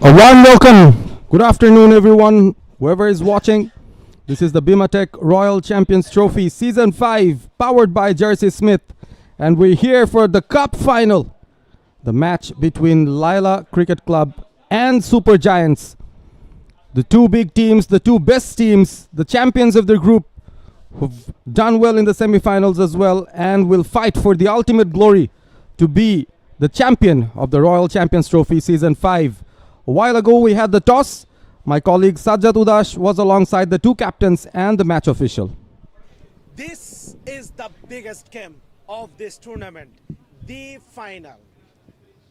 A warm welcome. Good afternoon, everyone, whoever is watching. This is the Bimatech Royal Champions Trophy Season 5, powered by Jersey Smith. And we're here for the Cup Final, the match between Laila Cricket Club and Super Giants. The two big teams, the two best teams, the champions of their group, who've done well in the semi-finals as well, and will fight for the ultimate glory to be the champion of the Royal Champions Trophy Season 5. A while ago, we had the toss. My colleague Sajjad Udash was alongside the two captains and the match official. This is the biggest game of this tournament, the final.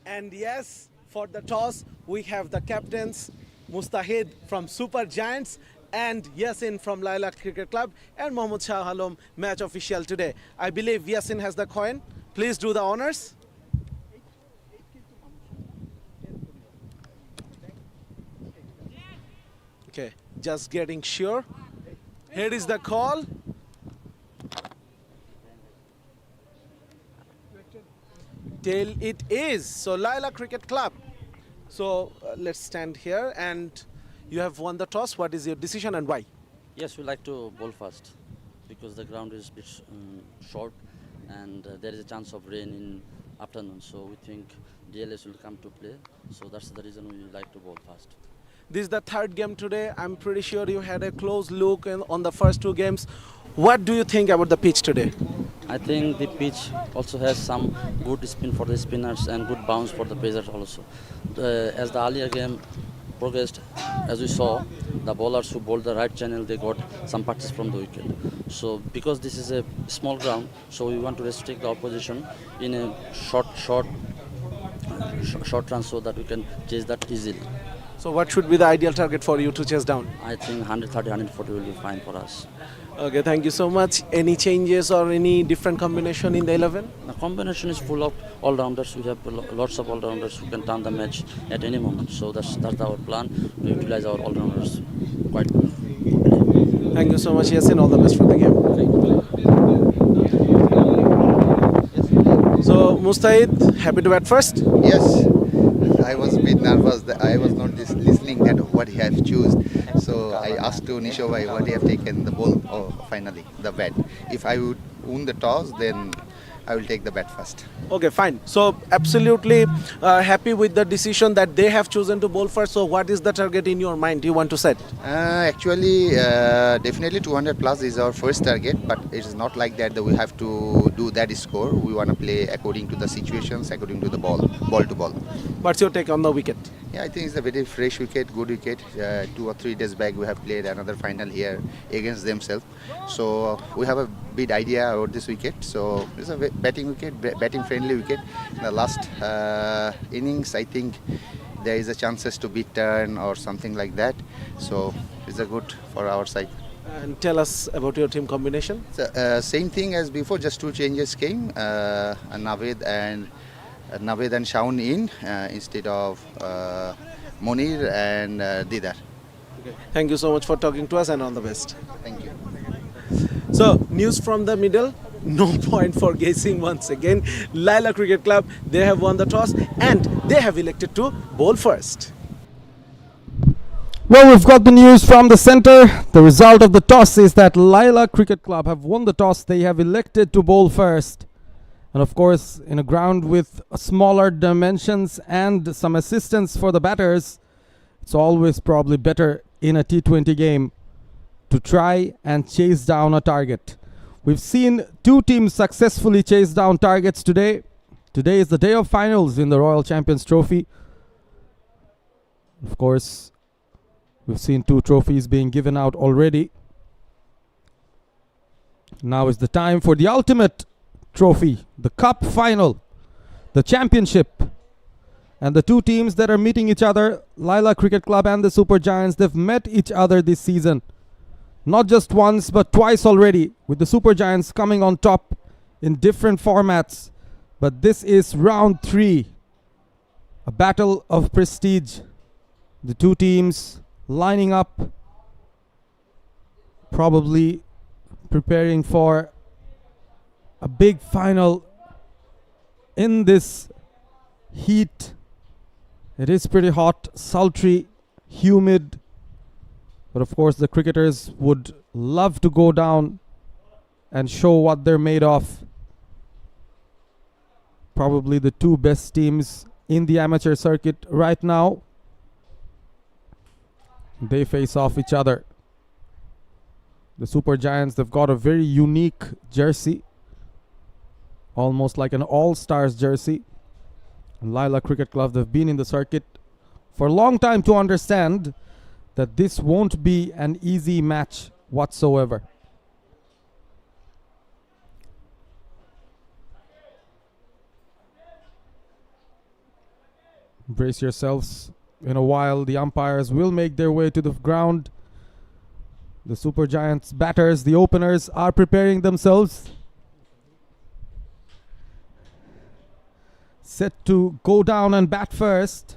And yes, for the toss, we have the captains, Mustahid from Super Giants and Yasin from Laila Cricket Club and Mohammad Shah Halom, match official today. I believe Yasin has the coin. Please do the honors. Okay, just getting sure. Here is the call. Tail it is. So Laila Cricket Club. So let's stand here, and you have won the toss. What is your decision and why? Yes, we like to bowl first because the ground is a bit short and there is a chance of rain in afternoon. So we think DLS will come to play. So that's the reason we like to bowl first. This is the third game today. I'm pretty sure you had a close look on the first two games. What do you think about the pitch today? I think the pitch also has some good spin for the spinners and good bounce for the pacers also. As the earlier game progressed, as we saw, the bowlers who bowled the right channel, they got some practice from the wicket. So because this is a small ground, so we want to restrict the opposition in a short run so that we can chase that easily. So what should be the ideal target for you to chase down? I think 130, 140 will be fine for us. Okay, thank you so much. Any changes or any different combination in the 11? The combination is full of all-rounders. We have lots of all-rounders who can turn the match at any moment. So that's our plan, to utilize our all-rounders quite good. Thank you so much, Yasin. All the best for the game. So, Mustahid, happy to bat first? Yes, I was a bit nervous that I was not listening at what he have chosen. So I asked to Nisho bhai what he have taken the ball or finally the bat. If I would win the toss, then I will take the bat first. Okay, fine. So absolutely happy with the decision that they have chosen to bowl first. So what is the target in your mind you want to set? Actually, definitely 200 plus is our first target, but it is not like that we have to do that score. We want to play according to the situations, according to the ball to ball. What's your take on the wicket? Yeah, I think it's a very fresh wicket, good wicket. 2 or 3 days back we have played another final here against themselves. So we have a big idea about this wicket. So it's a batting wicket, batting friendly wicket. In the last innings, I think there is a chances to beat turn or something like that. So it's a good for our side. And tell us about your team combination. So, same thing as before, just 2 changes came. Naveed and Shaun in instead of Monir and Didar. Okay. Thank you so much for talking to us and all the best. Thank you. So, news from the middle. No point for guessing once again. Laila Cricket Club, they have won the toss and they have elected to bowl first. Well, we've got the news from the center. The result of the toss is that Laila Cricket Club have won the toss. They have elected to bowl first. And of course, in a ground with smaller dimensions and some assistance for the batters, it's always probably better in a T20 game to try and chase down a target. We've seen 2 teams successfully chase down targets today. Today is the day of finals in the Royal Champions Trophy. Of course, we've seen 2 trophies being given out already. Now is the time for the ultimate trophy, the cup final, the championship. And the 2 teams that are meeting each other, Laila Cricket Club and the Super Giants, they've met each other this season. Not just once, but twice already, with the Super Giants coming on top in different formats. But this is round 3, a battle of prestige. The 2 teams lining up, probably preparing for a big final in this heat It is pretty hot, sultry, humid, but of course the cricketers would love to go down and show what they're made of. Probably the two best teams in the amateur circuit right now. They face off each other. The Super Giants, they've got a very unique jersey, almost like an all-stars jersey. And Laila Cricket Club, they've been in the circuit for a long time to understand that this won't be an easy match whatsoever. Brace yourselves. In a while, the umpires will make their way to the ground. The Super Giants batters, the openers, are preparing themselves. Set to go down and bat first.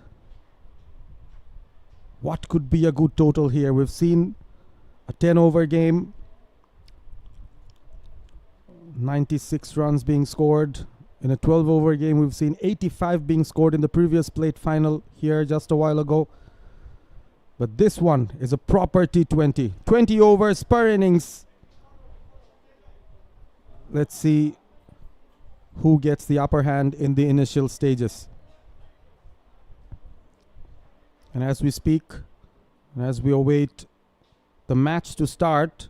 What could be a good total here? We've seen a 10-over game. 96 runs being scored. In a 12-over game, we've seen 85 being scored in the previous plate final here just a while ago. But this one is a proper T20. 20 overs per innings. Let's see who gets the upper hand in the initial stages. And as we speak, and as we await the match to start,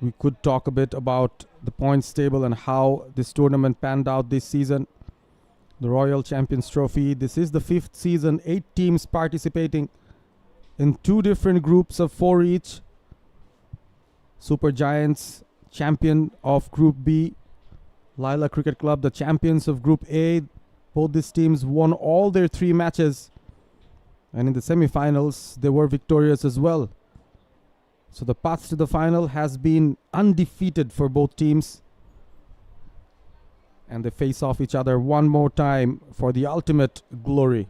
we could talk a bit about the points table and how this tournament panned out this season. The Royal Champions Trophy, this is the 5th season, 8 teams participating in 2 different groups of 4 each. Super Giants, champion of Group B. Laila Cricket Club, the champions of Group A. Both these teams won all their 3 matches. And in the semi-finals, they were victorious as well. So the path to the final has been undefeated for both teams. And they face off each other one more time for the ultimate glory.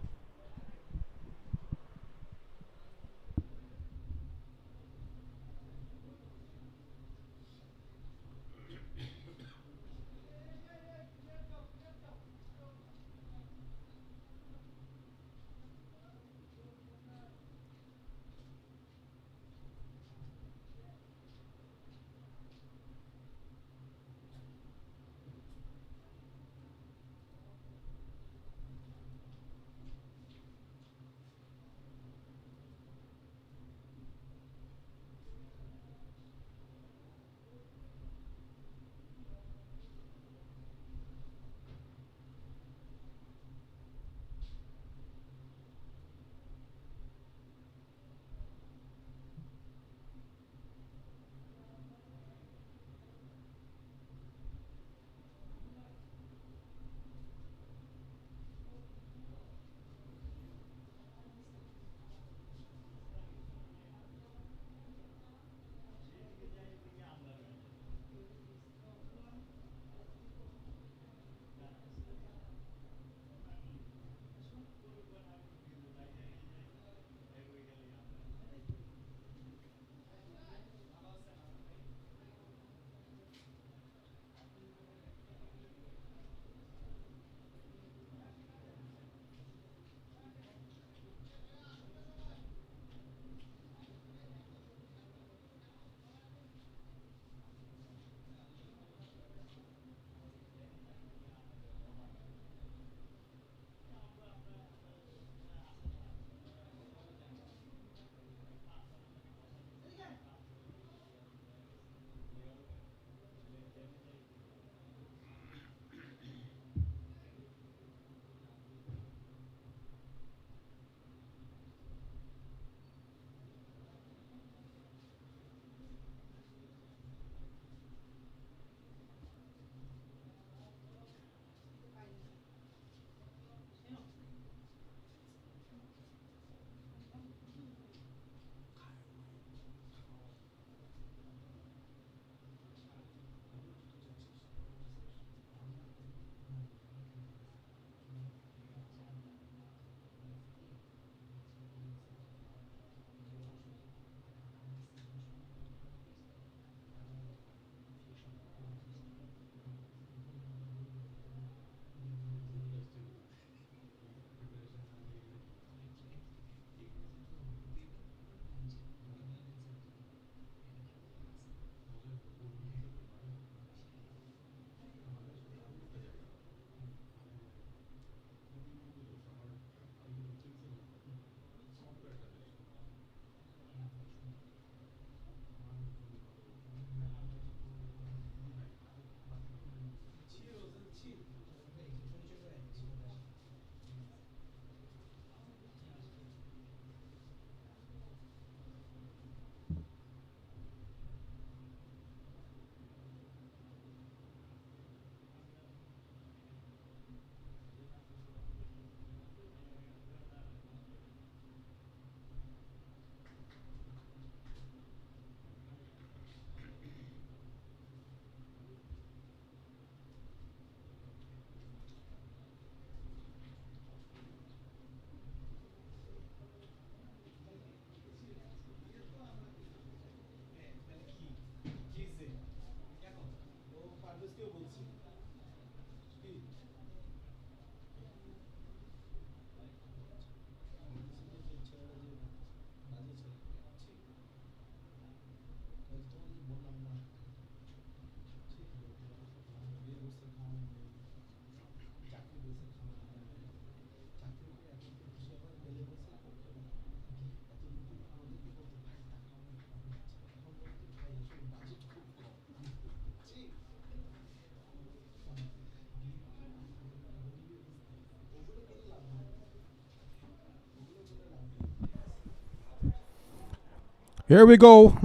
Here we go.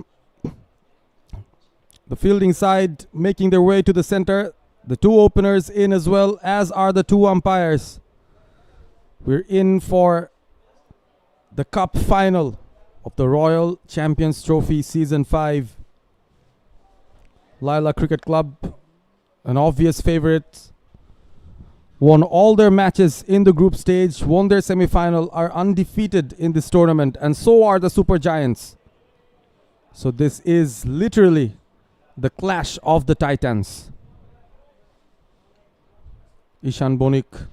The fielding side making their way to the center. The two openers in as well, as are the two umpires. We're in for the cup final of the Royal Champions Trophy Season 5. Laila Cricket Club, an obvious favourite, won all their matches in the group stage, won their semi-final, are undefeated in this tournament, and so are the Super Giants. So this is literally the clash of the Titans. Ishan Bonik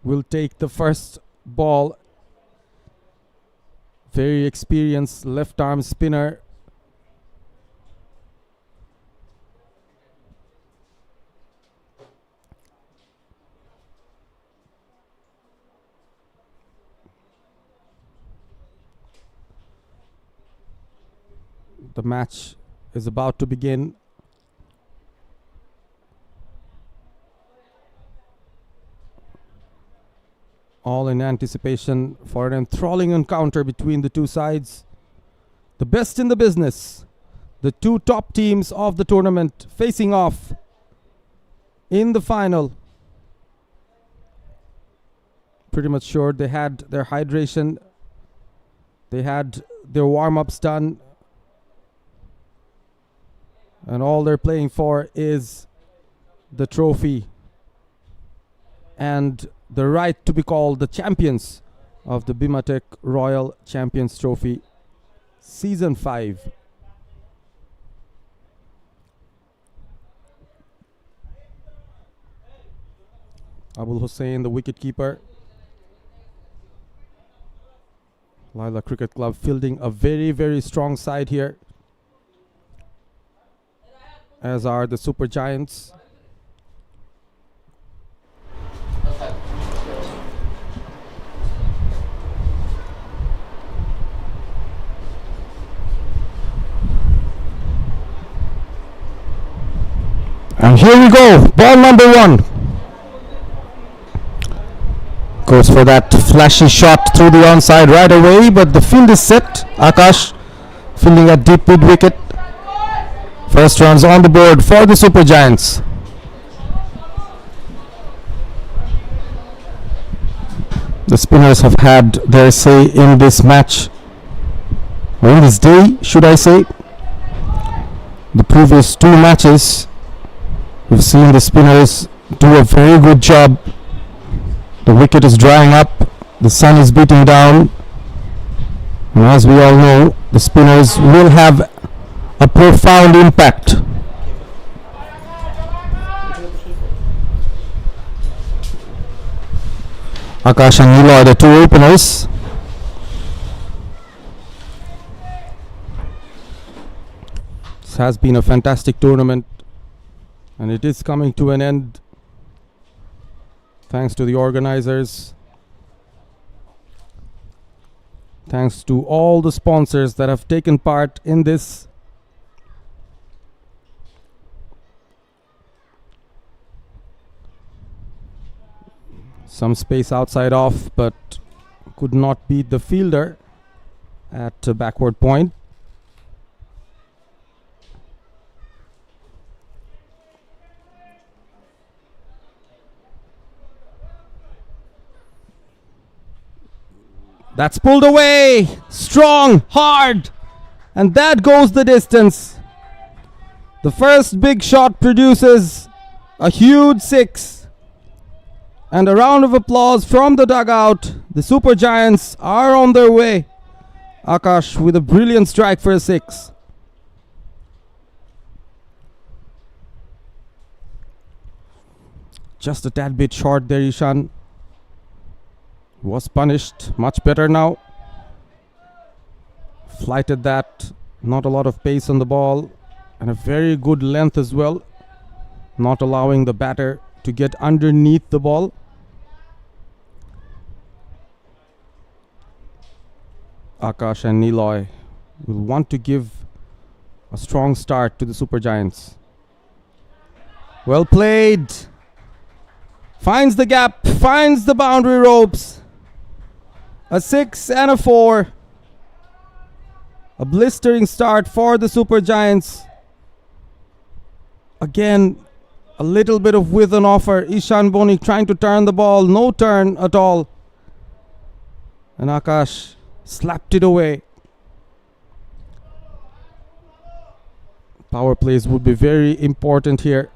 will take the first ball. Very experienced left arm spinner. The match is about to begin. All in anticipation for an enthralling encounter between the two sides. The best in the business. The two top teams of the tournament facing off in the final. Pretty much sure they had their hydration. They had their warm-ups done. And all they're playing for is the trophy and the right to be called the champions of the BIMATEC Royal Champions Trophy Season 5. Abul Hussain, the wicketkeeper. Laila Cricket Club fielding a very, very strong side here, as are the Super Giants. And here we go, ball number 1. Goes for that flashy shot through the onside right away, but the field is set. Akash fielding at deep mid wicket. First runs on the board for the Super Giants. The spinners have had their say in this match, or in this day, should I say. The previous two matches, we've seen the spinners do a very good job. The wicket is drying up, the sun is beating down, and as we all know, the spinners will have a profound impact. Akash and Neela are the two openers. This has been a fantastic tournament, and it is coming to an end. Thanks to the organizers. Thanks to all the sponsors that have taken part in this. Some space outside off, but could not beat the fielder at a backward point. That's pulled away, strong, hard, and that goes the distance. The first big shot produces a huge 6. And a round of applause from the dugout. The Super Giants are on their way. Akash with a brilliant strike for a 6. Just a tad bit short there, Ishan. Was punished. Much better now. Flighted that. Not a lot of pace on the ball. And a very good length as well. Not allowing the batter to get underneath the ball. Akash and Niloy will want to give a strong start to the Super Giants. Well played. Finds the gap. Finds the boundary ropes. A 6 and a 4. A blistering start for the Super Giants. Again, a little bit of with an offer. Ishan Boni trying to turn the ball. No turn at all. And Akash slapped it away. Power plays would be very important here.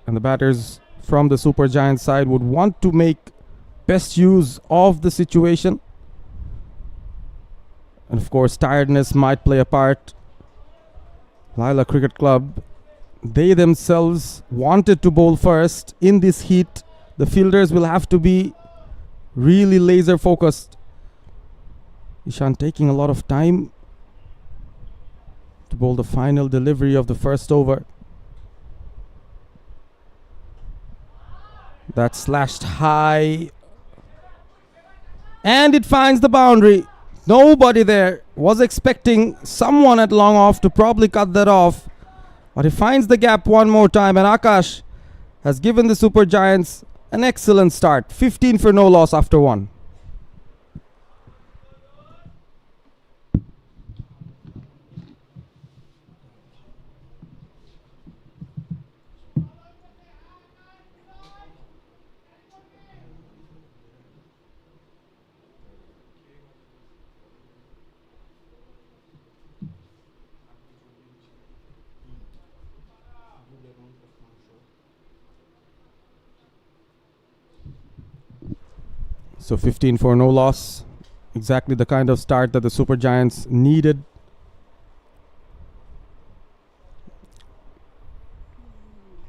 And the batters from the Super Giants side would want to make best use of the situation. And of course, tiredness might play a part. Laila Cricket Club, they themselves wanted to bowl first in this heat. The fielders will have to be really laser focused. Ishan taking a lot of time to bowl the final delivery of the first over. That slashed high. And it finds the boundary. Nobody there was expecting someone at long off to probably cut that off. But he finds the gap one more time, and Akash has given the Super Giants an excellent start. 15 for no loss after one. So 15 for no loss. Exactly the kind of start that the Super Giants needed.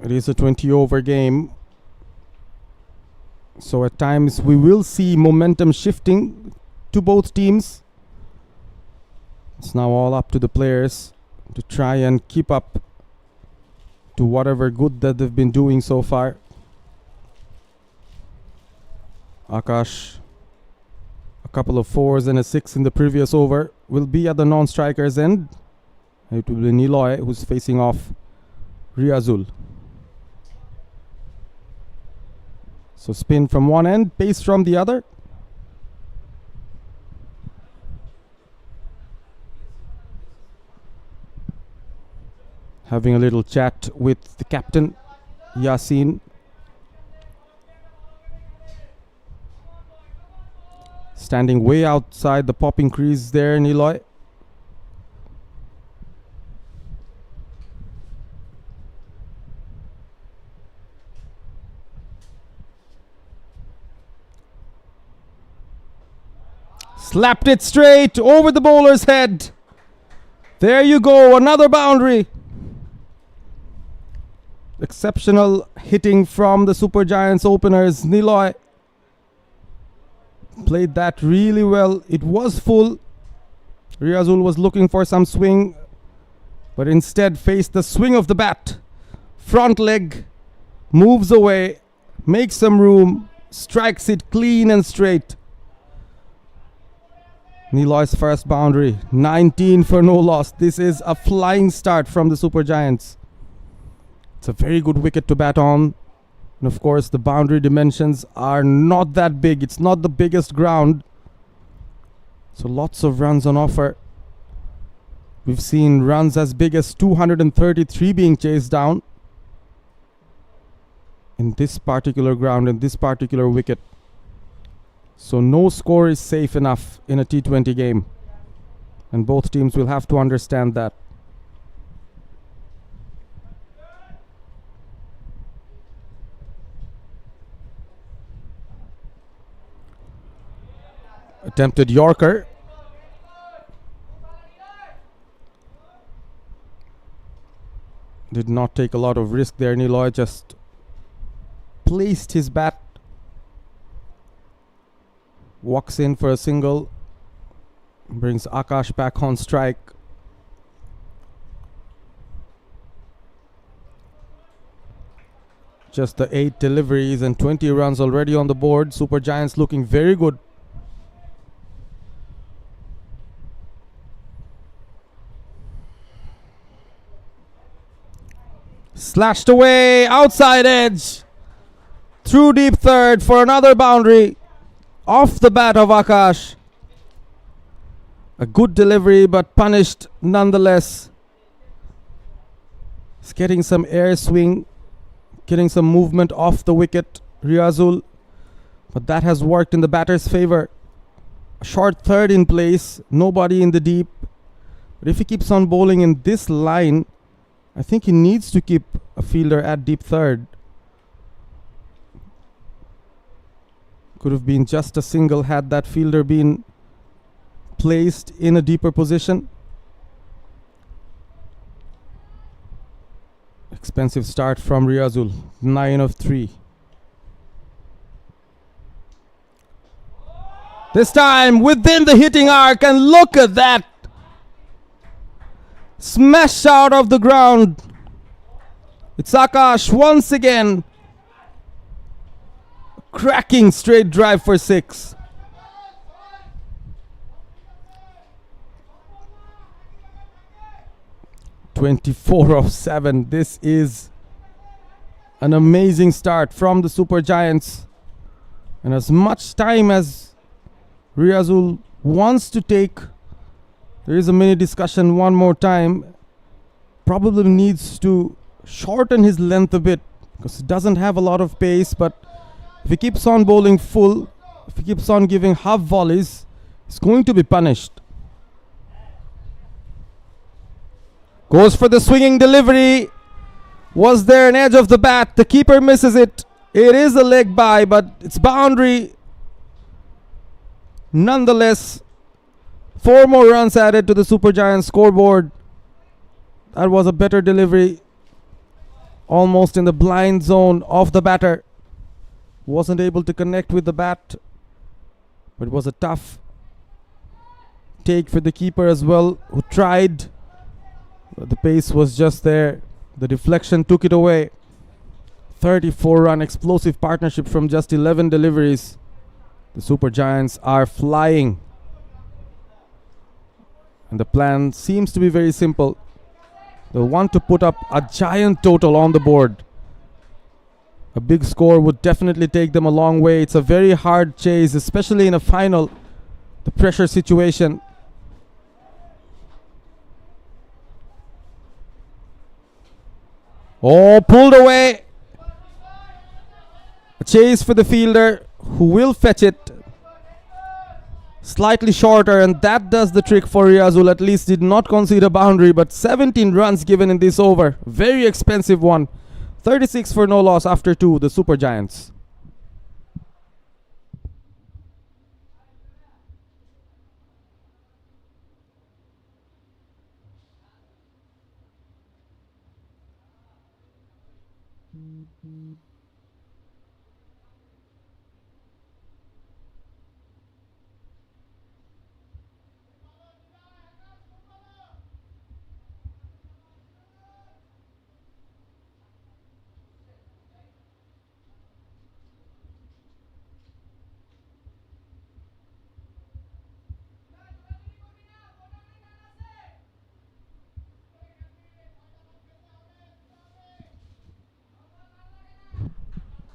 It is a 20 over game. So at times we will see momentum shifting to both teams. It's now all up to the players to try and keep up to whatever good that they've been doing so far. Akash, a couple of 4s and a 6 in the previous over, will be at the non-striker's end. It will be Niloy who's facing off Riazul. So spin from one end, pace from the other. Having a little chat with the captain, Yasin. Standing way outside the popping crease there, Niloy. Slapped it straight over the bowler's head. There you go, another boundary. Exceptional hitting from the Super Giants openers. Niloy played that really well. It was full. Riazul was looking for some swing, but instead faced the swing of the bat. Front leg, moves away, makes some room, strikes it clean and straight. Niloy's first boundary, 19 for no loss. This is a flying start from the Super Giants. It's a very good wicket to bat on. And of course, the boundary dimensions are not that big. It's not the biggest ground. So lots of runs on offer. We've seen runs as big as 233 being chased down in this particular ground, in this particular wicket. So no score is safe enough in a T20 game. And both teams will have to understand that. Attempted Yorker. Did not take a lot of risk there. Niloy just placed his bat. Walks in for a single. Brings Akash back on strike. Just the 8 deliveries and 20 runs already on the board. Super Giants looking very good. Slashed away, outside edge. Through deep third for another boundary. Off the bat of Akash. A good delivery, but punished nonetheless. He's getting some air swing, getting some movement off the wicket, Riazul. But that has worked in the batter's favor. A short third in place, nobody in the deep. But if he keeps on bowling in this line, I think he needs to keep a fielder at deep third. Could have been just a single had that fielder been placed in a deeper position. Expensive start from Riazul. 9 of 3. This time within the hitting arc, and look at that! Smashed out of the ground. It's Akash once again. Cracking straight drive for 6. "24 of 7. This is an amazing start from the Super Giants. And as much time as Riazul wants to take, there is a mini discussion one more time. Probably needs to shorten his length a bit because he doesn't have a lot of pace, but if he keeps on bowling full, if he keeps on giving half volleys, he's going to be punished. Goes for the swinging delivery. Was there an edge of the bat? The keeper misses it. It is a leg by, but it's boundary. Nonetheless, 4 more runs added to the Super Giants scoreboard. That was a better delivery. Almost in the blind zone of the batter. Wasn't able to connect with the bat. But it was a tough take for the keeper as well, who tried. But the pace was just there. The deflection took it away. 34-run explosive partnership from just 11 deliveries. The Super Giants are flying. And the plan seems to be very simple. They'll want to put up a giant total on the board. A big score would definitely take them a long way. It's a very hard chase, especially in a final. The pressure situation. Oh, pulled away. A chase for the fielder, who will fetch it. Slightly shorter, and that does the trick for Riazul. At least did not concede a boundary, but 17 runs given in this over. Very expensive one. 36 for no loss after 2, the Super Giants.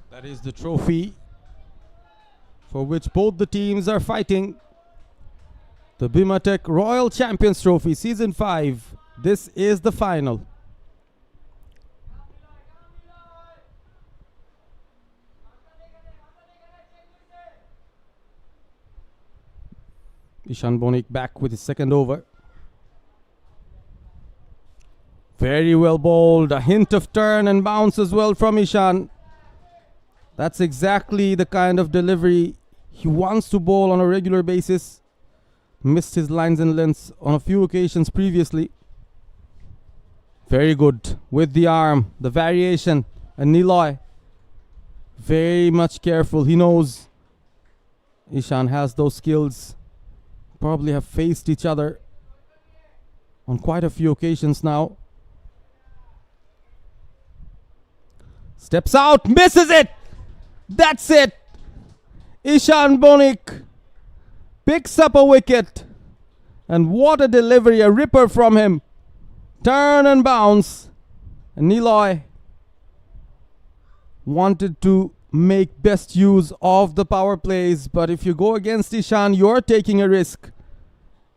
That is the trophy for which both the teams are fighting. The BIMATEC Royal Champions Trophy Season 5. This is the final. Ishan Bonik back with his second over. Very well bowled. A hint of turn and bounce as well from Ishan. That's exactly the kind of delivery he wants to bowl on a regular basis. Missed his lines and lengths on a few occasions previously. Very good with the arm, the variation, and Niloy very much careful. He knows Ishan has those skills. Probably have faced each other on quite a few occasions now. Steps out, misses it. That's it. Ishan Bonik picks up a wicket. And what a delivery, a ripper from him. Turn and bounce. And Niloy wanted to make best use of the power plays. But if you go against Ishan, you're taking a risk.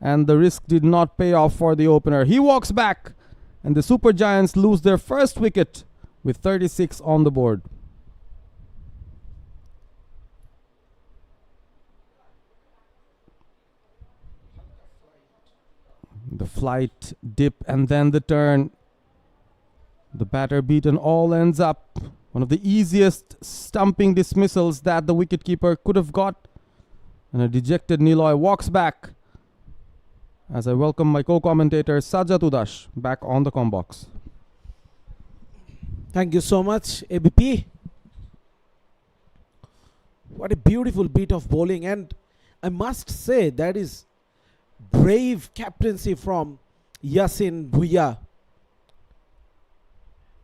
and the risk did not pay off for the opener. He walks back, and the Super Giants lose their first wicket with 36 on the board. The flight, dip, and then the turn. The batter beaten all ends up. One of the easiest stumping dismissals that the wicketkeeper could have got. And a dejected Niloy walks back as I welcome my co-commentator Sajjad Udash back on the combox. Thank you so much, ABP. What a beautiful bit of bowling, and I must say that is brave captaincy from Yasin Bhuiya.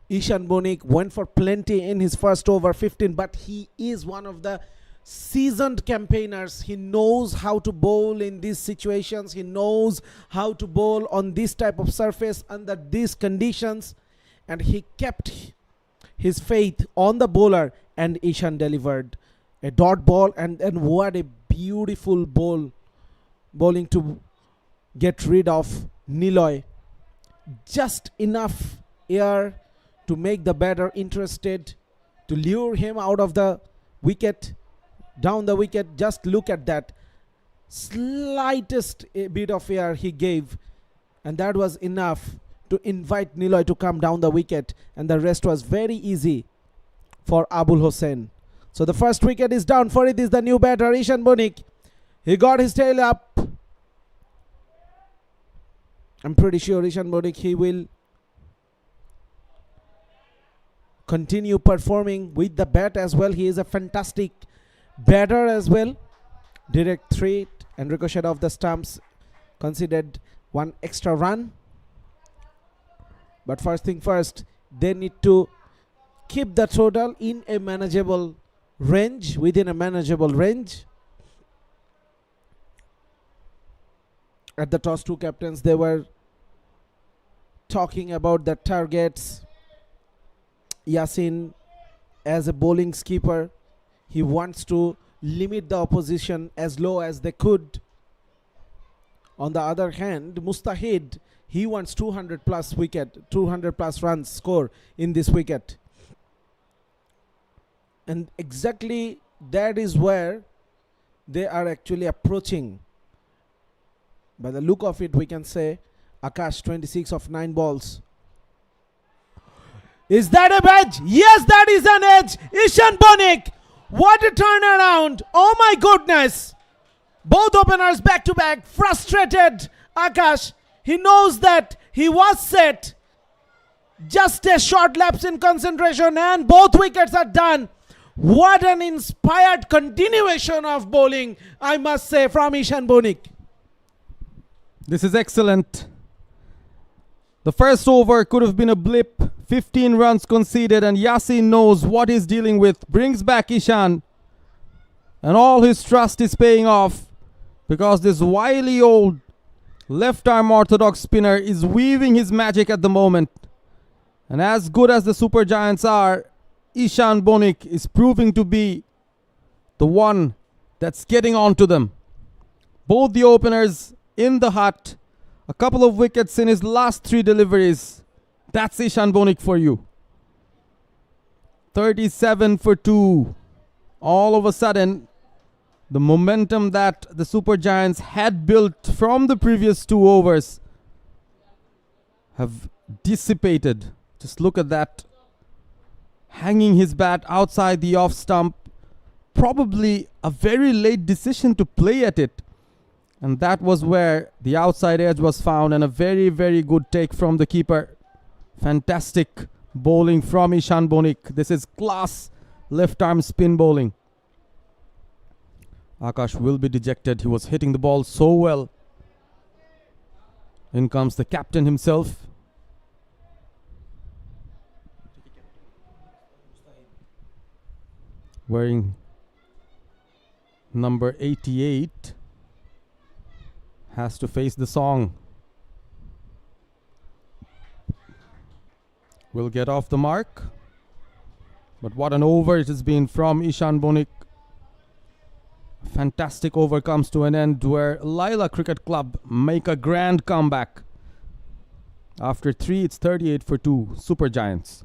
Ishan Bonik went for plenty in his first over 15, but he is one of the seasoned campaigners. He knows how to bowl in these situations. He knows how to bowl on this type of surface under these conditions, and he kept his faith on the bowler, and Ishan delivered a dot ball, and what a beautiful bowling to get rid of Niloy. Just enough air to make the batter interested, to lure him out of the wicket, down the wicket. Just look at that slightest bit of air he gave, and that was enough to invite Niloy to come down the wicket, and the rest was very easy for Abul Hossain. So the first wicket is down. For it is the new batter, Ishan Bonik. He got his tail up. I'm pretty sure Ishan Bonik, he will continue performing with the bat as well. He is a fantastic batter as well. Direct threat and ricochet off the stumps, considered one extra run. But first thing first, they need to keep the total in a manageable range, within a manageable range. At the toss, two captains, they were talking about the targets. Yasin, as a bowling skipper, he wants to limit the opposition as low as they could. On the other hand, Mustahid, he wants 200 plus wicket, 200 plus runs score in this wicket. And exactly that is where they are actually approaching. By the look of it, we can say Akash 26 of 9 balls. Is that a edge? Yes, that is an edge. Ishan Bonik, what a turnaround. Oh my goodness. Both openers back to back, frustrated. Akash, he knows that he was set. Just a short lapse in concentration and both wickets are done. What an inspired continuation of bowling, I must say, from Ishan Bonik. This is excellent. The first over could have been a blip. 15 runs conceded, and Yasin knows what he's dealing with. Brings back Ishan, and all his trust is paying off, because this wily old left-arm orthodox spinner is weaving his magic at the moment. And as good as the Super Giants are, Ishan Bonik is proving to be the one that's getting on to them. Both the openers in the hut. A couple of wickets in his last 3 deliveries. That's Ishan Bonik for you. 37 for 2. All of a sudden, the momentum that the Super Giants had built from the previous 2 overs have dissipated. Just look at that. Hanging his bat outside the off stump. Probably a very late decision to play at it. And that was where the outside edge was found, and a very, very good take from the keeper. Fantastic bowling from Ishan Bonik. This is class left arm spin bowling. Akash will be dejected. He was hitting the ball so well. In comes the captain himself. Wearing number 88. Has to face the song. Will get off the mark. But what an over it has been from Ishan Bonik. fantastic over comes to an end where Laila Cricket Club make a grand comeback. After 3, it's 38 for 2. Super Giants.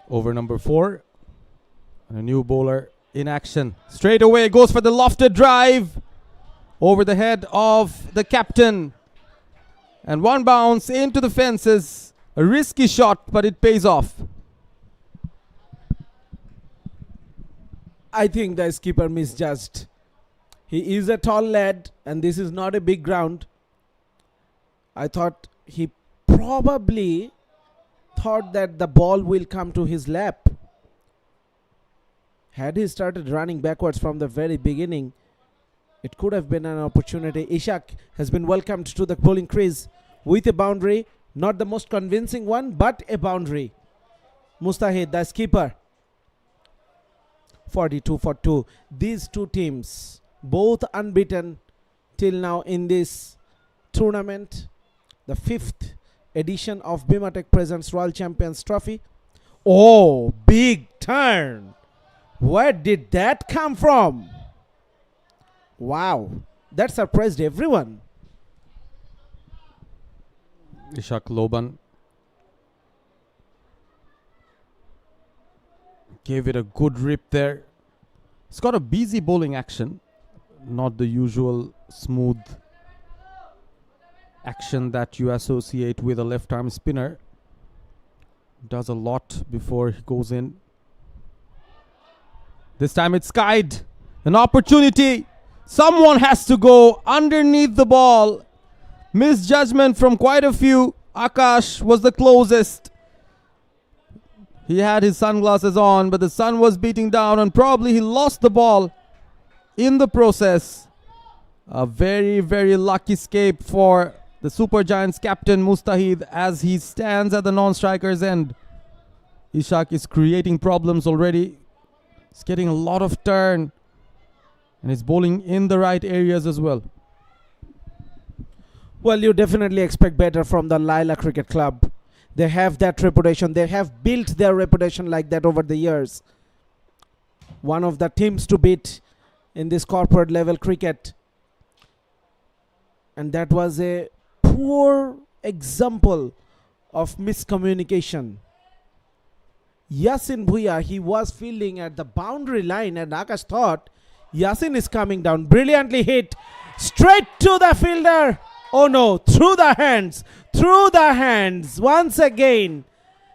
Over number 4. And a new bowler in action. Straight away goes for the lofted drive. Over the head of the captain. And one bounce into the fences. A risky shot, but it pays off. I think the skipper misjudged. He is a tall lad and this is not a big ground. I thought he probably thought that the ball will come to his lap. Had he started running backwards from the very beginning, it could have been an opportunity. Ishak has been welcomed to the bowling crease with a boundary. Not the most convincing one, but a boundary. Mustahid, the skipper. 42 for 2. These two teams, both unbeaten till now in this tournament. The 5th edition of BIMATEC Presents Royal Champions Trophy. Oh, big turn. Where did that come from? Wow, that surprised everyone. Ishak Loban gave it a good rip there. It's got a busy bowling action, not the usual smooth action that you associate with a left arm spinner. Does a lot before he goes in. This time it's skied. An opportunity. Someone has to go underneath the ball. Misjudgment from quite a few. Akash was the closest. He had his sunglasses on, but the sun was beating down and probably he lost the ball in the process. A very, very lucky escape for the Super Giants captain Mustahid as he stands at the non-striker's end. Ishak is creating problems already. He's getting a lot of turn and he's bowling in the right areas as well. Well, you definitely expect better from the Laila Cricket Club. They have that reputation. They have built their reputation like that over the years. One of the teams to beat in this corporate level cricket. And that was a poor example of miscommunication. Yasin Bhuya, he was fielding at the boundary line and Akash thought Yasin is coming down. Brilliantly hit. Straight to the fielder. Oh no, through the hands. Through the hands. Once again,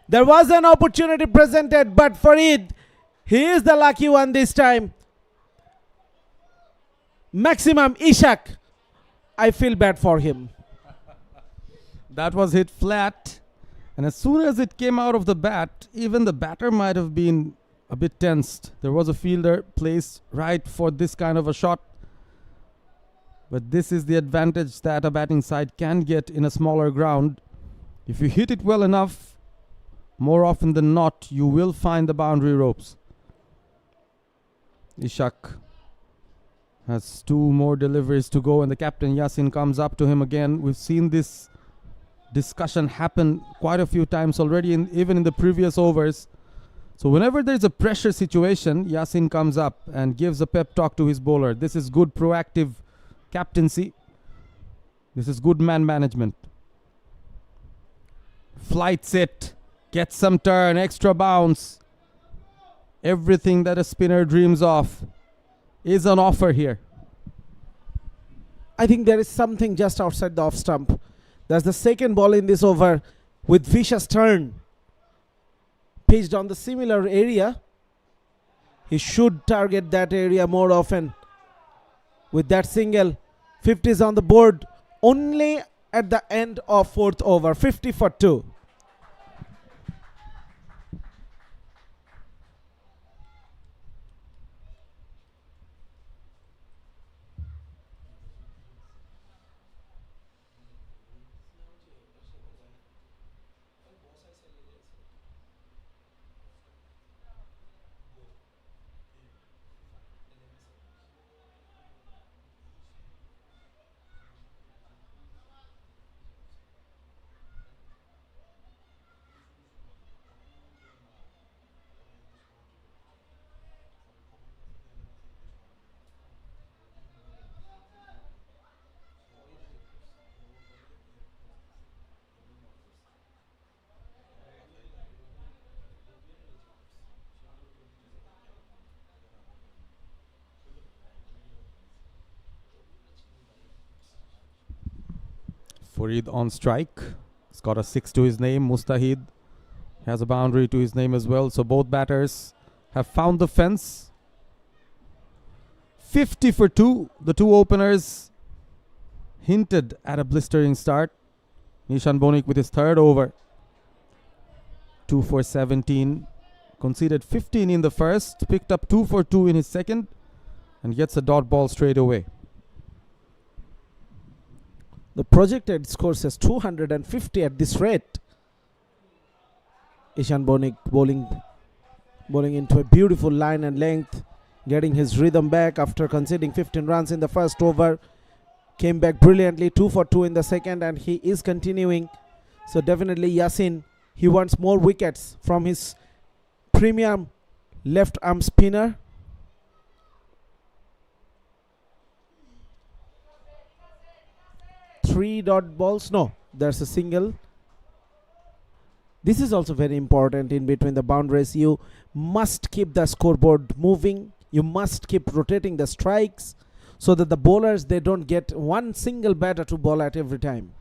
there was an opportunity presented, but Farid, he is the lucky one this time. Maximum Ishak. I feel bad for him. That was hit flat. And as soon as it came out of the bat, even the batter might have been a bit tensed. There was a fielder placed right for this kind of a shot. But this is the advantage that a batting side can get in a smaller ground. If you hit it well enough, more often than not, you will find the boundary ropes. Ishak has 2 more deliveries to go and the captain Yasin comes up to him again. We've seen this discussion happen quite a few times already, even in the previous overs. So whenever there's a pressure situation, Yasin comes up and gives a pep talk to his bowler. This is good proactive captaincy. This is good man management. Flights it, gets some turn, extra bounce. Everything that a spinner dreams of is on offer here. I think there is something just outside the off stump. That's the second ball in this over with vicious turn. Pitched on the similar area. He should target that area more often. With that single, 50s on the board only at the end of fourth over, 50 for 2. Farid on strike. He's got a 6 to his name. Mustahid has a boundary to his name as well. So both batters have found the fence. 50 for 2. The two openers hinted at a blistering start. Nishan Bonik with his third over. 2 for 17. Conceded 15 in the first. Picked up 2 for 2 in his second. And gets a dot ball straight away. The projected score says 250 at this rate. Ishan Bonik bowling into a beautiful line and length, getting his rhythm back after conceding 15 runs in the first over. Came back brilliantly, 2 for 2 in the second, and he is continuing. So definitely Yasin, he wants more wickets from his premium left arm spinner. Three dot balls. No, there's a single. This is also very important in between the boundaries. You must keep the scoreboard moving. You must keep rotating the strikes so that the bowlers, they don't get one single batter to bowl at every time.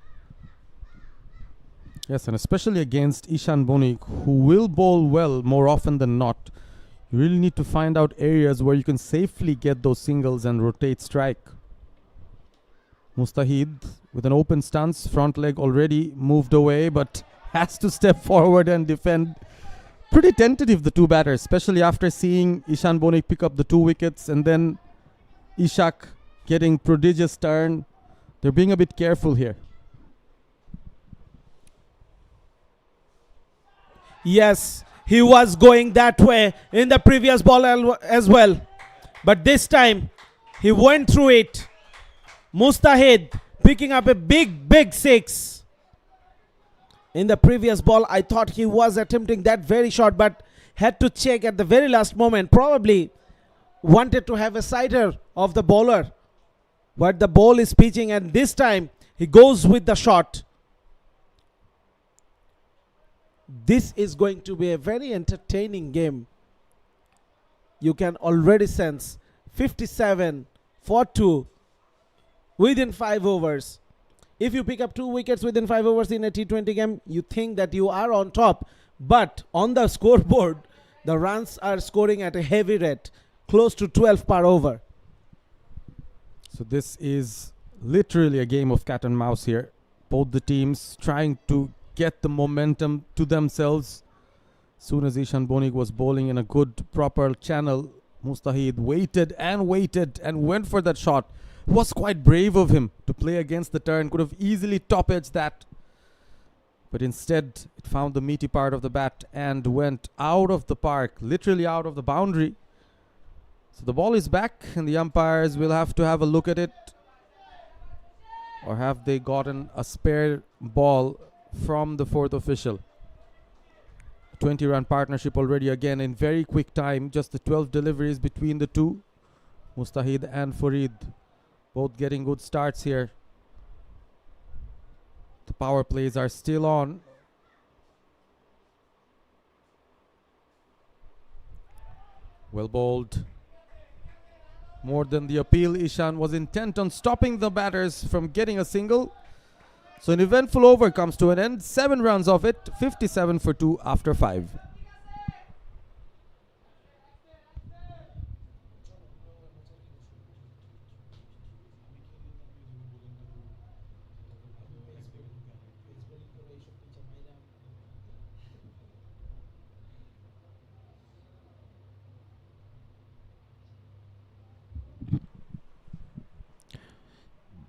Yes, and especially against Ishan Bonik, who will bowl well more often than not. You really need to find out areas where you can safely get those singles and rotate strike. Mustahid with an open stance, front leg already moved away, but has to step forward and defend. Pretty tentative, the two batters, especially after seeing Ishan Bonik pick up the 2 wickets and then Ishak getting prodigious turn. They're being a bit careful here. Yes, he was going that way in the previous ball as well. But this time, he went through it. Mustahid picking up a big 6. In the previous ball, I thought he was attempting that very shot, but had to check at the very last moment. Probably wanted to have a sighter of the bowler. But the ball is pitching, and this time he goes with the shot. This is going to be a very entertaining game. You can already sense 57 for 2 within 5 overs. If you pick up 2 wickets within 5 overs in a T20 game, you think that you are on top. But on the scoreboard, the runs are scoring at a heavy rate, close to 12 per over. So this is literally a game of cat and mouse here. Both the teams trying to get the momentum to themselves. Soon as Ishan Bonik was bowling in a good, proper channel, Mustahid waited and went for that shot. Was quite brave of him to play against the turn. Could have easily top-edged that. But instead, it found the meaty part of the bat and went out of the park, literally out of the boundary. So the ball is back and the umpires will have to have a look at it. Or have they gotten a spare ball from the fourth official? 20-run partnership already again in very quick time. Just the 12 deliveries between the two. Mustahid and Farid both getting good starts here. The power plays are still on. Well bowled. More than the appeal, Ishan was intent on stopping the batters from getting a single. So an eventful over comes to an end. 7 runs of it, 57 for 2 after 5.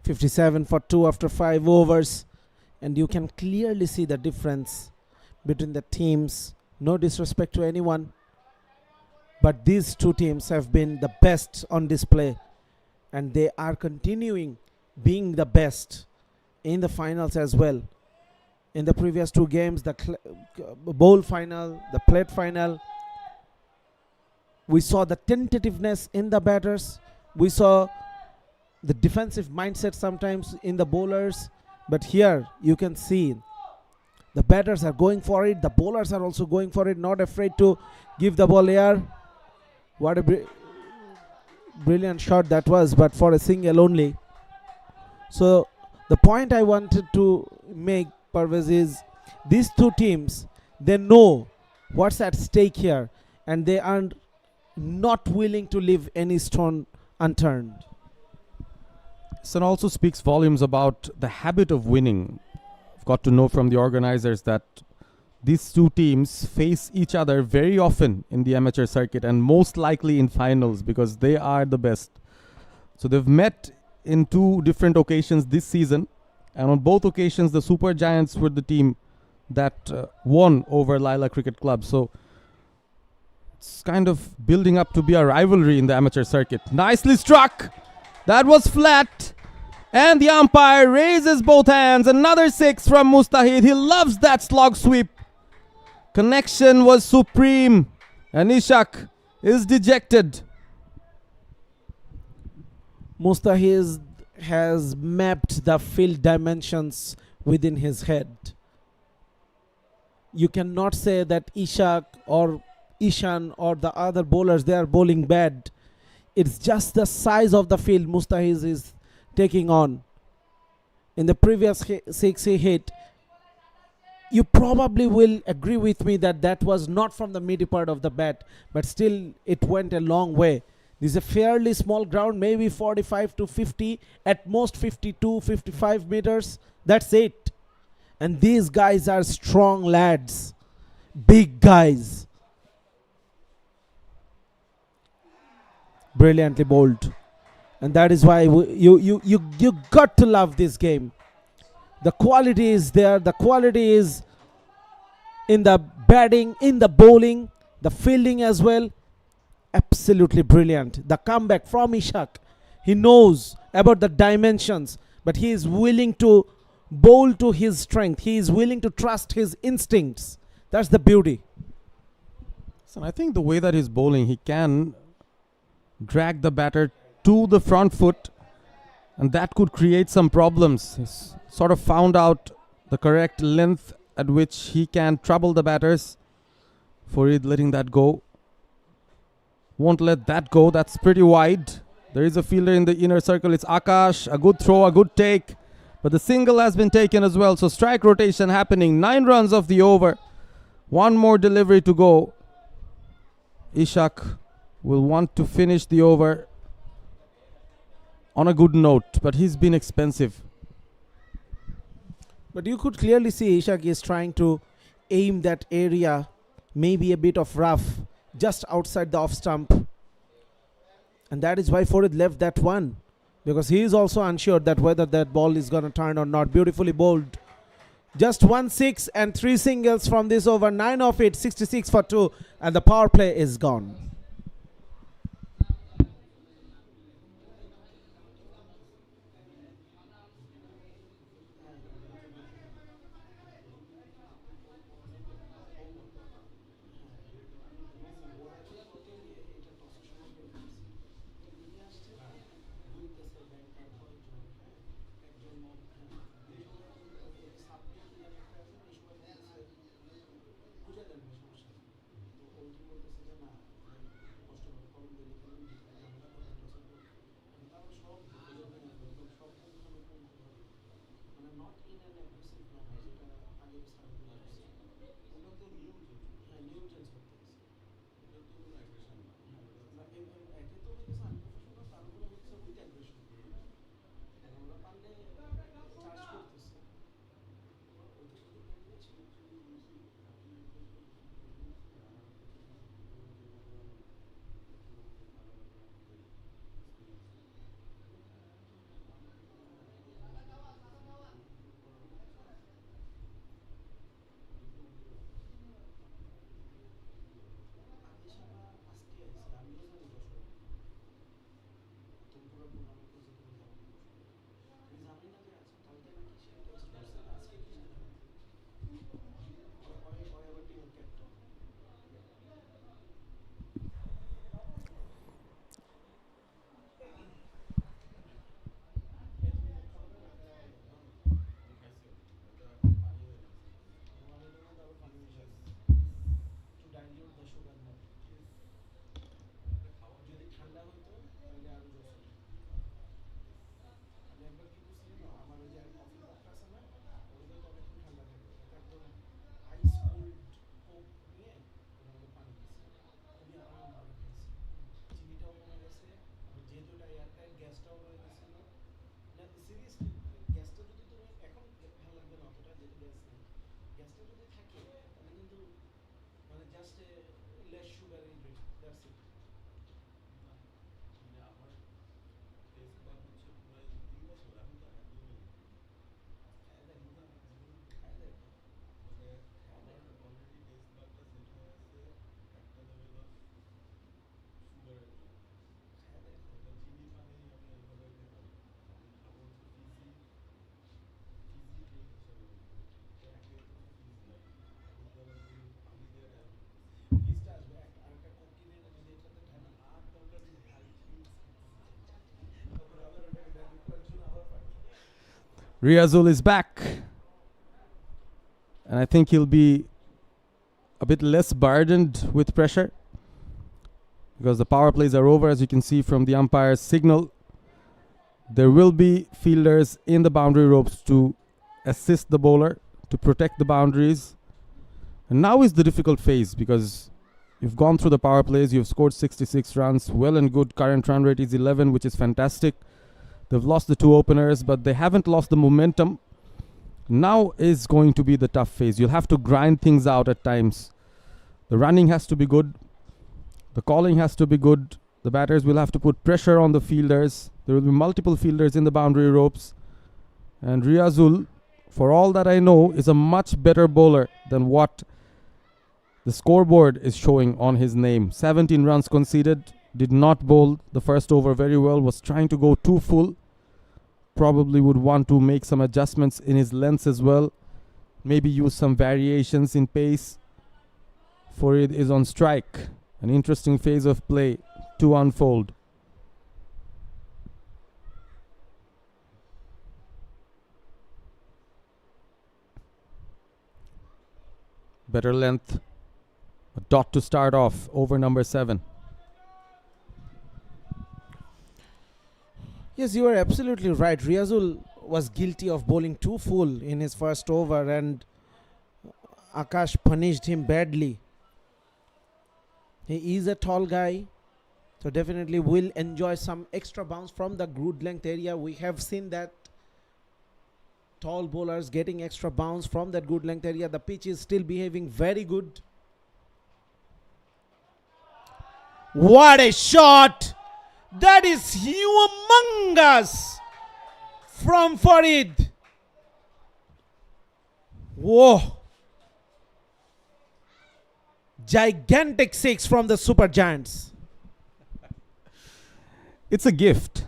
$57 for 2 after 5 overs, and you can clearly see the difference between the teams. No disrespect to anyone, but these two teams have been the best on display, and they are continuing being the best in the finals as well. In the previous 2 games, the bowl final, the plate final, we saw the tentativeness in the batters. We saw the defensive mindset sometimes in the bowlers, but here you can see the batters are going for it, the bowlers are also going for it, not afraid to give the ball air. What a brilliant shot that was, but for a single only. So the point I wanted to make, Parvez, is these two teams, they know what's at stake here, and they are not willing to leave any stone unturned. Sun also speaks volumes about the habit of winning. I've got to know from the organizers that these two teams face each other very often in the amateur circuit, and most likely in finals, because they are the best. So they've met in 2 different occasions this season, and on both occasions the Super Giants were the team that won over Laila Cricket Club. So it's kind of building up to be a rivalry in the amateur circuit. Nicely struck! That was flat, and the umpire raises both hands. Another 6 from Mustahid. He loves that slog sweep. Connection was supreme, and Ishak is dejected. Mustahid has mapped the field dimensions within his head. You cannot say that Ishak or Ishan or the other bowlers, they are bowling bad. It's just the size of the field Mustahid is taking on. In the previous 6 he hit, you probably will agree with me that that was not from the middle part of the bat, but still it went a long way. This is a fairly small ground, maybe 45 to 50, at most 52, 55 meters. That's it. And these guys are strong lads, big guys. Brilliantly bowled, and that is why you got to love this game. The quality is there. The quality is in the batting, in the bowling, the fielding as well. Absolutely brilliant. The comeback from Ishak. He knows about the dimensions, but he is willing to bowl to his strength. He is willing to trust his instincts. That's the beauty. So I think the way that he's bowling, he can drag the batter to the front foot, and that could create some problems. He's sort of found out the correct length at which he can trouble the batters. Farid letting that go. Won't let that go. That's pretty wide. There is a fielder in the inner circle. It's Akash. A good throw, a good take. But the single has been taken as well. So strike rotation happening. 9 runs of the over. 1 more delivery to go. Ishak will want to finish the over on a good note, but he's been expensive. But you could clearly see Ishak is trying to aim that area, maybe a bit of rough, just outside the off stump. And that is why Farid left that one, because he is also unsure that whether that ball is going to turn or not. Beautifully bowled. Just 1 6 and 3 singles from this over. 9 of it, 66 for 2, and the power play is gone. Riazul is back. And I think he'll be a bit less burdened with pressure because the power plays are over, as you can see from the umpire's signal. There will be fielders in the boundary ropes to assist the bowler, to protect the boundaries. And now is the difficult phase because you've gone through the power plays, you've scored 66 runs, well and good. Current run rate is 11, which is fantastic. They've lost the two openers, but they haven't lost the momentum. Now is going to be the tough phase. You'll have to grind things out at times. The running has to be good. The calling has to be good. The batters will have to put pressure on the fielders. There will be multiple fielders in the boundary ropes. And Riazul, for all that I know, is a much better bowler than what the scoreboard is showing on his name. 17 runs conceded. Did not bowl the first over very well. Was trying to go too full. Probably would want to make some adjustments in his lengths as well. Maybe use some variations in pace. Farid is on strike. An interesting phase of play to unfold. Better length. A dot to start off over number 7. Yes, you are absolutely right. Riazul was guilty of bowling too full in his first over, and Akash punished him badly. He is a tall guy, so definitely will enjoy some extra bounce from the good length area. We have seen that tall bowlers getting extra bounce from that good length area. The pitch is still behaving very good. What a shot! That is humongous from Farid. Whoa. Gigantic 6 from the Super Giants. It's a gift.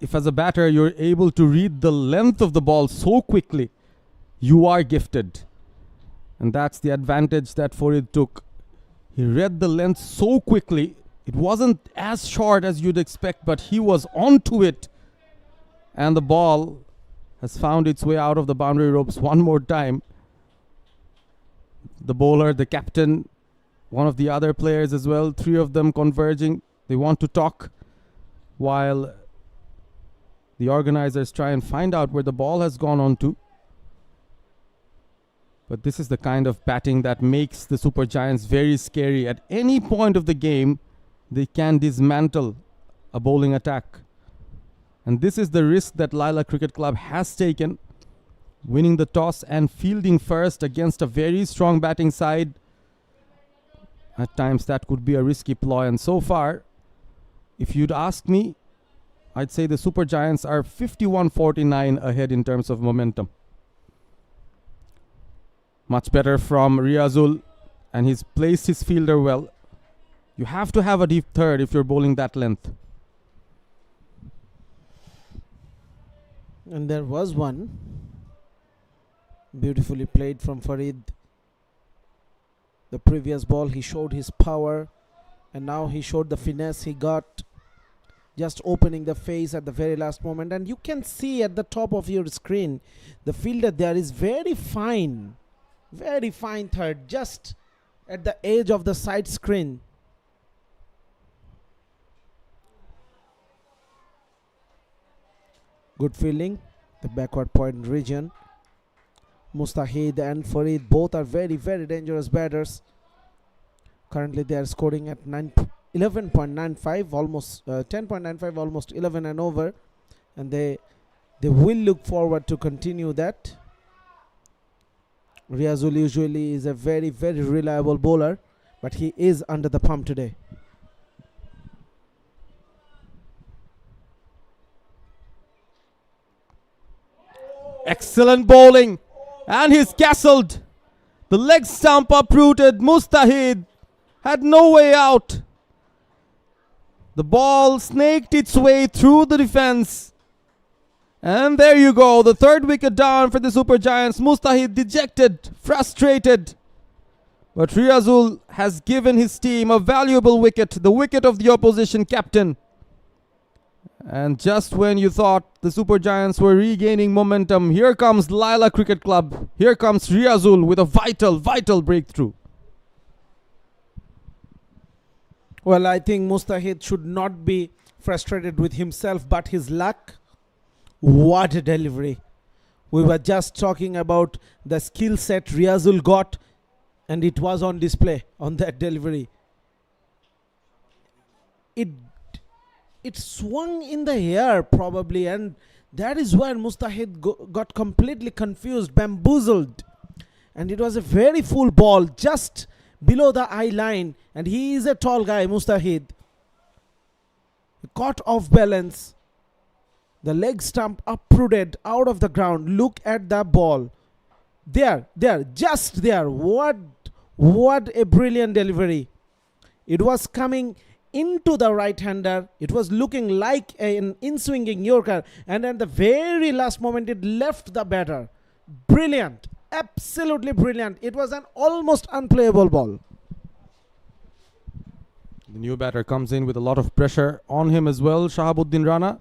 If as a batter you're able to read the length of the ball so quickly, you are gifted. And that's the advantage that Farid took. He read the length so quickly. It wasn't as short as you'd expect, but he was onto it. And the ball has found its way out of the boundary ropes one more time. The bowler, the captain, one of the other players as well, 3 of them converging. They want to talk while the organizers try and find out where the ball has gone on to. But this is the kind of batting that makes the Super Giants very scary. At any point of the game, they can dismantle a bowling attack. And this is the risk that Laila Cricket Club has taken, winning the toss and fielding first against a very strong batting side. At times that could be a risky ploy, and so far, if you'd ask me, I'd say the Super Giants are 51-49 ahead in terms of momentum. Much better from Riazul, and he's placed his fielder well. You have to have a deep third if you're bowling that length. And there was one. Beautifully played from Farid. The previous ball he showed his power, and now he showed the finesse he got, just opening the face at the very last moment. And you can see at the top of your screen the fielder there is very fine third, just at the edge of the side screen. Good fielding, the backward point region. Mustahid and Farid both are very, very dangerous batters. Currently they are scoring at 11.95, almost 10.95, almost 11 and over. And they will look forward to continue that. Riazul usually is a very, very reliable bowler. but he is under the pump today. Excellent bowling. And he's castled. The leg stump uprooted. Mustahid had no way out. The ball snaked its way through the defense. And there you go. The third wicket down for the Super Giants. Mustahid dejected, frustrated. But Riazul has given his team a valuable wicket, the wicket of the opposition captain. And just when you thought the Super Giants were regaining momentum, here comes Laila Cricket Club. Here comes Riazul with a vital breakthrough. Well, I think Mustahid should not be frustrated with himself, but his luck. What a delivery. We were just talking about the skill set Riazul got, and it was on display on that delivery. It swung in the air probably, and that is where Mustahid got completely confused, bamboozled. And it was a very full ball just below the eye line, and he is a tall guy, Mustahid. Caught off balance. The leg stump uprooted out of the ground. Look at the ball. There, just there. What a brilliant delivery. It was coming into the right-hander. It was looking like an in-swinging Yorker, and at the very last moment it left the batter. Brilliant. Absolutely brilliant. It was an almost unplayable ball. The new batter comes in with a lot of pressure on him as well. Shahabuddin Rana.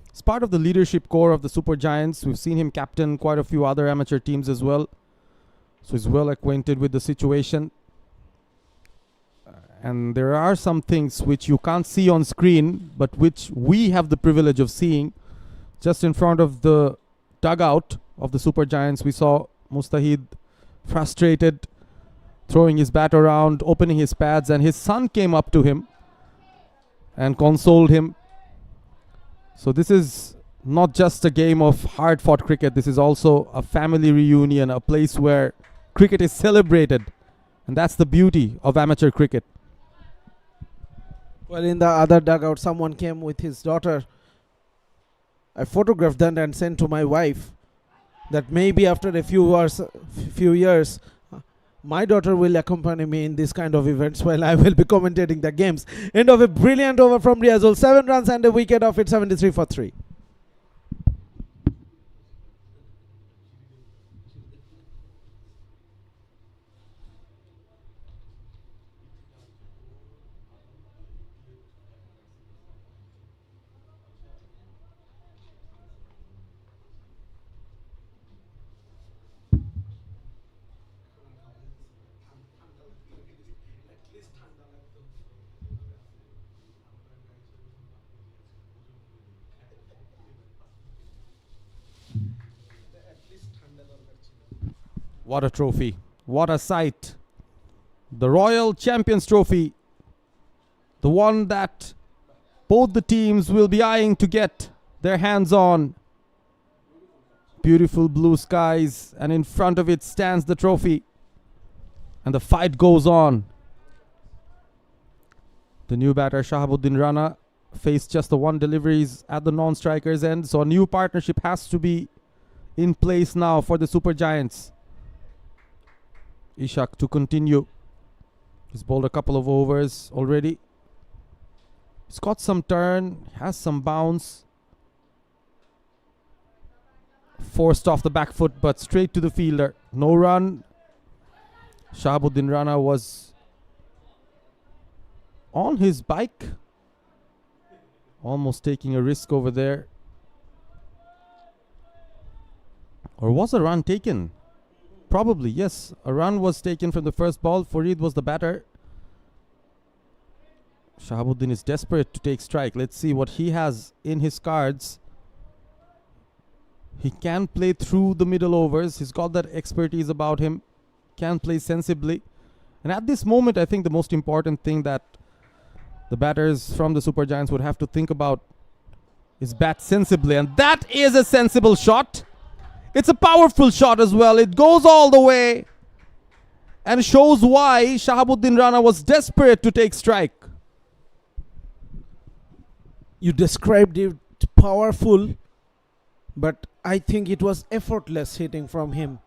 It's part of the leadership core of the Super Giants. We've seen him captain quite a few other amateur teams as well. So he's well acquainted with the situation. And there are some things which you can't see on screen, but which we have the privilege of seeing. Just in front of the dugout of the Super Giants, we saw Mustahid frustrated, throwing his bat around, opening his pads, and his son came up to him and consoled him. So this is not just a game of hard-fought cricket. This is also a family reunion, a place where cricket is celebrated. And that's the beauty of amateur cricket. Well, in the other dugout, someone came with his daughter. I photographed that and sent to my wife that maybe after a few years, my daughter will accompany me in this kind of events while I will be commentating the games. End of a brilliant over from Riazul. 7 runs and a wicket off it, 73 for 3. What a trophy. What a sight. The Royal Champions Trophy. The one that both the teams will be eyeing to get their hands on. Beautiful blue skies, and in front of it stands the trophy. And the fight goes on. The new batter Shahabuddin Rana faced just the one deliveries at the non-striker's end. So a new partnership has to be in place now for the Super Giants. Ishak to continue. He's bowled a couple of overs already. He's got some turn, has some bounce. Forced off the back foot, but straight to the fielder. No run. Shahabuddin Rana was on his bike. Almost taking a risk over there. Or was a run taken? Probably, yes. A run was taken from the first ball. Farid was the batter. Shahabuddin is desperate to take strike. Let's see what he has in his cards. He can play through the middle overs. He's got that expertise about him. Can play sensibly. And at this moment, I think the most important thing that the batters from the Super Giants would have to think about is bat sensibly. And that is a sensible shot. It's a powerful shot as well. It goes all the way. and shows why Shahabuddin Rana was desperate to take strike. You described it powerful, but I think it was effortless hitting from him.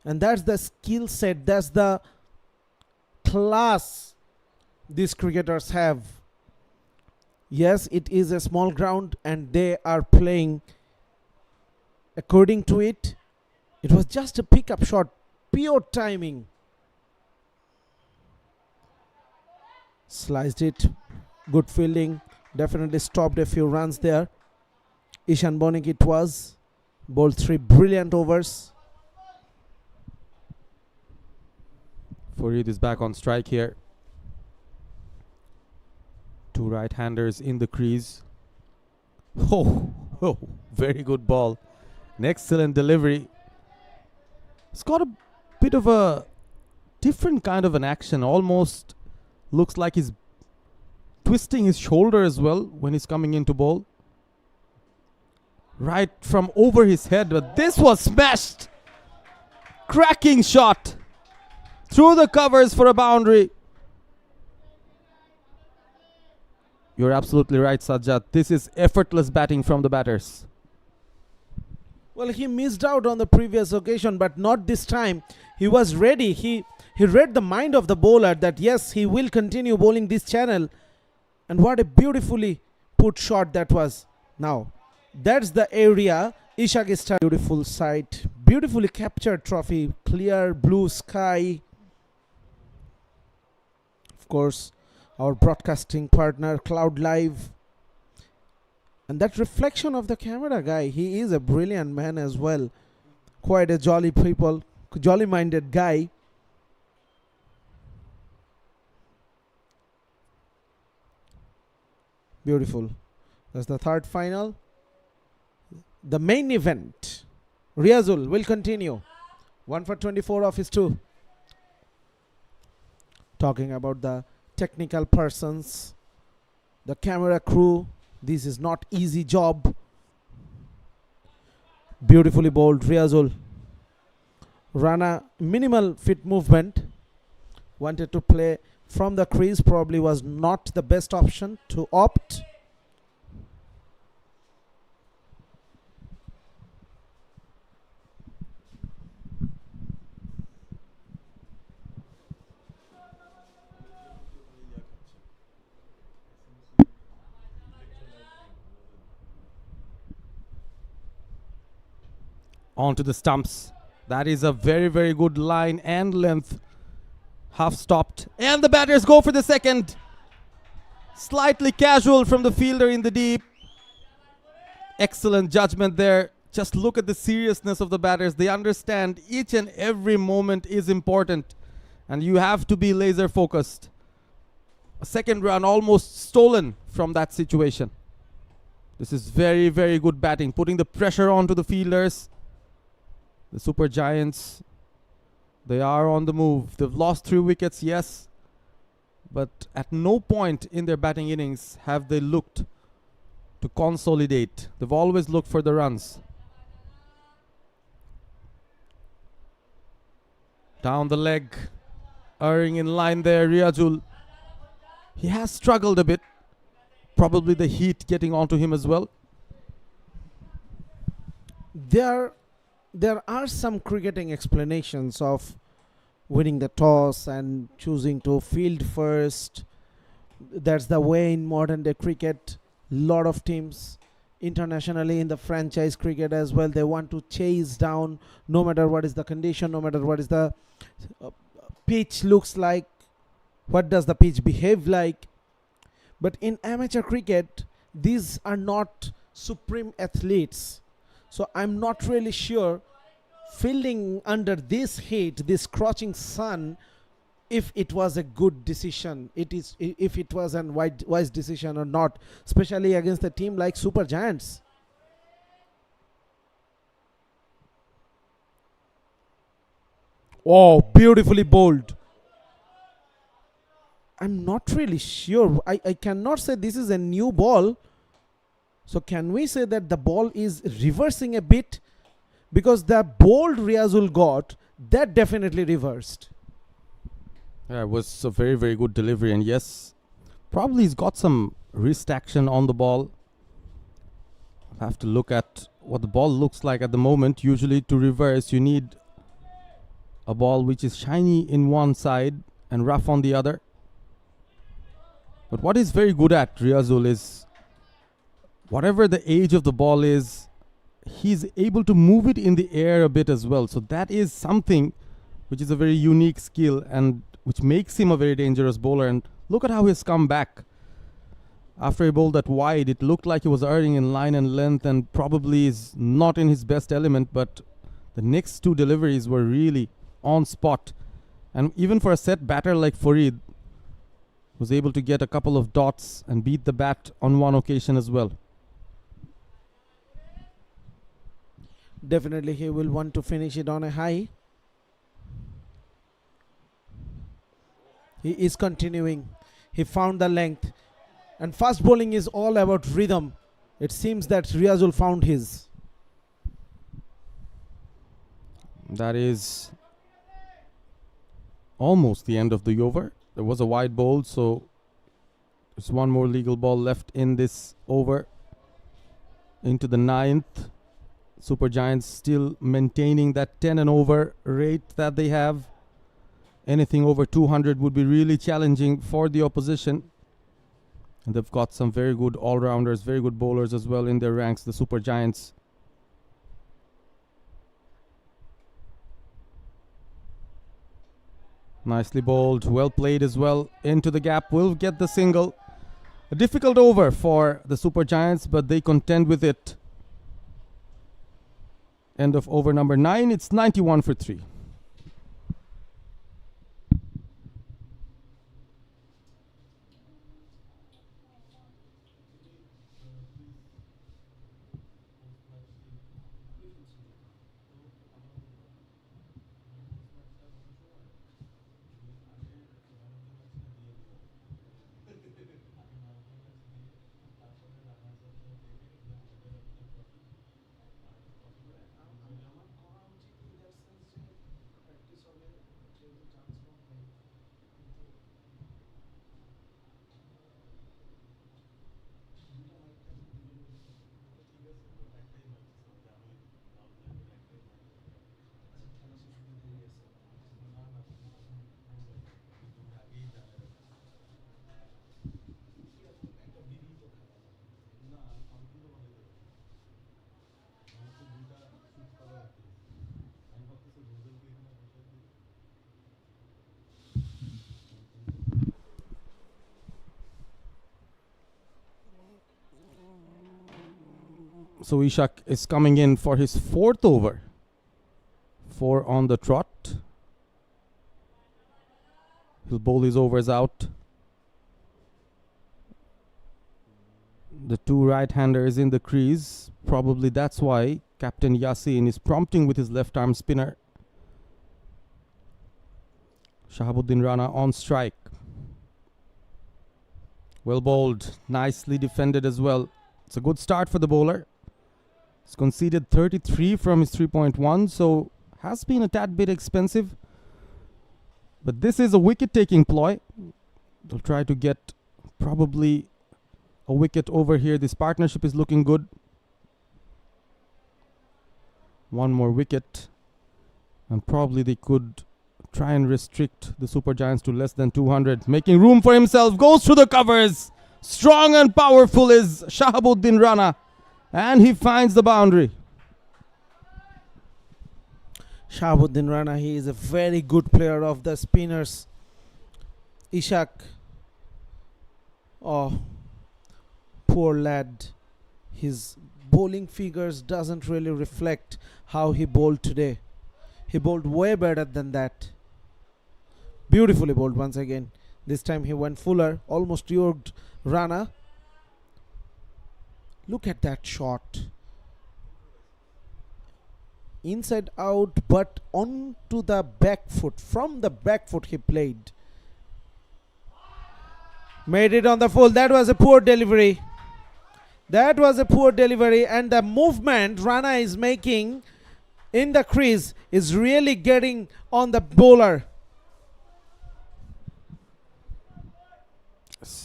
And that's the skill set, that's the class these cricketers have. Yes, it is a small ground and they are playing according to it. It was just a pickup shot, pure timing. Sliced it, good fielding, definitely stopped a few runs there. Ishan Bonik it was, bowled 3 brilliant overs. Farid is back on strike here. 2 right-handers in the crease. Oh, very good ball. An excellent delivery. It's got a bit of a different kind of an action. Almost looks like he's twisting his shoulder as well when he's coming into bowl. Right from over his head, but this was smashed. Cracking shot. Through the covers for a boundary. You're absolutely right, Sajjad. This is effortless batting from the batters. Well, he missed out on the previous occasion, but not this time. He was ready. He read the mind of the bowler that yes, he will continue bowling this channel. And what a beautifully put shot that was. Now, that's the area Ishaq is starting. Beautiful sight. Beautifully captured trophy. Clear blue sky. Of course, our broadcasting partner, Cloud Live. And that reflection of the camera guy, he is a brilliant man as well. Quite a jolly-minded guy. Beautiful. That's the third final. The main event. Riazul will continue. 1 for 24 of his 2. Talking about the technical persons, the camera crew. This is not easy job. Beautifully bowled Riazul. Rana, minimal fit movement. Wanted to play from the crease, probably was not the best option to opt. Onto the stumps. That is a very, very good line and length. Half stopped. And the batters go for the second. Slightly casual from the fielder in the deep. Excellent judgment there. Just look at the seriousness of the batters. They understand each and every moment is important. And you have to be laser focused. A second run almost stolen from that situation. This is very, very good batting. Putting the pressure onto the fielders. The Super Giants, they are on the move. They've lost 3 wickets, yes. But at no point in their batting innings have they looked to consolidate. They've always looked for the runs. Down the leg, erring in line there, Riazul. He has struggled a bit. Probably the heat getting onto him as well. There are some cricketing explanations of winning the toss and choosing to field first. That's the way in modern day cricket. Lot of teams internationally in the franchise cricket as well, they want to chase down no matter what is the condition, no matter what is the pitch looks like, what does the pitch behave like. But in amateur cricket, these are not supreme athletes. So I'm not really sure fielding under this heat, this scorching sun, if it was a good decision, if it was a wise decision or not, especially against a team like Super Giants. Oh, beautifully bowled. I'm not really sure. I cannot say this is a new ball. So can we say that the ball is reversing a bit? Because the bold Riazul got, that definitely reversed. Yeah, it was a very, very good delivery. And yes, probably he's got some wrist action on the ball. Have to look at what the ball looks like at the moment. Usually to reverse, you need a ball which is shiny in one side and rough on the other. But what he's very good at, Riazul, is whatever the age of the ball is, he's able to move it in the air a bit as well. So that is something which is a very unique skill and which makes him a very dangerous bowler. And look at how he's come back. After he bowled that wide, it looked like he was erring in line and length and probably is not in his best element, but the next two deliveries were really on spot. And even for a set batter like Farid, was able to get a couple of dots and beat the bat on one occasion as well. Definitely he will want to finish it on a high. He is continuing. He found the length. And fast bowling is all about rhythm. It seems that Riazul found his. That is almost the end of the over. There was a wide bowl, so there's one more legal ball left in this over. Into the ninth. Super Giants still maintaining that 10 and over rate that they have. Anything over 200 would be really challenging for the opposition. And they've got some very good all-rounders, very good bowlers as well in their ranks, the Super Giants. Nicely bowled, well played as well. Into the gap, will get the single. A difficult over for the Super Giants, but they contend with it. End of over number 9, it's 91 for 3. So Ishak is coming in for his 4th over. 4 on the trot. He'll bowl his overs out. The two right-handers in the crease. Probably that's why Captain Yasin is prompting with his left-arm spinner. Shahabuddin Rana on strike. Well bowled. Nicely defended as well. It's a good start for the bowler. He's conceded 33 from his 3.1, so has been a tad bit expensive. But this is a wicket-taking ploy. They'll try to get probably a wicket over here. This partnership is looking good. One more wicket. And probably they could try and restrict the Super Giants to less than 200. Making room for himself. Goes through the covers. Strong and powerful is Shahabuddin Rana. And he finds the boundary. Shahabuddin Rana, he is a very good player of the spinners. Ishak, oh, poor lad. His bowling figures doesn't really reflect how he bowled today. He bowled way better than that. Beautifully bowled once again. This time he went fuller, almost yoked Rana. Look at that shot. Inside out, but onto the back foot. From the back foot he played. Made it on the full. That was a poor delivery. That was a poor delivery. And the movement Rana is making in the crease is really getting on the bowler.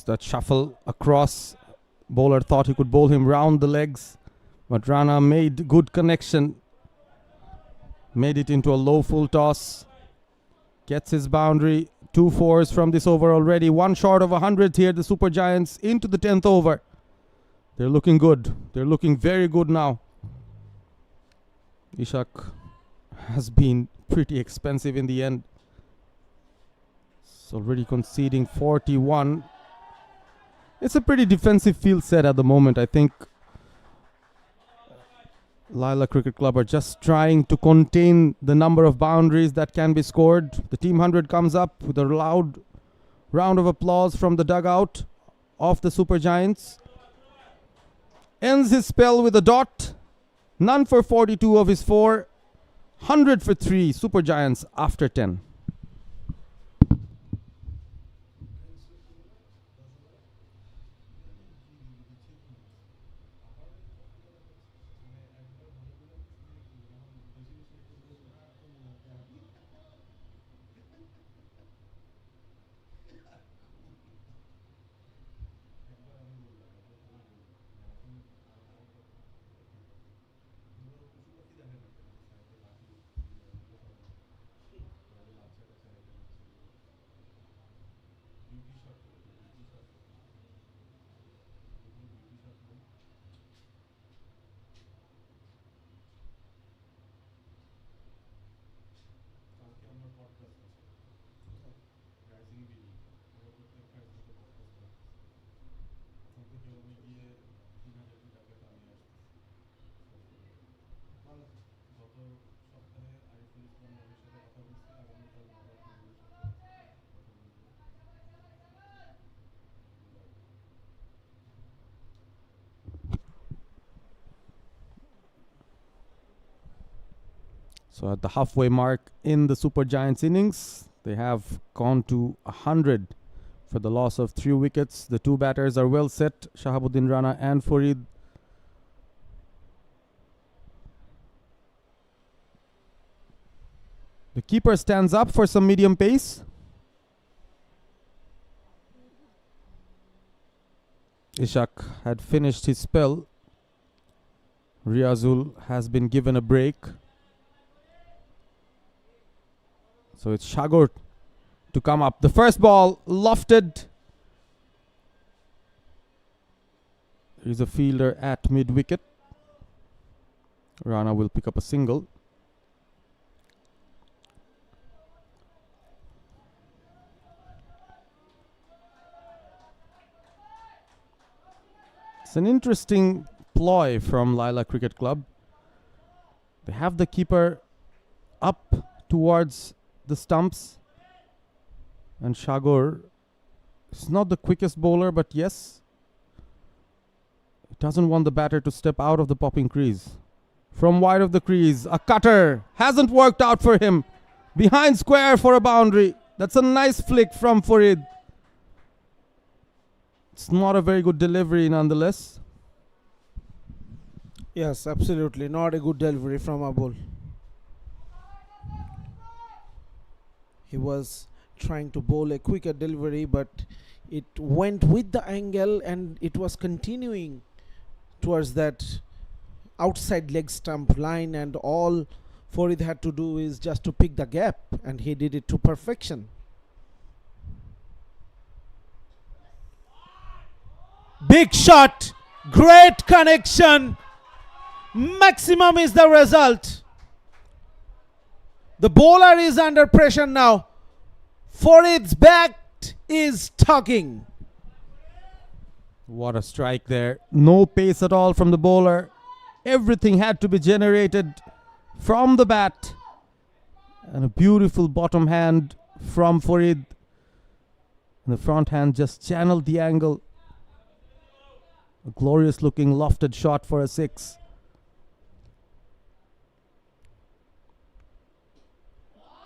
That shuffle across. Bowler thought he could bowl him round the legs, but Rana made good connection. Made it into a low full toss. Gets his boundary. 2 fours from this over already. 1 short of 100 here. The Super Giants into the 10th over. They're looking good. They're looking very good now. Ishak has been pretty expensive in the end. It's already conceding 41. It's a pretty defensive field set at the moment. I think Laila Cricket Club are just trying to contain the number of boundaries that can be scored. The Team 100 comes up with a loud round of applause from the dugout of the Super Giants. Ends his spell with a dot. None for 42 of his 4. 100 for 3 Super Giants after 10. So at the halfway mark in the Super Giants innings, they have gone to 100 for the loss of 3 wickets. The 2 batters are well set, Shahabuddin Rana and Farid. The keeper stands up for some medium pace. Ishak had finished his spell. Riazul has been given a break. So it's Shagor to come up. The first ball lofted. He's a fielder at mid-wicket. Rana will pick up a single. It's an interesting ploy from Laila Cricket Club. They have the keeper up towards the stumps, and Shagor is not the quickest bowler, but yes, he doesn't want the batter to step out of the popping crease. From wide of the crease, a cutter hasn't worked out for him. Behind square for a boundary. That's a nice flick from Farid. It's not a very good delivery nonetheless. Yes, absolutely. Not a good delivery from Abul. He was trying to bowl a quicker delivery, but it went with the angle and it was continuing towards that outside leg stump line, and all Farid had to do is just to pick the gap, and he did it to perfection. Big shot, great connection, maximum is the result. The bowler is under pressure now. Farid's bat is tugging. What a strike there. No pace at all from the bowler. Everything had to be generated from the bat. And a beautiful bottom hand from Farid. And the front hand just channeled the angle. A glorious looking lofted shot for a 6.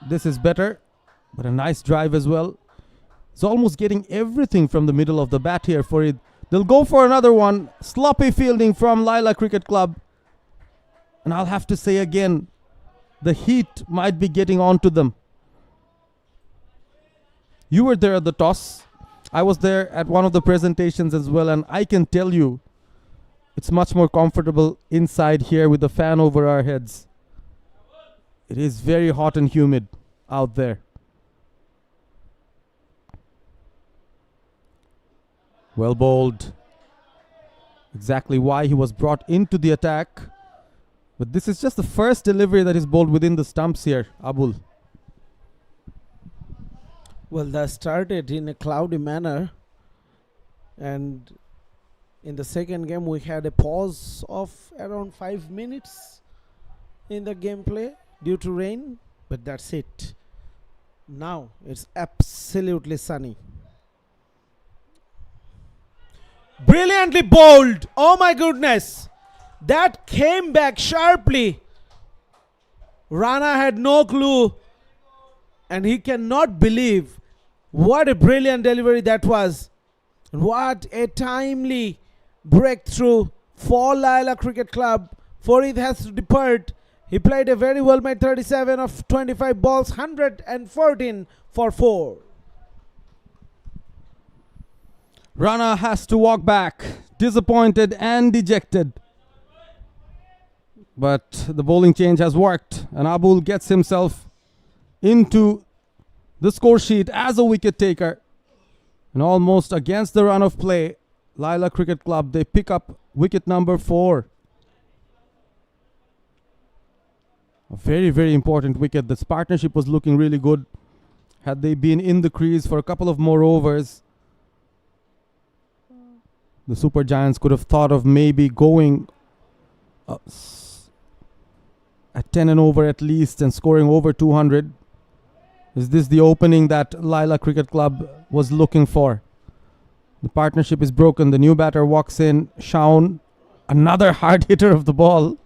This is better, but a nice drive as well. It's almost getting everything from the middle of the bat here for it. They'll go for another one. Sloppy fielding from Laila Cricket Club. And I'll have to say again, the heat might be getting on to them. You were there at the toss. I was there at one of the presentations as well, and I can tell you it's much more comfortable inside here with the fan over our heads. It is very hot and humid out there. Well bowled. Exactly why he was brought into the attack. But this is just the first delivery that is bowled within the stumps here, Abul. Well, that started in a cloudy manner, and in the second game we had a pause of around 5 minutes in the gameplay due to rain, but that's it. Now it's absolutely sunny. Brilliantly bowled! Oh my goodness! That came back sharply. Rana had no clue, and he cannot believe what a brilliant delivery that was. What a timely breakthrough for Laila Cricket Club. Farid has to depart. He played a very well made 37 of 25 balls, 114 for 4. Rana has to walk back, disappointed and dejected. But the bowling change has worked, and Abul gets himself into the score sheet as a wicket taker. And almost against the run of play, Laila Cricket Club, they pick up wicket number 4. A very, very important wicket. This partnership was looking really good. Had they been in the crease for a couple of more overs, the Super Giants could have thought of maybe going at 10 and over at least and scoring over 200. Is this the opening that Laila Cricket Club was looking for? The partnership is broken. The new batter walks in. Shaun, another hard hitter of the ball.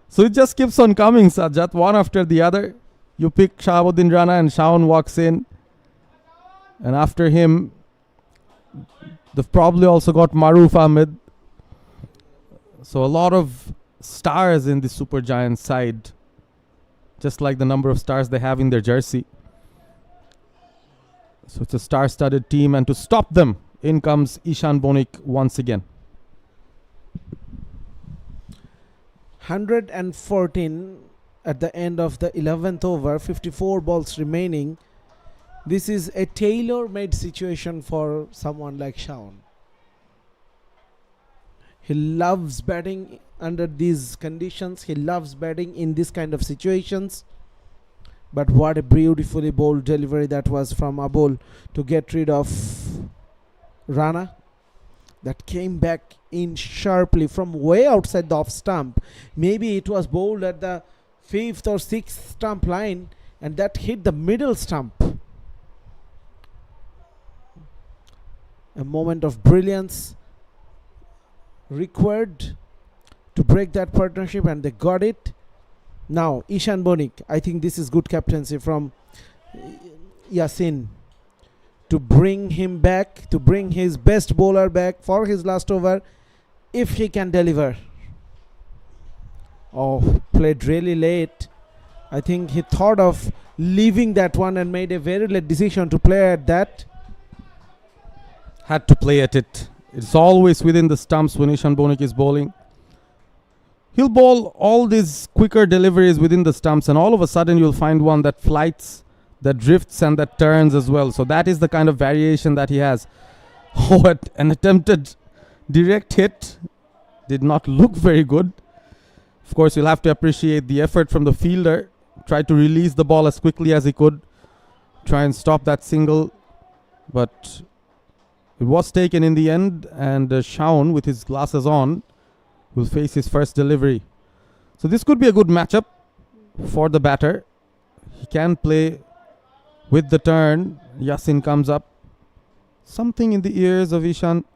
So it just keeps on coming, Sajjad, one after the other. You pick Shahabuddin Rana and Shaun walks in. And after him, they've probably also got Maruf Ahmed. So a lot of stars in the Super Giants side, just like the number of stars they have in their jersey. So it's a star-studded team, and to stop them, in comes Ishan Bonik once again. 114 at the end of the 11th over, 54 balls remaining. This is a tailor-made situation for someone like Shaun. He loves batting under these conditions. He loves batting in this kind of situations. But what a beautifully bowled delivery that was from Abul to get rid of Rana. That came back in sharply from way outside the off stump. Maybe it was bowled at the 5th or 6th stump line, and that hit the middle stump. A moment of brilliance required to break that partnership, and they got it. Now Ishan Bonik, I think this is good captaincy from Yasin to bring him back, to bring his best bowler back for his last over if he can deliver. Oh, played really late. I think he thought of leaving that one and made a very late decision to play at that. Had to play at it. It's always within the stumps when Ishan Bonik is bowling. He'll bowl all these quicker deliveries within the stumps, and all of a sudden you'll find one that flights, that drifts, and that turns as well. So that is the kind of variation that he has. Oh, an attempted direct hit. Did not look very good. Of course, you'll have to appreciate the effort from the fielder. Tried to release the ball as quickly as he could. Try and stop that single. But it was taken in the end, and Shaun, with his glasses on, will face his first delivery. So this could be a good matchup for the batter. He can play with the turn. Yasin comes up. Something in the ears of Ishan.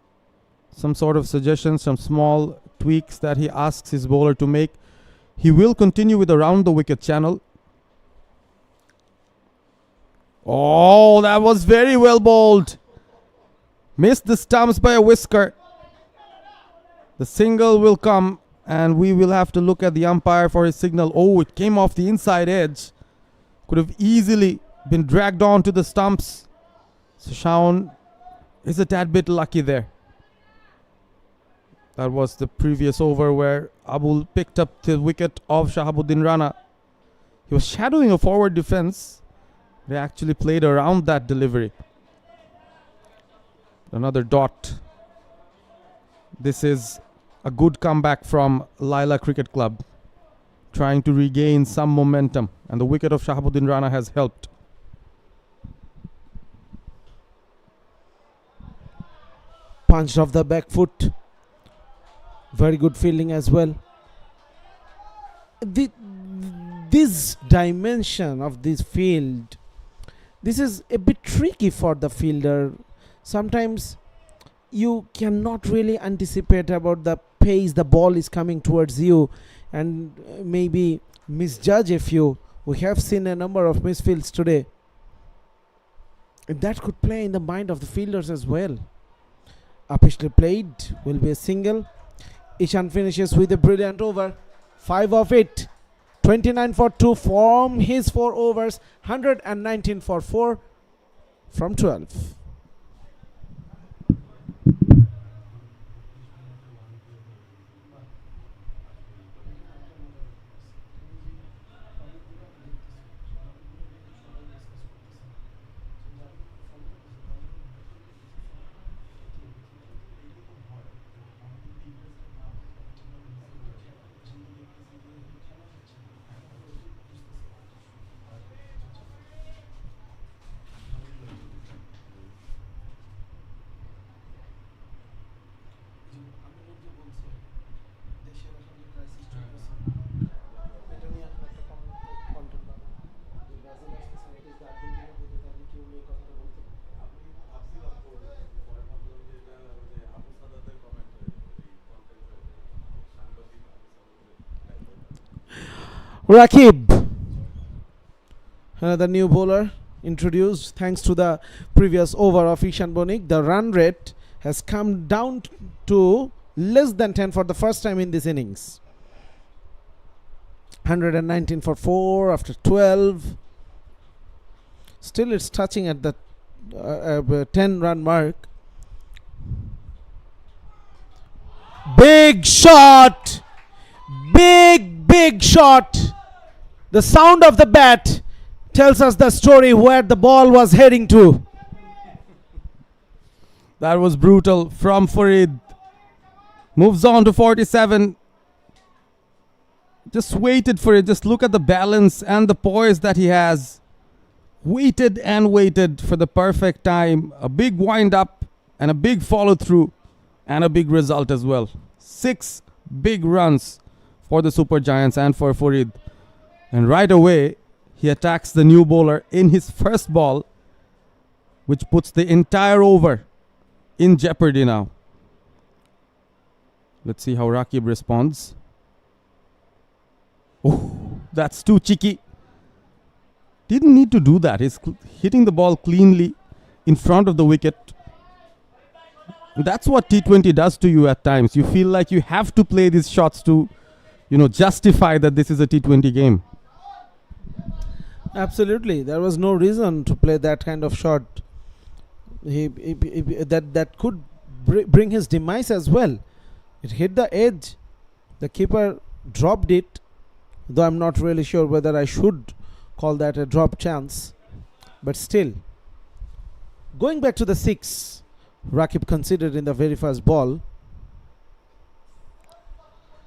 Some sort of suggestions, some small tweaks that he asks his bowler to make. He will continue with around the wicket channel. Oh, that was very well bowled. Missed the stumps by a whisker. The single will come, and we will have to look at the umpire for his signal. Oh, it came off the inside edge. Could have easily been dragged on to the stumps. So Shaun is a tad bit lucky there. That was the previous over where Abul picked up the wicket of Shahabuddin Rana. He was shadowing a forward defense. They actually played around that delivery. Another dot. This is a good comeback from Laila Cricket Club, trying to regain some momentum, and the wicket of Shahabuddin Rana has helped. Punched off the back foot. Very good fielding as well. This dimension of this field, this is a bit tricky for the fielder. Sometimes you cannot really anticipate about the pace the ball is coming towards you, and maybe misjudge a few. We have seen a number of misfields today. And that could play in the mind of the fielders as well. Upishly played, will be a single. Ishan finishes with a brilliant over. 5 of it. 29 for 2 from his 4 overs. 119 for 4 from 12. Rakib, another new bowler introduced thanks to the previous over of Ishan Bonik. The run rate has come down to less than 10 for the first time in this innings. 119 for 4 after 12. Still it's touching at the 10 run mark. Big shot! Big shot! The sound of the bat tells us the story where the ball was heading to. That was brutal from Farid. Moves on to 47. Just waited for it. Just look at the balance and the poise that he has. Waited and waited for the perfect time. A big wind up and a big follow through and a big result as well. 6 big runs for the Super Giants and for Farid. And right away, he attacks the new bowler in his first ball, which puts the entire over in jeopardy now. Let's see how Rakib responds. Oh, that's too cheeky. Didn't need to do that. He's hitting the ball cleanly in front of the wicket. That's what T20 does to you at times. You feel like you have to play these shots to, justify that this is a T20 game. Absolutely. There was no reason to play that kind of shot. That could bring his demise as well. It hit the edge. The keeper dropped it, though I'm not really sure whether I should call that a drop chance. But still, going back to the 6, Rakib considered in the very first ball.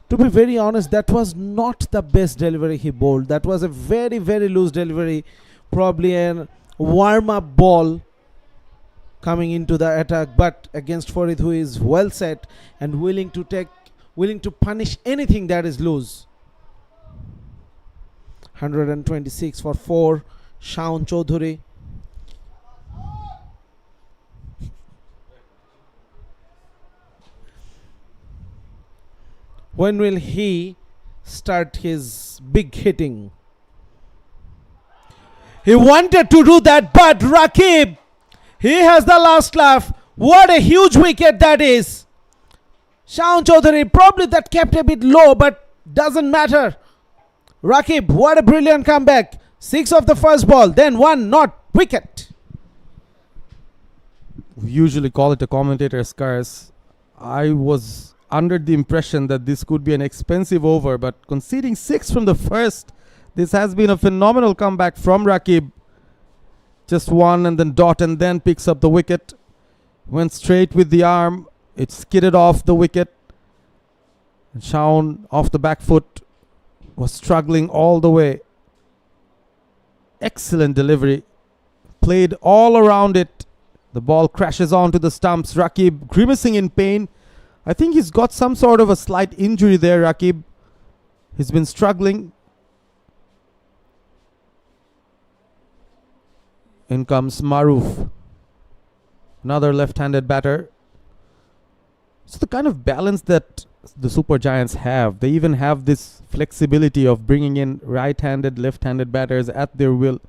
To be very honest, that was not the best delivery he bowled. That was a very, very loose delivery. Probably a warm-up ball coming into the attack, but against Farid, who is well set and willing to punish anything that is loose. 126 for 4. Shaun Chaudhary. When will he start his big hitting? He wanted to do that, but Rakib, he has the last laugh. What a huge wicket that is. Shaun Chaudhary, probably that kept a bit low, but doesn't matter. Rakib, what a brilliant comeback. 6 of the first ball, then 1 not wicket. We usually call it a commentator's curse. I was under the impression that this could be an expensive over, but conceding 6 from the first, this has been a phenomenal comeback from Rakib. Just one and then dot and then picks up the wicket. Went straight with the arm. It skidded off the wicket. And Shaun off the back foot was struggling all the way. Excellent delivery. Played all around it. The ball crashes onto the stumps. Rakib grimacing in pain. I think he's got some sort of a slight injury there, Rakib. He's been struggling. In comes Maruf. Another left-handed batter. It's the kind of balance that the Super Giants have. They even have this flexibility of bringing in right-handed, left-handed batters at their will.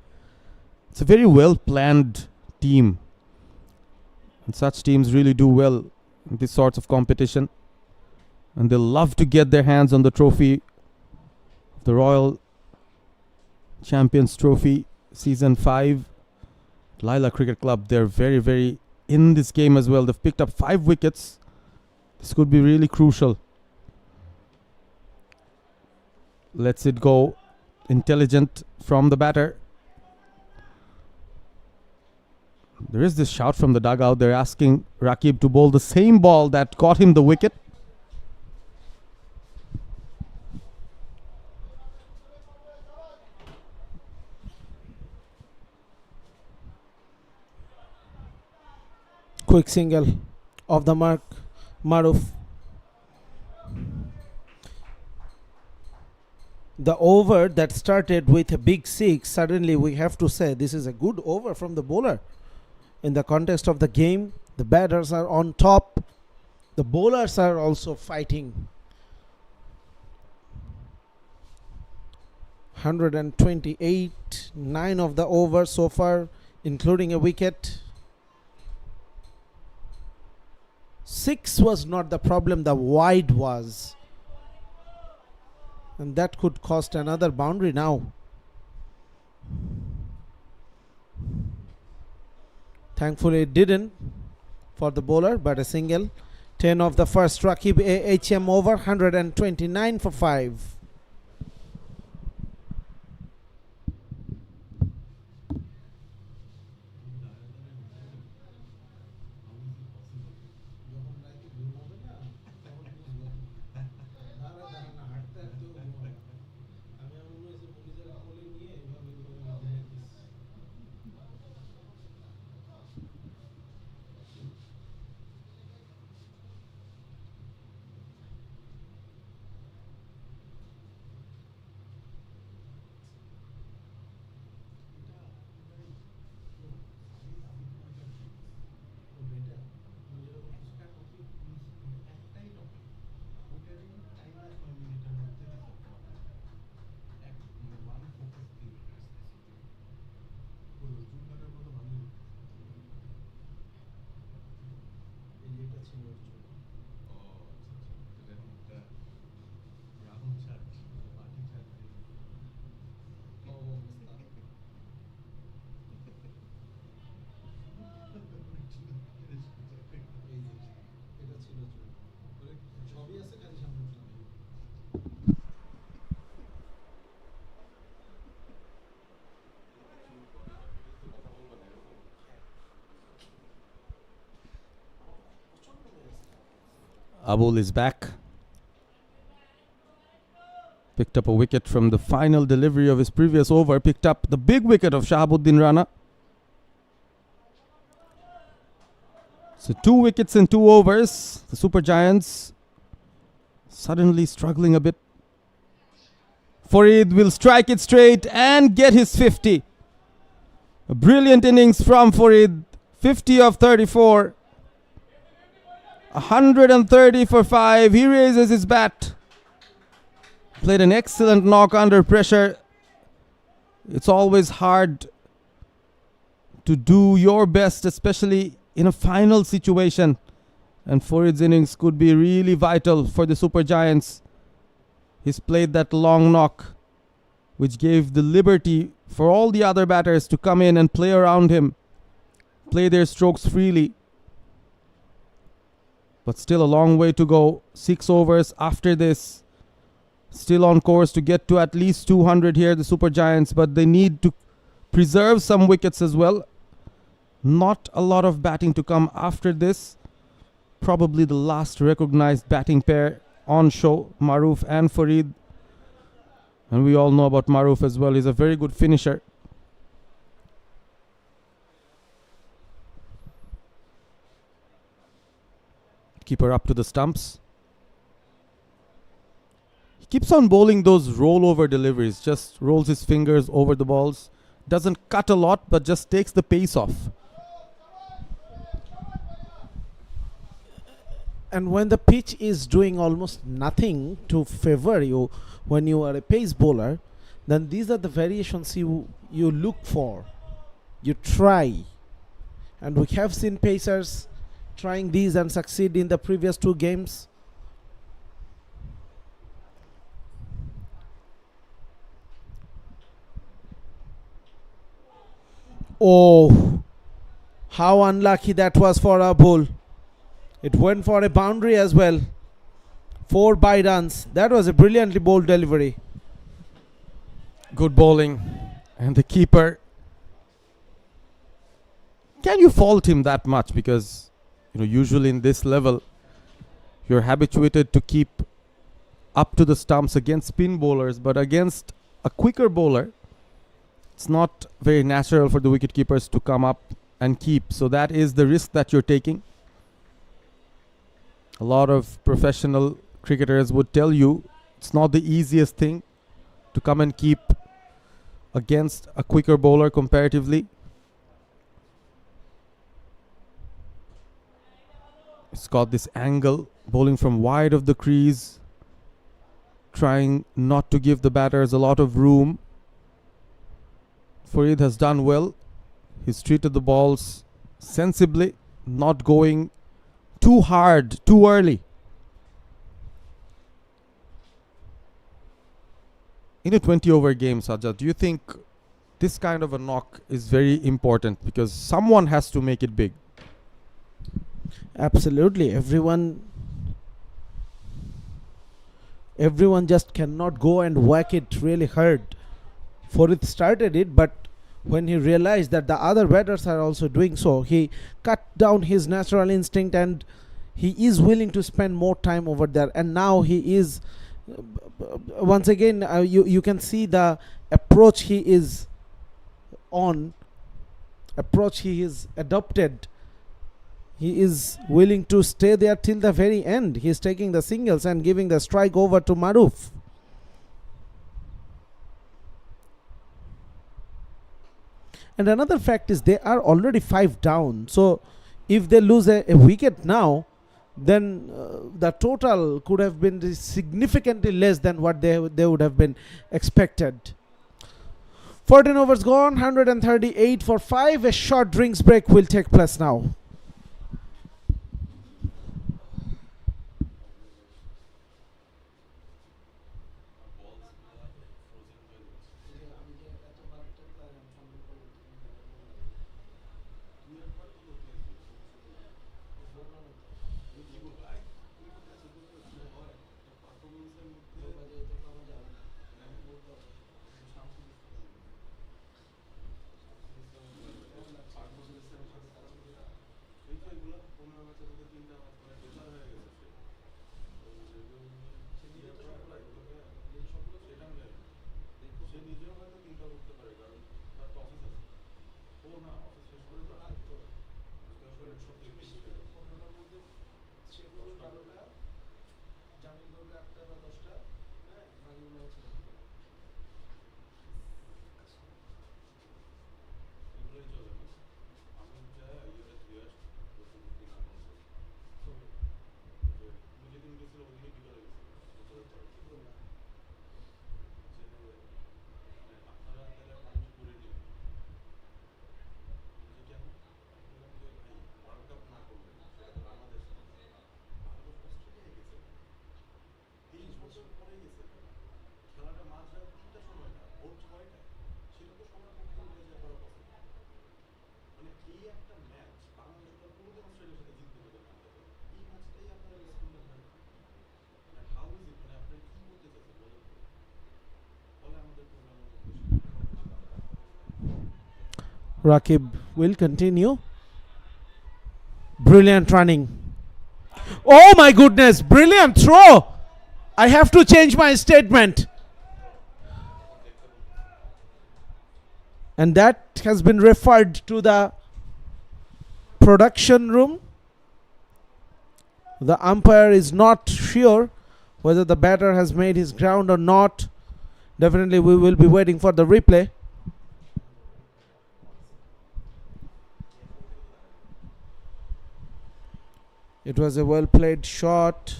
It's a very well-planned team. And such teams really do well in these sorts of competition. And they'll love to get their hands on the trophy, the Royal Champions Trophy, Season 5. Laila Cricket Club, they're very, very in this game as well. They've picked up 5 wickets. This could be really crucial. Lets it go. Intelligent from the batter. There is this shout from the dugout. They're asking Rakib to bowl the same ball that got him the wicket. Quick single off the mark, Maruf. The over that started with a big 6, suddenly we have to say this is a good over from the bowler. In the context of the game, the batters are on top. The bowlers are also fighting. 128, 9 of the over so far, including a wicket. 6 was not the problem, the wide was. And that could cost another boundary now. Thankfully it didn't for the bowler, but a single. 10 of the first. Rakib HM over, 129 for 5. Abul is back. Picked up a wicket from the final delivery of his previous over. Picked up the big wicket of Shahabuddin Rana. So 2 wickets in 2 overs. The Super Giants suddenly struggling a bit. Farid will strike it straight and get his 50. A brilliant innings from Farid. 50 of 34. 130 for 5. He raises his bat. Played an excellent knock under pressure. It's always hard to do your best, especially in a final situation. And Farid's innings could be really vital for the Super Giants. He's played that long knock, which gave the liberty for all the other batters to come in and play around him, play their strokes freely. But still a long way to go. 6 overs after this. Still on course to get to at least 200 here, the Super Giants, but they need to preserve some wickets as well. Not a lot of batting to come after this. Probably the last recognized batting pair on show, Maruf and Farid. And we all know about Maruf as well. He's a very good finisher. Keeper up to the stumps. He keeps on bowling those rollover deliveries. Just rolls his fingers over the balls. Doesn't cut a lot, but just takes the pace off. And when the pitch is doing almost nothing to favor you when you are a pace bowler, then these are the variations you look for, you try. And we have seen pacers trying these and succeed in the previous 2 games. Oh, how unlucky that was for our bull. It went for a boundary as well. 4 by runs. That was a brilliantly bowled delivery. Good bowling. And the keeper. Can you fault him that much? Because, usually in this level, you're habituated to keep up to the stumps against spin bowlers. But against a quicker bowler, it's not very natural for the wicket keepers to come up and keep. So that is the risk that you're taking. A lot of professional cricketers would tell you it's not the easiest thing to come and keep against a quicker bowler comparatively. It's got this angle, bowling from wide of the crease, trying not to give the batters a lot of room. Farid has done well. He's treated the balls sensibly, not going too hard, too early. In a 20 over game, Sajjad, do you think this kind of a knock is very important? Because someone has to make it big. Absolutely. Everyone just cannot go and whack it really hard. Farid started it, but when he realized that the other batters are also doing so, he cut down his natural instinct and he is willing to spend more time over there. And now he is, once again, you can see the approach he is on, approach he is adopted. He is willing to stay there till the very end. He is taking the singles and giving the strike over to Maruf. And another fact is they are already 5 down. So if they lose a wicket now, then the total could have been significantly less than what they would have been expected. 14 overs gone, 138 for 5. A short drinks break will take place now. Rakib will continue. Brilliant running. Oh my goodness, brilliant throw. I have to change my statement. And that has been referred to the production room. The umpire is not sure whether the batter has made his ground or not. Definitely we will be waiting for the replay. It was a well played shot.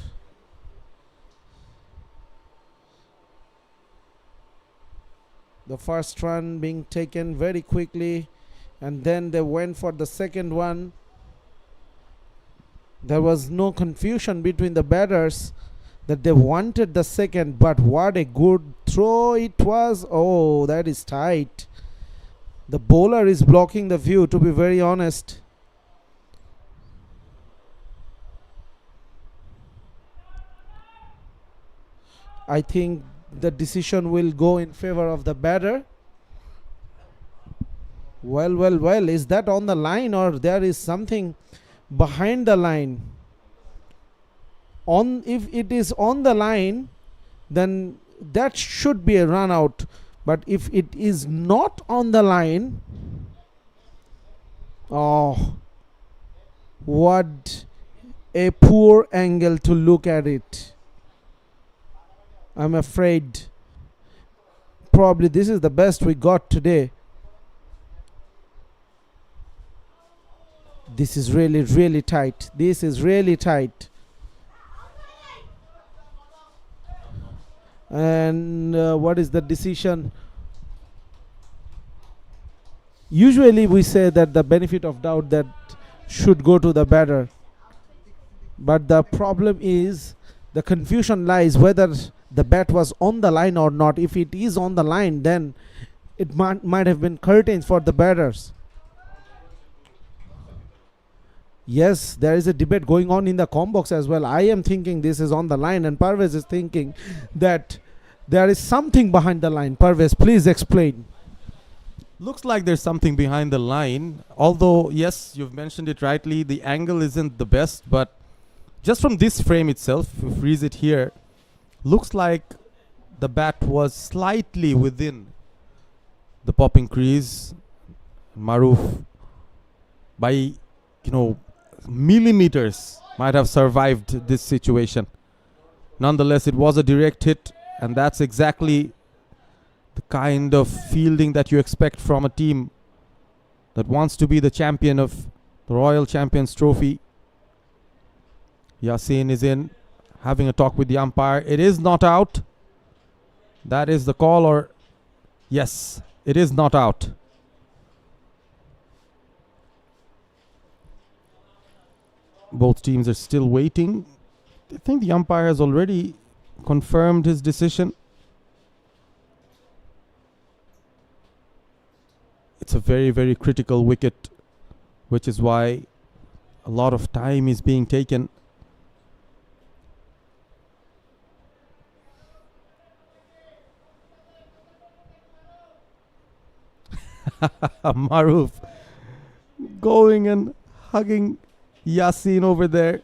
The first run being taken very quickly, and then they went for the second one. There was no confusion between the batters that they wanted the second, but what a good throw it was. Oh, that is tight. The bowler is blocking the view, to be very honest. I think the decision will go in favor of the batter. Well. Is that on the line, or there is something behind the line? If it is on the line, then that should be a run out. But if it is not on the line, oh, what a poor angle to look at it. I'm afraid probably this is the best we got today. This is really tight. This is really tight. And what is the decision? Usually we say that the benefit of doubt that should go to the batter. But the problem is the confusion lies whether the bat was on the line or not. If it is on the line, then it might have been curtains for the batters. Yes, there is a debate going on in the com box as well. I am thinking this is on the line, and Parvez is thinking that there is something behind the line. Parvez, please explain. Looks like there's something behind the line. Although, yes, you've mentioned it rightly, the angle isn't the best, but just from this frame itself, if we freeze it here, looks like the bat was slightly within the popping crease. Maruf, by millimeters, might have survived this situation. Nonetheless, it was a direct hit, and that's exactly the kind of fielding that you expect from a team that wants to be the champion of the Royal Champions Trophy. Yasin is in, having a talk with the umpire. It is not out. That is the call, or yes, it is not out. Both teams are still waiting. I think the umpire has already confirmed his decision. It's a very critical wicket, which is why a lot of time is being taken. Maruf going and hugging Yasin over there.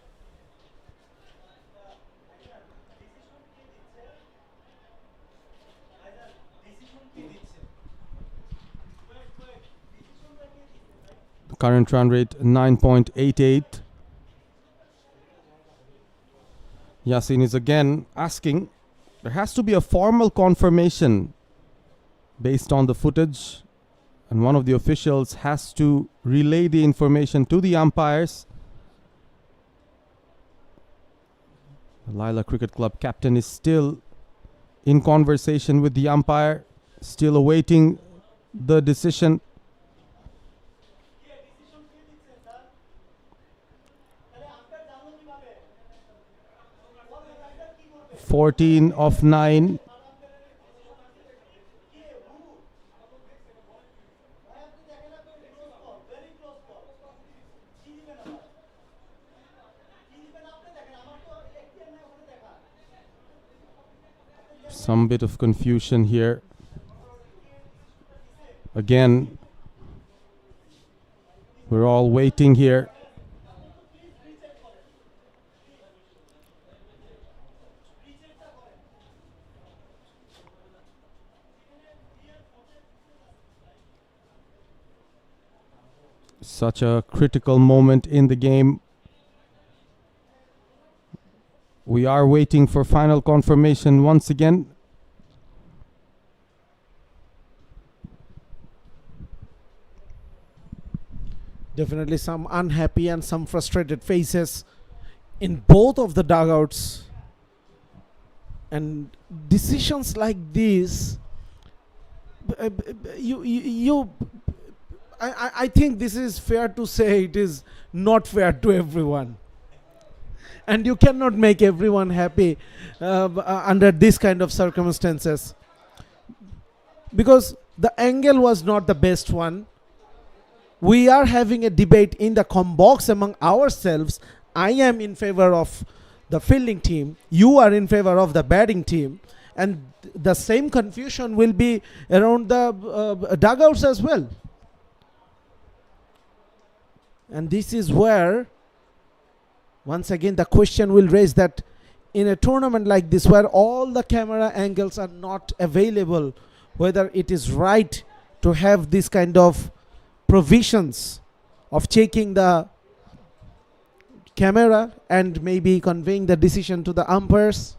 The current run rate 9.88. Yasin is again asking, there has to be a formal confirmation based on the footage, and one of the officials has to relay the information to the umpires. The Laila Cricket Club captain is still in conversation with the umpire, still awaiting the decision. "14 of 9. Some bit of confusion here. Again, We're all waiting here. Such a critical moment in the game. We are waiting for final confirmation once again. Definitely some unhappy and some frustrated faces in both of the dugouts. And decisions like this, I think this is fair to say it is not fair to everyone. And you cannot make everyone happy under this kind of circumstances. Because the angle was not the best one. We are having a debate in the box among ourselves. I am in favor of the fielding team. You are in favor of the batting team. And the same confusion will be around the dugouts as well. And this is where, once again, the question will raise that in a tournament like this, where all the camera angles are not available, whether it is right to have this kind of provisions of checking the camera and maybe conveying the decision to the umpires.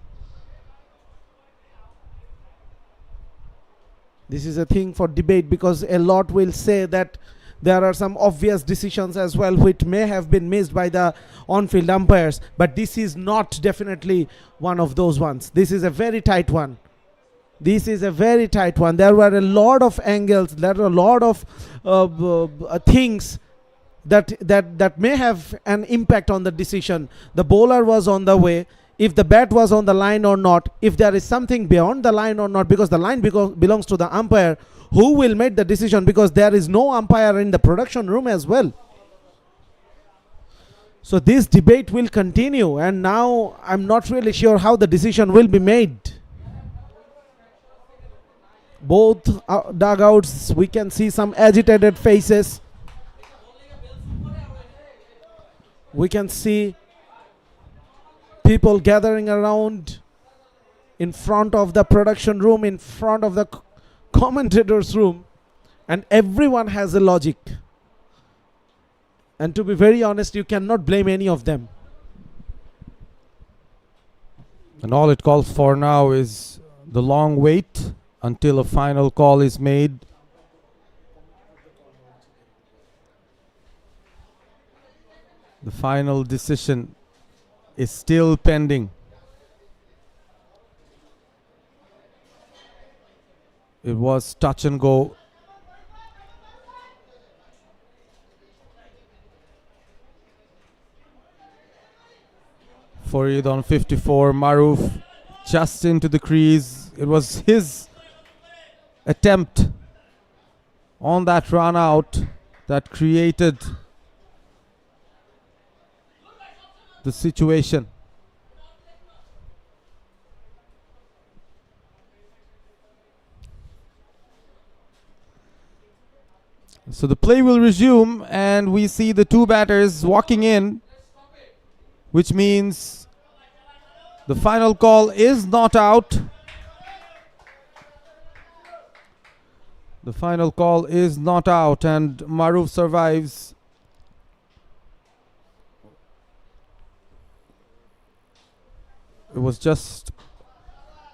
This is a thing for debate, because a lot will say that there are some obvious decisions as well which may have been missed by the on-field umpires, but this is not definitely one of those ones. This is a very tight one. This is a very tight one. There were a lot of angles, there were a lot of things that may have an impact on the decision. The bowler was on the way, if the bat was on the line or not, if there is something beyond the line or not, because the line belongs to the umpire, who will make the decision, because there is no umpire in the production room as well. So this debate will continue, and now I'm not really sure how the decision will be made. Both dugouts, we can see some agitated faces. We can see people gathering around in front of the production room, in front of the commentator's room, and everyone has a logic. And to be very honest, you cannot blame any of them. And all it calls for now is the long wait until a final call is made. The final decision is still pending. It was touch and go. Farid on 54, Maruf just into the crease. It was his attempt on that run out that created the situation. So the play will resume, and we see the two batters walking in, which means the final call is not out. The final call is not out, and Maruf survives. It was just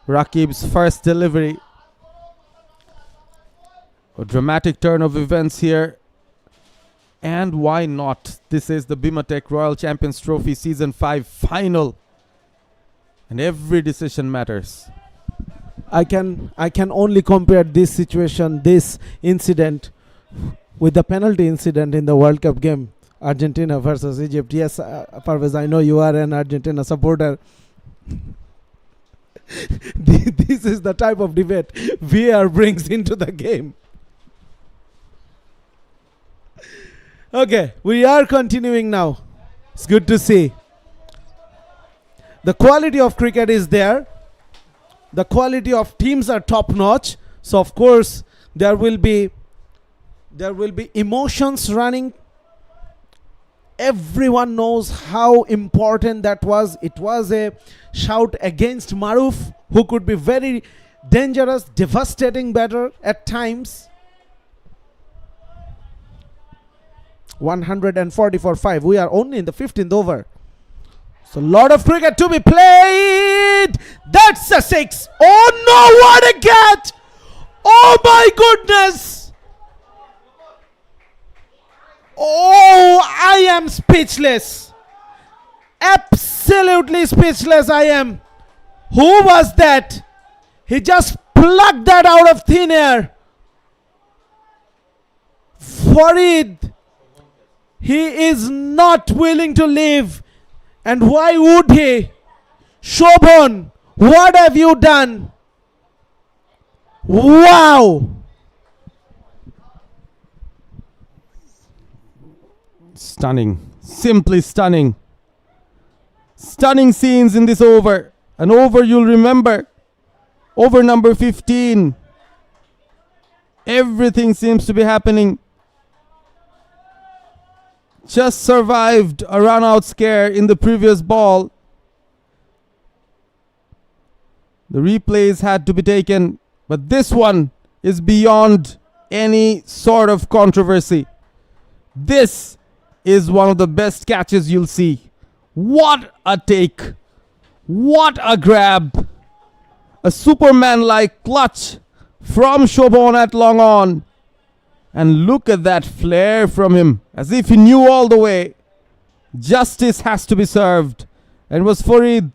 Raqib's first delivery. A dramatic turn of events here. And why not? This is the BIMATEC Royal Champions Trophy Season 5 final. And every decision matters. I can only compare this situation, this incident, with the penalty incident in the World Cup game, Argentina versus Egypt. Yes, Parvez, I know you are an Argentina supporter. This is the type of debate VAR brings into the game. Okay, we are continuing now. It's good to see. The quality of cricket is there. The quality of teams are top notch. So of course there will be emotions running Everyone knows how important that was. It was a shout against Maruf, who could be very dangerous, devastating batter at times. 140 for 5. We are only in the 15th over. So, lot of cricket to be played. That's a 6. Oh no, what a catch! Oh my goodness! Oh, I am speechless. Absolutely speechless I am. Who was that? He just plucked that out of thin air. Farid. He is not willing to leave. And why would he? Shobhan, what have you done? Wow. Stunning. Simply stunning. Stunning scenes in this over. An over you'll remember. Over number 15. Everything seems to be happening. Just survived a run-out scare in the previous ball. The replays had to be taken, but this one is beyond any sort of controversy. This is one of the best catches you'll see. What a take. What a grab. A Superman-like clutch from Shobhan at long on. And look at that flare from him, as if he knew all the way. Justice has to be served. And it was Farid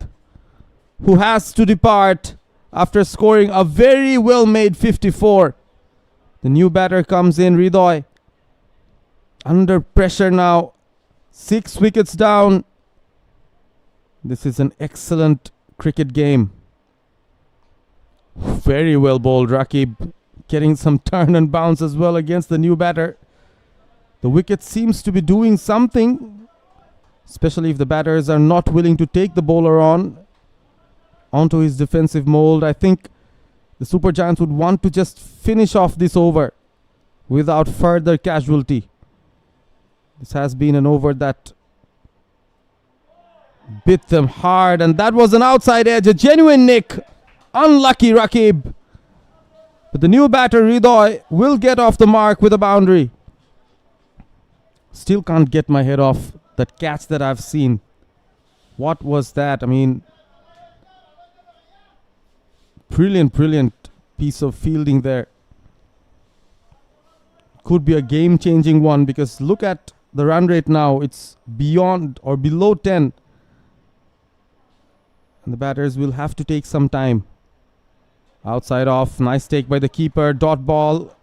who has to depart after scoring a very well-made 54. The new batter comes in, Hridoy. Under pressure now. 6 wickets down. This is an excellent cricket game. Very well bowled, Rakib. Getting some turn and bounce as well against the new batter. The wicket seems to be doing something, especially if the batters are not willing to take the bowler onto his defensive mold. I think the Super Giants would want to just finish off this over without further casualty. This has been an over that bit them hard, and that was an outside edge, a genuine nick. Unlucky Rakib. But the new batter, Hridoy, will get off the mark with a boundary. Still can't get my head off that catch that I've seen. What was that? I mean, brilliant piece of fielding there. Could be a game-changing one, because look at the run rate now. It's beyond or below 10. And the batters will have to take some time. Outside off, nice take by the keeper, dot ball.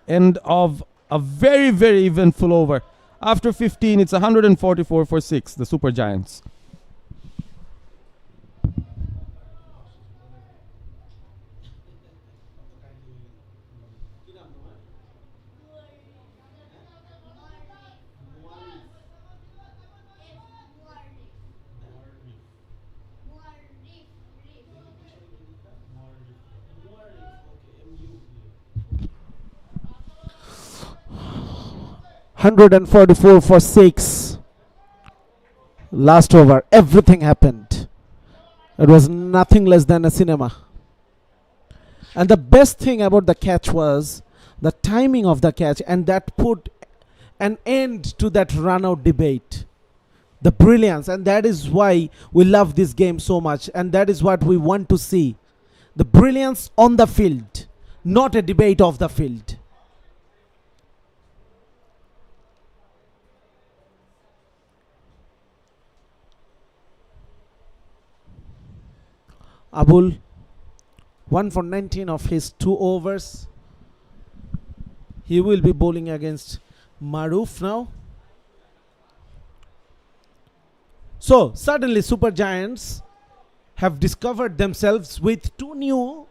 End of a very eventful over. After 15, it's 144 for 6, the Super Giants. $144 for 6. Last over, everything happened. It was nothing less than a cinema. And the best thing about the catch was the timing of the catch, and that put an end to that run-out debate. The brilliance, and that is why we love this game so much, and that is what we want to see. The brilliance on the field, not a debate off the field. Abul, 1 for 19 of his 2 overs. He will be bowling against Maruf now. So, suddenly Super Giants have discovered themselves with 2 new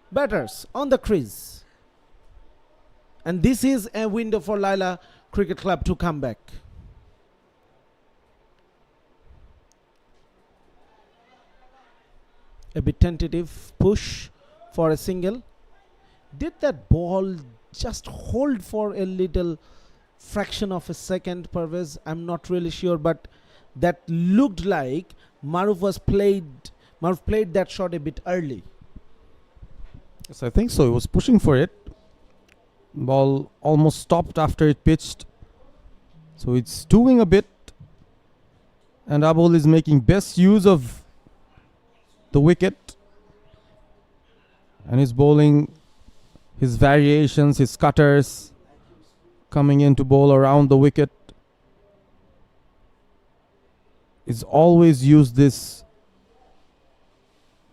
batters on the crease. And this is a window for Laila Cricket Club to come back. A bit tentative push for a single. Did that ball just hold for a little fraction of a second, Pervez. I'm not really sure, but that looked like Maruf played that shot a bit early. Yes, I think so. He was pushing for it. Ball almost stopped after it pitched. So it's doing a bit. And Abul is making best use of the wicket. And he's bowling his variations, his cutters, coming in to bowl around the wicket. He's always used this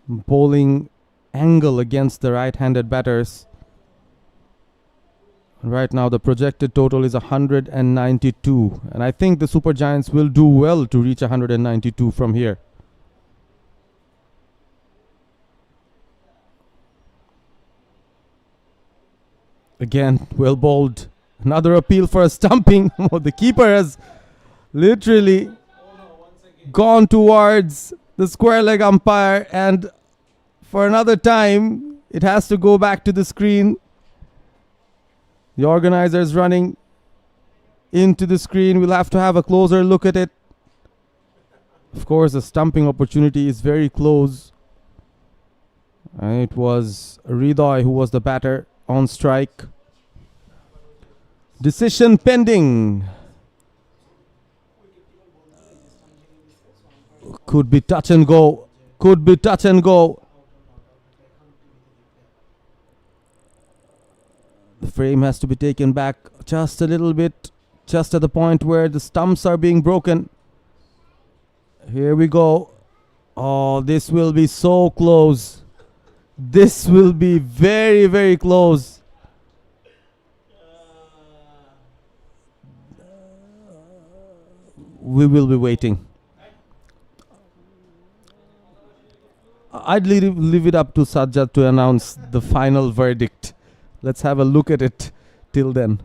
bowling angle against the right-handed batters. Right now the projected total is 192, and I think the Super Giants will do well to reach 192 from here. Again, well bowled. Another appeal for a stumping. The keeper has literally gone towards the square leg umpire, and for another time it has to go back to the screen. The organizer is running into the screen. We'll have to have a closer look at it. Of course, the stumping opportunity is very close. And it was Ridoy who was the batter on strike. Decision pending. Could be touch and go. Could be touch and go. The frame has to be taken back just a little bit, just at the point where the stumps are being broken. Here we go. Oh, this will be so close. This will be very, very close. We will be waiting. I'd leave it up to Sajjad to announce the final verdict. Let's have a look at it till then.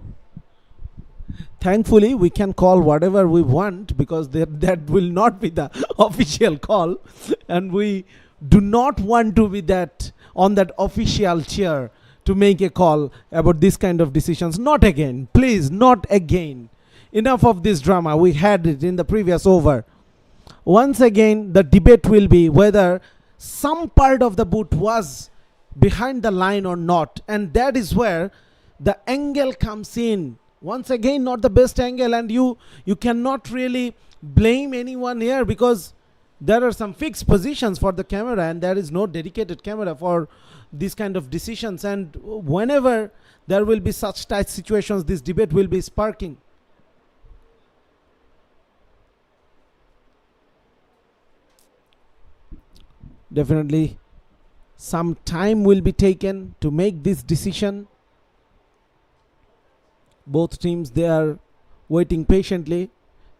Thankfully, we can call whatever we want, because that will not be the official call, and we do not want to be that on that official chair to make a call about this kind of decisions. Not again, please, not again. Enough of this drama. We had it in the previous over. Once again, the debate will be whether some part of the boot was behind the line or not, and that is where the angle comes in. Once again, not the best angle, and you cannot really blame anyone here, because there are some fixed positions for the camera, and there is no dedicated camera for these kind of decisions. And whenever there will be such tight situations, this debate will be sparking. Definitely some time will be taken to make this decision. Both teams, they are waiting patiently,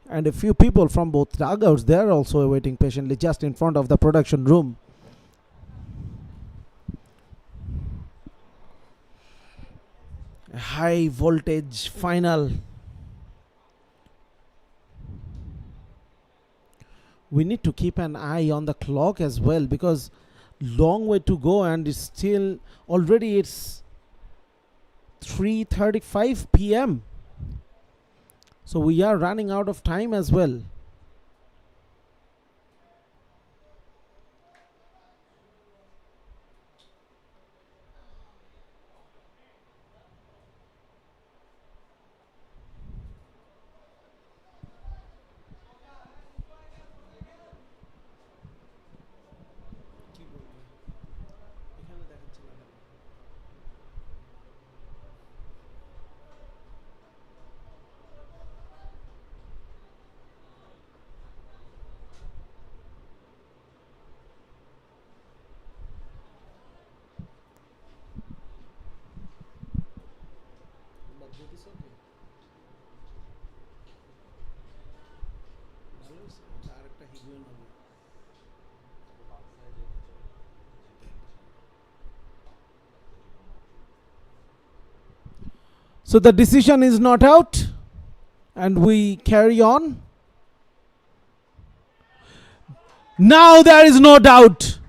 and a few people from both dugouts, they are also waiting patiently just in front of the production room. A high voltage final. We need to keep an eye on the clock as well, because long way to go, and it's still already it's 3:35 p.m. So we are running out of time as well. So the decision is not out, and we carry on. Now there is no doubt.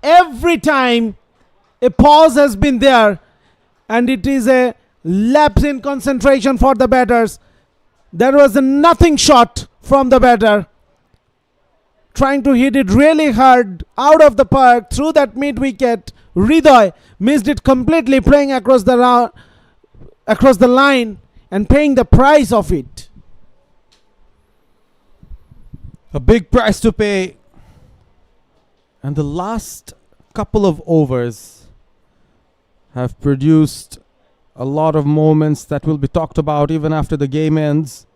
Every time a pause has been there, and it is a Lapse in concentration for the batters. There was a nothing shot from the batter. Trying to hit it really hard out of the park through that mid wicket. Hridoy missed it completely, playing across the line and paying the price of it. A big price to pay. And the last couple of overs have produced a lot of moments that will be talked about even after the game ends.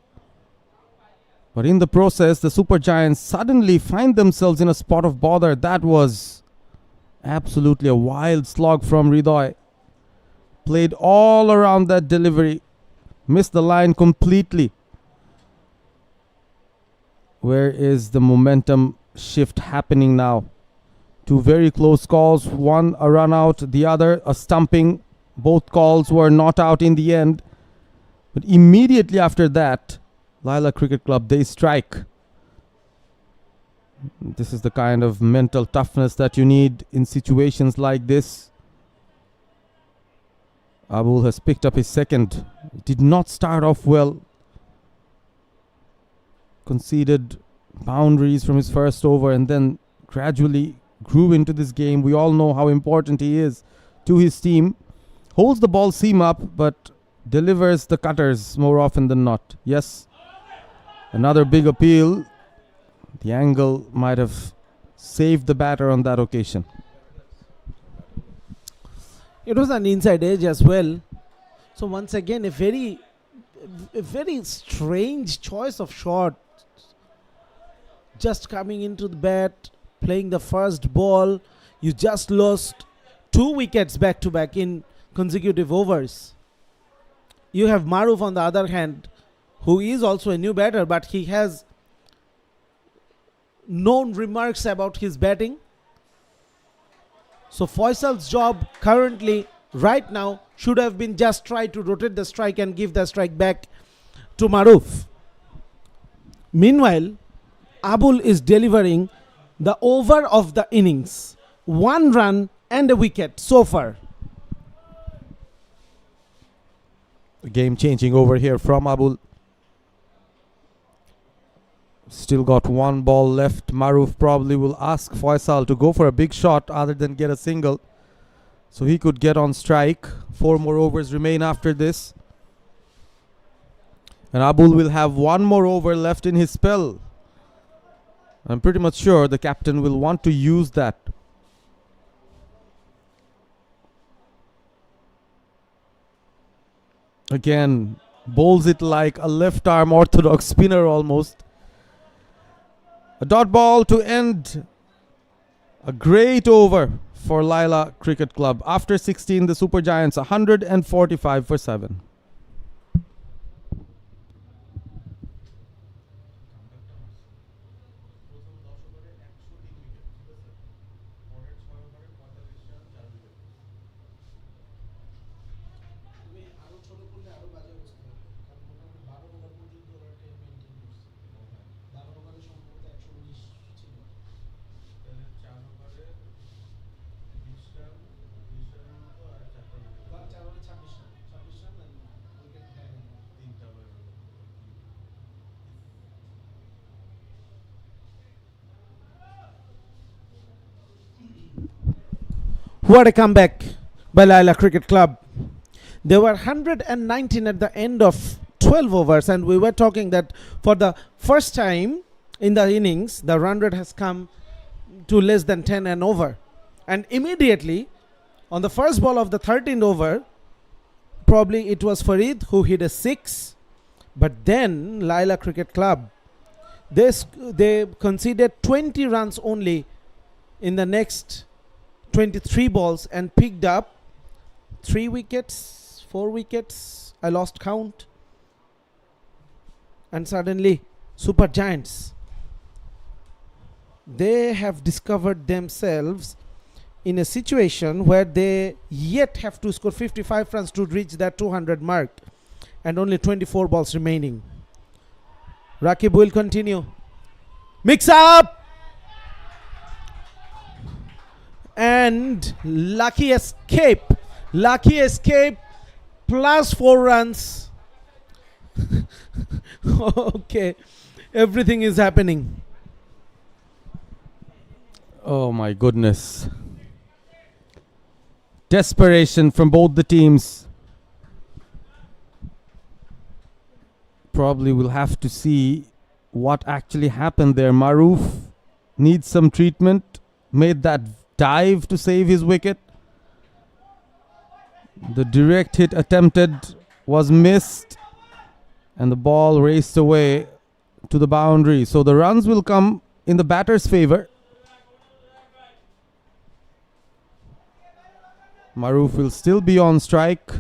But in the process, the Super Giants suddenly find themselves in a spot of bother. That was absolutely a wild slog from Hridoy. Played all around that delivery. Missed the line completely. Where is the momentum shift happening now? Two very close calls. One a run out, the other a stumping. Both calls were not out in the end. But immediately after that, Laila Cricket Club, they strike. This is the kind of mental toughness that you need in situations like this. Abul has picked up his second. Did not start off well. Conceded boundaries from his first over and then gradually grew into this game. We all know how important he is to his team. Holds the ball seam up, but delivers the cutters more often than not. Yes, another big appeal. The angle might have saved the batter on that occasion. It was an inside edge as well. So once again, a very strange choice of shot. Just coming into the bat, playing the first ball. You just lost 2 wickets back to back in consecutive overs. You have Maruf on the other hand, who is also a new batter, but he has known remarks about his batting. So Faisal's job currently, right now, should have been just try to rotate the strike and give the strike back to Maruf. Meanwhile, Abul is delivering the over of the innings. 1 run and a wicket so far. A game-changing over here from Abul. Still got 1 ball left. Maruf probably will ask Faisal to go for a big shot other than get a single, so he could get on strike. 4 more overs remain after this. And Abul will have 1 more over left in his spell. I'm pretty much sure the captain will want to use that. Again, bowls it like a left arm orthodox spinner almost. A dot ball to end a great over for Laila Cricket Club. After 16, the Super Giants 145 for 7. What a comeback by Laila Cricket Club. They were 119 at the end of 12 overs, and we were talking that for the first time in the innings, the run rate has come to less than 10 and over. And immediately, on the first ball of the 13th over, probably it was Farid who hit a 6. But then Laila Cricket Club, they conceded 20 runs only in the next 23 balls and picked up 3 wickets, 4 wickets. I lost count. And suddenly, Super Giants, they have discovered themselves in a situation where they yet have to score 55 runs to reach that 200 mark, and only 24 balls remaining. Rakib will continue. Mix up! And lucky escape plus 4 runs. Okay, everything is happening. Oh my goodness. Desperation from both the teams. Probably we'll have to see what actually happened there. Maruf needs some treatment. Made that dive to save his wicket. The direct hit attempted was missed, and the ball raced away to the boundary. So the runs will come in the batter's favor. Maruf will still be on strike.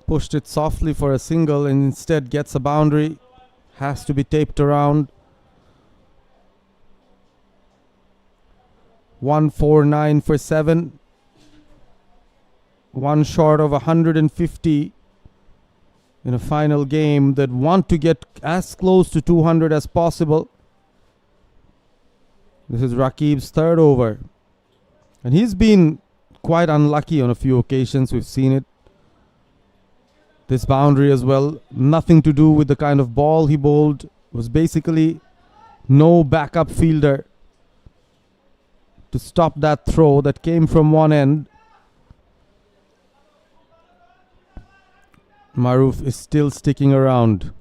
Pushed it softly for a single and instead gets a boundary. Has to be taped around. 149 for 7. One short of 150 in a final game that want to get as close to 200 as possible. This is Rakib's third over. And he's been quite unlucky on a few occasions. We've seen it. This boundary as well. Nothing to do with the kind of ball he bowled. It was basically no backup fielder to stop that throw that came from one end. Maruf is still sticking around.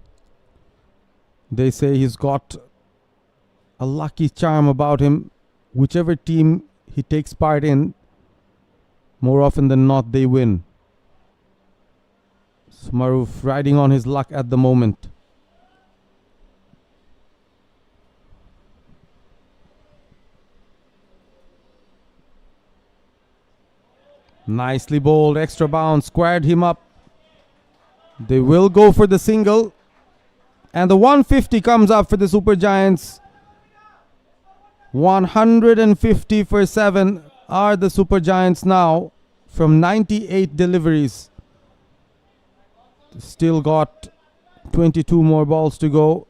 They say he's got a lucky charm about him. Whichever team he takes part in, more often than not, they win. So Maruf riding on his luck at the moment. Nicely bowled, extra bounce, squared him up. They will go for the single. And the 150 comes up for the Super Giants. 150 for 7 are the Super Giants now from 98 deliveries. Still got 22 more balls to go.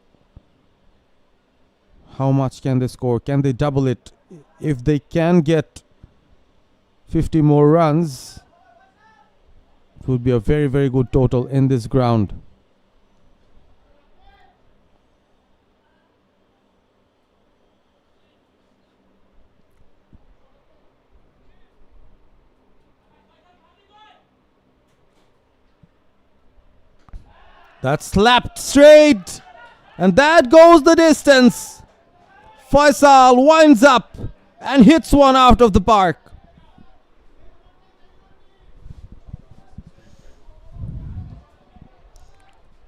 How much can they score? Can they double it? If they can get 50 more runs, it would be a very, very good total in this ground. That's slapped straight. And that goes the distance. Faisal winds up and hits one out of the park.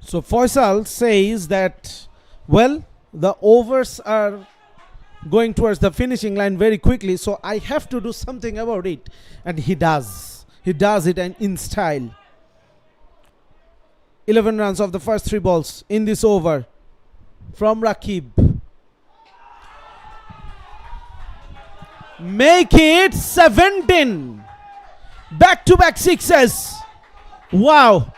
So Faisal says that, well, the overs are going towards the finishing line very quickly, so I have to do something about it. And he does. He does it and in style. 11 runs of the first 3 balls in this over from Rakib. Make it 17. Back-to-back sixes. Wow.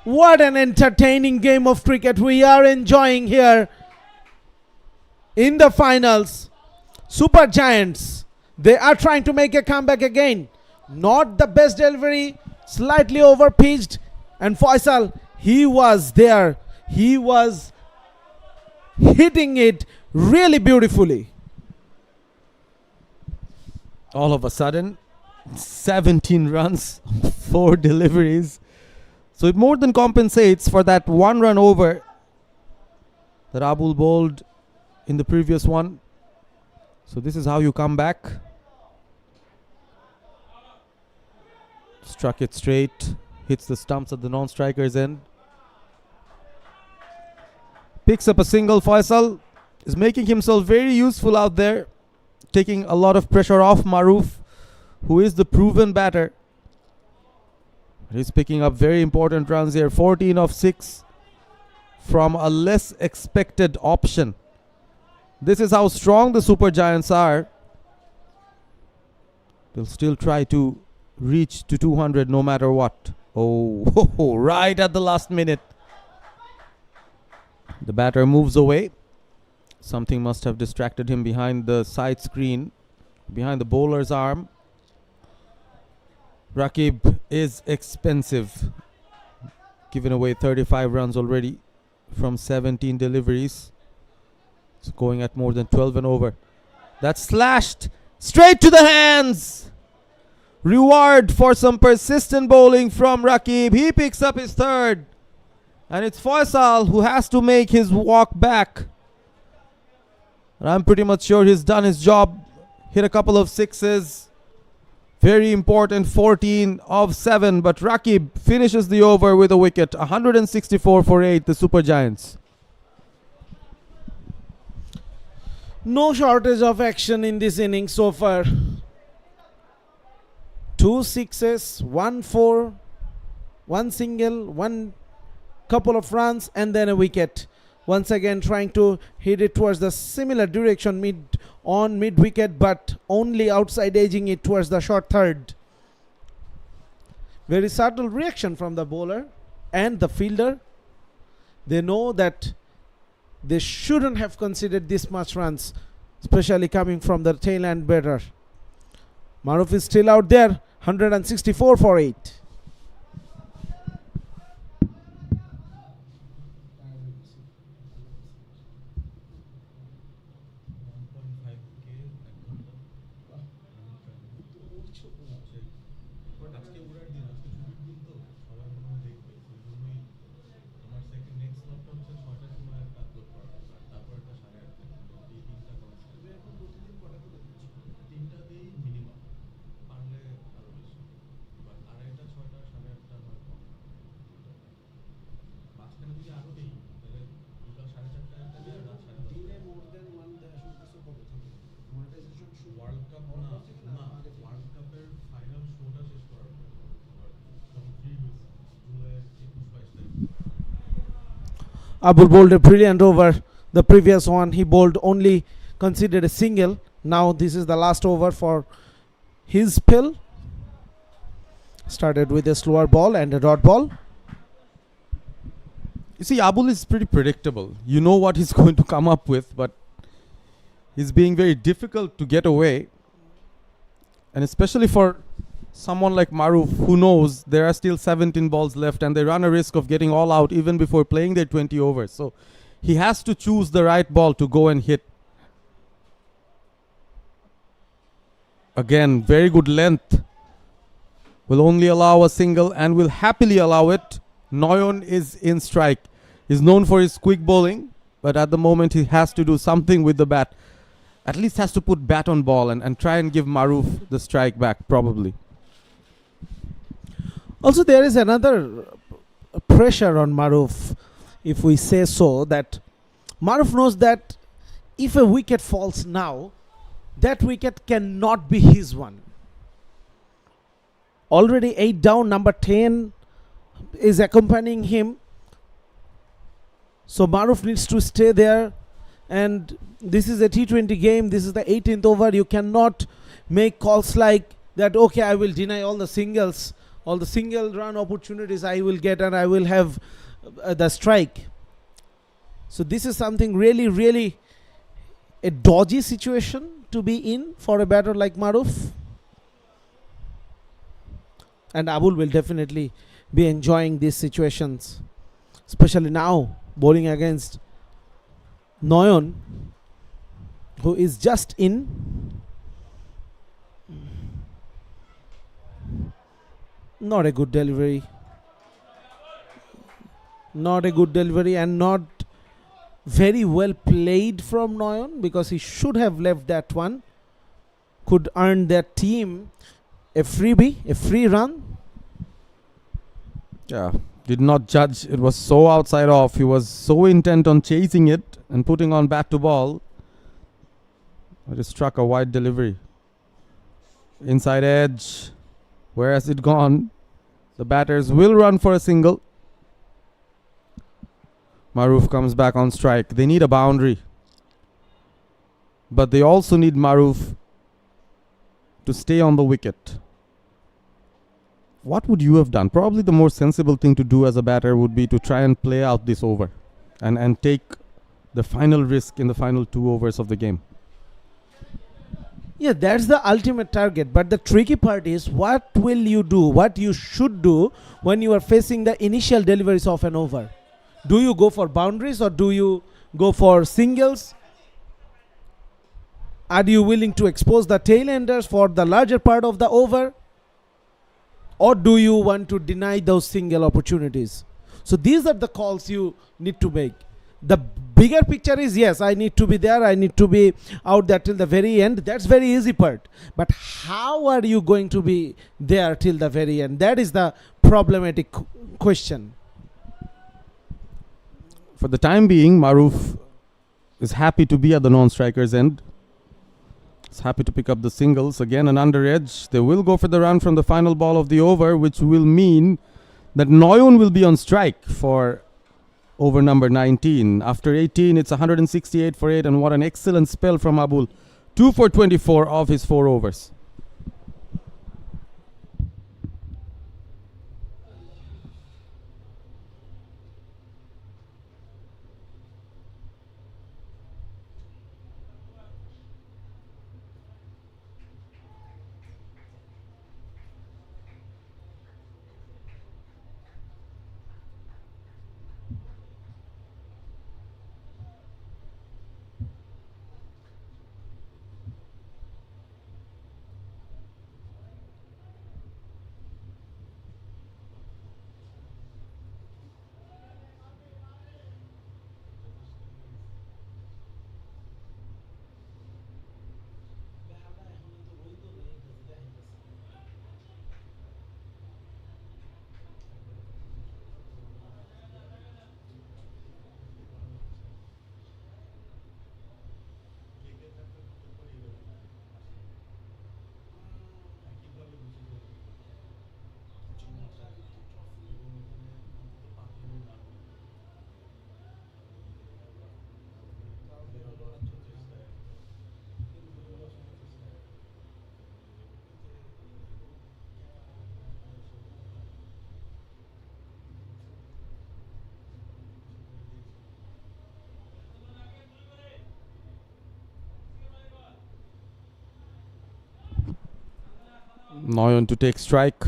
What an entertaining game of cricket we are enjoying here in the finals. Super Giants, they are trying to make a comeback again. Not the best delivery, slightly over-pitched. And Faisal, he was there. He was hitting it really beautifully. All of a sudden, 17 runs, 4 deliveries. So it more than compensates for that 1 run over that Abul bowled in the previous one. So this is how you come back. Struck it straight. Hits the stumps at the non-striker's end. Picks up a single. Faisal is making himself very useful out there. Taking a lot of pressure off Maruf, who is the proven batter. He's picking up very important runs here. 14 of 6 from a less expected option. This is how strong the Super Giants are. They'll still try to reach to 200 no matter what. Oh, right at the last minute. The batter moves away. Something must have distracted him behind the side screen, behind the bowler's arm. Rakib is expensive. Given away 35 runs already from 17 deliveries. It's going at more than 12 and over. That's slashed straight to the hands. Reward for some persistent bowling from Rakib. He picks up his third. And it's Faisal who has to make his walk back. And I'm pretty much sure he's done his job. Hit a couple of sixes. Very important, 14 of 7. But Rakib finishes the over with a wicket. 164 for 8, the Super Giants. No shortage of action in this inning so far. 2 sixes, 1 4, 1 single, 1 couple of runs, and then a wicket. Once again trying to hit it towards the similar direction mid wicket, but only outside edging it towards the short third. Very subtle reaction from the bowler and the fielder. They know that they shouldn't have considered this much runs, especially coming from the tail end batter. Maruf is still out there, 164 for 8. Abul bowled a brilliant over. The previous one he bowled only considered a single. Now this is the last over for his spell. Started with a slower ball and a dot ball. You see, Abul is pretty predictable. You know what he's going to come up with, but he's being very difficult to get away. And especially for someone like Maruf, who knows there are still 17 balls left and they run a risk of getting all out even before playing their 20 overs. So he has to choose the right ball to go and hit. Again, very good length. Will only allow a single and will happily allow it. Noyon is in strike. He's known for his quick bowling, but at the moment he has to do something with the bat. At least has to put bat on ball and try and give Maruf the strike back, probably. Also, there is another pressure on Maruf, if we say so, that Maruf knows that if a wicket falls now, that wicket cannot be his one. Already 8 down, number 10 is accompanying him. So Maruf needs to stay there. And this is a T20 game. This is the 18th over. You cannot make calls like that, okay, I will deny all the singles. All the single run opportunities I will get and I will have the strike. So this is something really, really a dodgy situation to be in for a batter like Maruf. And Abul will definitely be enjoying these situations, especially now bowling against Noyon, who is just in. Not a good delivery. Not a good delivery and not very well played from Noyon, because he should have left that one. Could earn their team a freebie, a free run. Yeah, did not judge. It was so outside off. He was so intent on chasing it and putting on bat to ball. It struck a wide delivery. Inside edge. Where has it gone? The batters will run for a single. Maruf comes back on strike. They need a boundary. But they also need Maruf to stay on the wicket. What would you have done? Probably the more sensible thing to do as a batter would be to try and play out this over and take the final risk in the final 2 overs of the game. Yeah, that's the ultimate target. But the tricky part is what will you do, what you should do when you are facing the initial deliveries of an over. Do you go for boundaries or do you go for singles? Are you willing to expose the tail enders for the larger part of the over? Or do you want to deny those single opportunities? So these are the calls you need to make. The bigger picture is, yes, I need to be there, I need to be out there till the very end. That's very easy part. But how are you going to be there till the very end? That is the problematic question. For the time being, Maruf is happy to be at the non-striker's end. He's happy to pick up the singles. Again, an under edge. They will go for the run from the final ball of the over, which will mean that Noyon will be on strike for over number 19. After 18, it's 168 for 8, and what an excellent spell from Abul. 2 for 24 of his 4 overs. Noyon to take strike.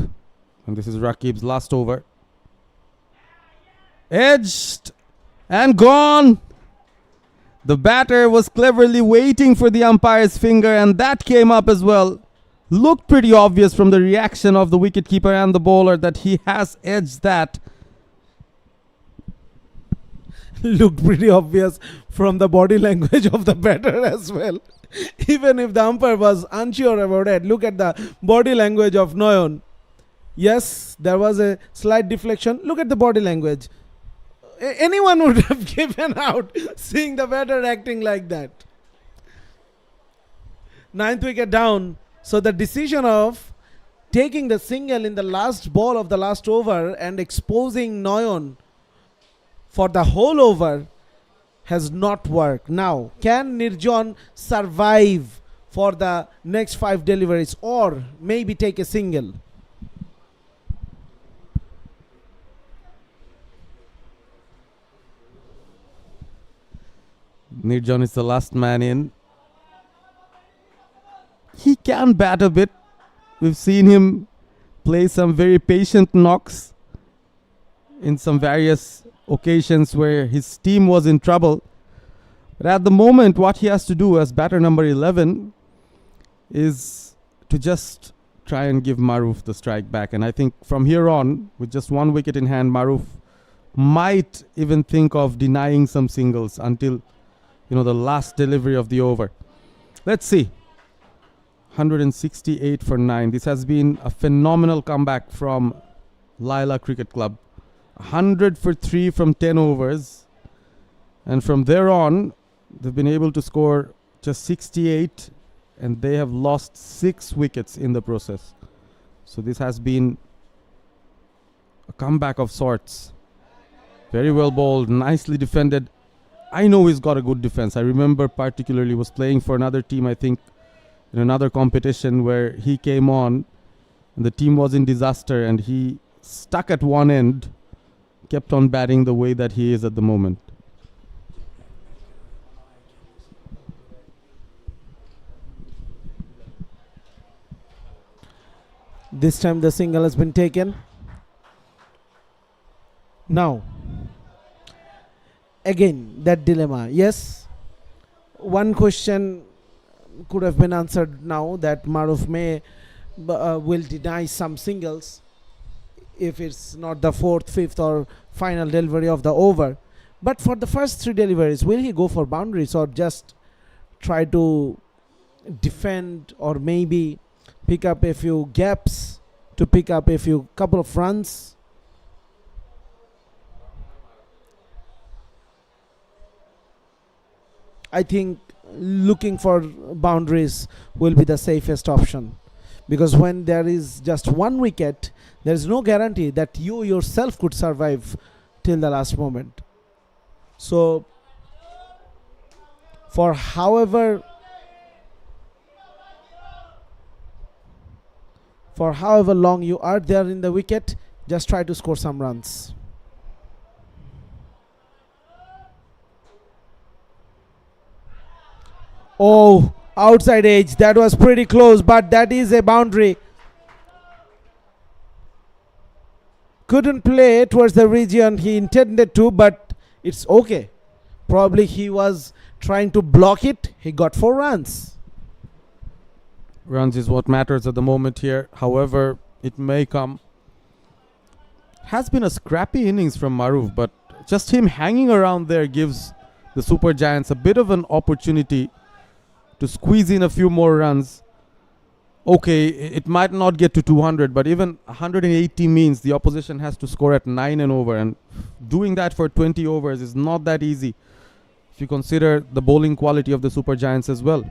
And this is Rakib's last over. Edged and gone. The batter was cleverly waiting for the umpire's finger, and that came up as well. Looked pretty obvious from the reaction of the wicketkeeper and the bowler that he has edged that. Looked pretty obvious from the body language of the batter as well. Even if the umpire was unsure about it, look at the body language of Noyon. Yes, there was a slight deflection. Look at the body language. Anyone would have given out seeing the batter acting like that. 9th wicket down. So the decision of taking the single in the last ball of the last over and exposing Noyon for the whole over has not worked. Now, can Nirjon survive for the next 5 deliveries or maybe take a single? Nirjon is the last man in. He can bat a bit. We've seen him play some very patient knocks in some various occasions where his team was in trouble. But at the moment, what he has to do as batter number 11 is to just try and give Maruf the strike back. And I think from here on, with just 1 wicket in hand, Maruf might even think of denying some singles until, the last delivery of the over. Let's see. 168 for 9. This has been a phenomenal comeback from Laila Cricket Club. 100 for 3 from 10 overs. And from there on, they've been able to score just 68, and they have lost 6 wickets in the process. So this has been a comeback of sorts. Very well bowled, nicely defended. I know he's got a good defense. I remember particularly was playing for another team, I think, in another competition where he came on and the team was in disaster and he stuck at one end, kept on batting the way that he is at the moment. This time the single has been taken. Now, again, that dilemma. Yes, one question could have been answered now, that Maruf may will deny some singles if it's not the fourth, fifth, or final delivery of the over. But for the first three deliveries, will he go for boundaries or just try to defend, or maybe pick up a few gaps to pick up a few couple of runs? I think looking for boundaries will be the safest option, because when there is just one wicket, there is no guarantee that you yourself could survive till the last moment. So for however long you are there in the wicket, just try to score some runs. Oh, outside edge. That was pretty close, but that is a boundary. Couldn't play towards the region he intended to, but it's okay. Probably he was trying to block it. He got 4 runs. Runs is what matters at the moment here. However, it may come. Has been a scrappy innings from Maruf, but just him hanging around there gives the Super Giants a bit of an opportunity to squeeze in a few more runs. Okay, it might not get to 200, but even 180 means the opposition has to score at 9 and over, and doing that for 20 overs is not that easy if you consider the bowling quality of the Super Giants as well.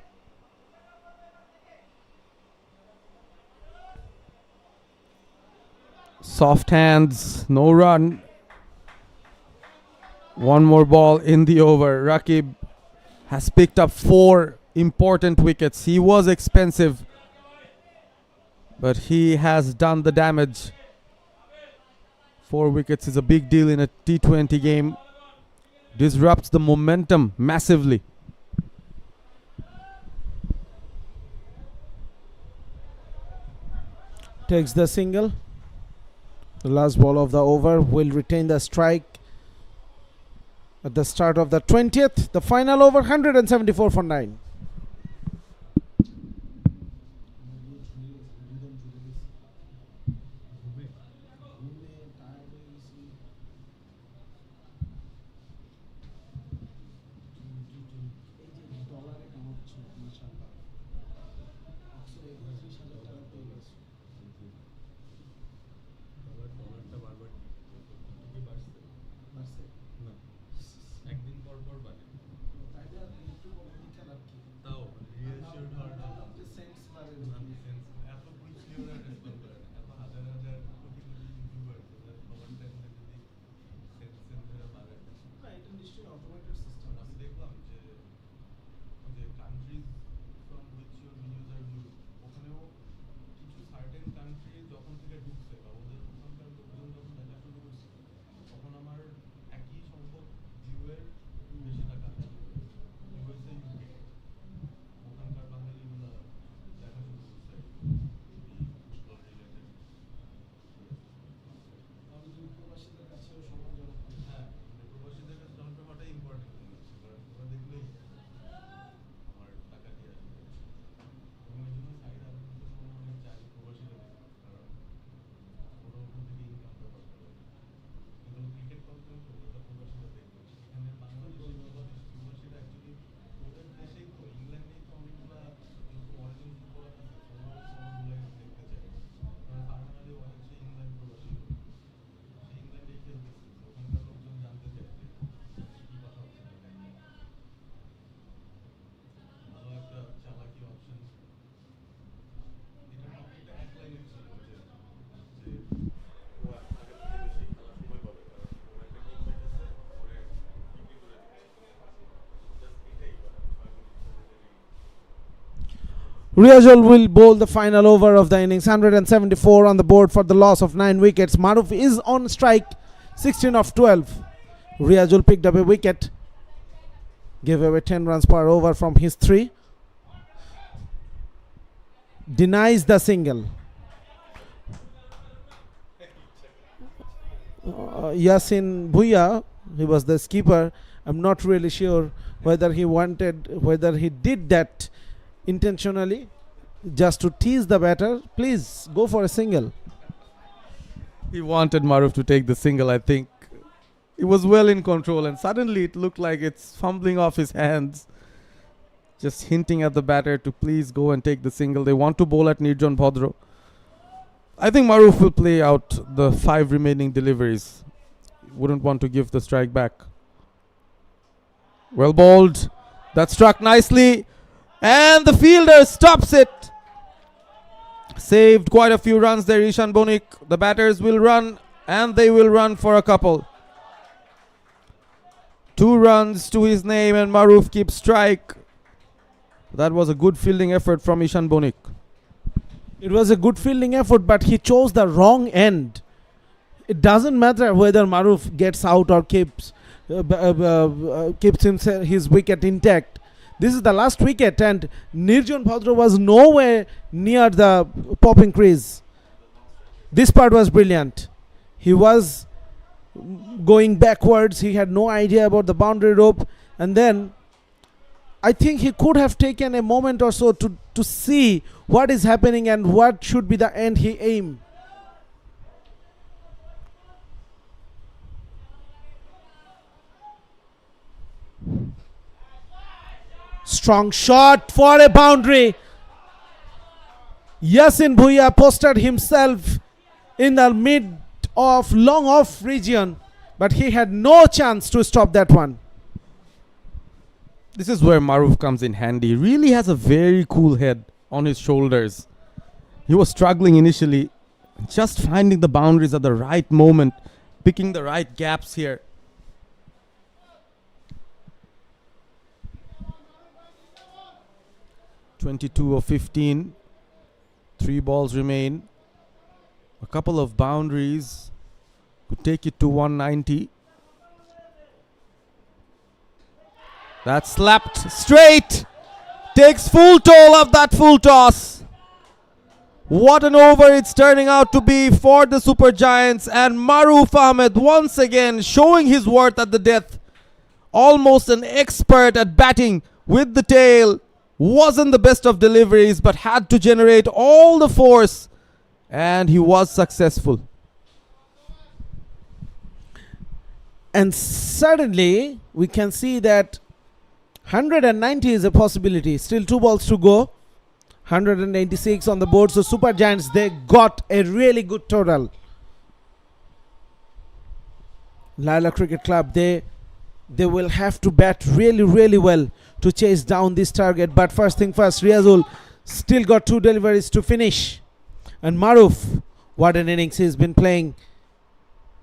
Soft hands, no run. One more ball in the over. Rakib has picked up 4 important wickets. He was expensive, but he has done the damage. 4 wickets is a big deal in a T20 game. Disrupts the momentum massively. Takes the single. The last ball of the over will retain the strike at the start of the 20th. The final over, 174 for 9. Riazul will bowl the final over of the innings. 174 on the board for the loss of 9 wickets. Maruf is on strike, 16 of 12. Riazul picked up a wicket, gave away 10 runs per over from his 3. Denies the single. Yasin Bhuya, he was the skipper. I'm not really sure whether he did that intentionally just to tease the batter. Please go for a single. He wanted Maruf to take the single, I think. He was well in control, and suddenly it looked like it's fumbling off his hands. Just hinting at the batter to please go and take the single. They want to bowl at Nirjan Bhadra. I think Maruf will play out the 5 remaining deliveries. Wouldn't want to give the strike back. Well bowled. That struck nicely. And the fielder stops it. Saved quite a few runs there, Ishan Bonik. The batters will run, and they will run for a couple. 2 runs to his name, and Maruf keeps strike. That was a good fielding effort from Ishan Bonik. It was a good fielding effort, but he chose the wrong end. It doesn't matter whether Maruf gets out or keeps his wicket intact. This is the last wicket, and Nirjan Bhadra was nowhere near the popping crease. This part was brilliant. He was going backwards. He had no idea about the boundary rope, and then I think he could have taken a moment or so to see what is happening and what should be the end he aimed. Strong shot for a boundary. Yasin Bhuya posted himself in the mid of long off region, but he had no chance to stop that one. This is where Maruf comes in handy. He really has a very cool head on his shoulders. He was struggling initially, just finding the boundaries at the right moment, picking the right gaps here. (22 of 15). 3 balls remain. A couple of boundaries could take it to 190. That slapped straight. Takes full toll of that full toss. What an over it's turning out to be for the Super Giants. And Maruf Ahmed once again showing his worth at the death. Almost an expert at batting with the tail. Wasn't the best of deliveries, but had to generate all the force. And he was successful. And suddenly we can see that 190 is a possibility. Still 2 balls to go. 186 on the board. So Super Giants, they got a really good total. Laila Cricket Club, they will have to bat really, really well to chase down this target. But first thing first, Riazul still got 2 deliveries to finish. And Maruf, what an innings he's been playing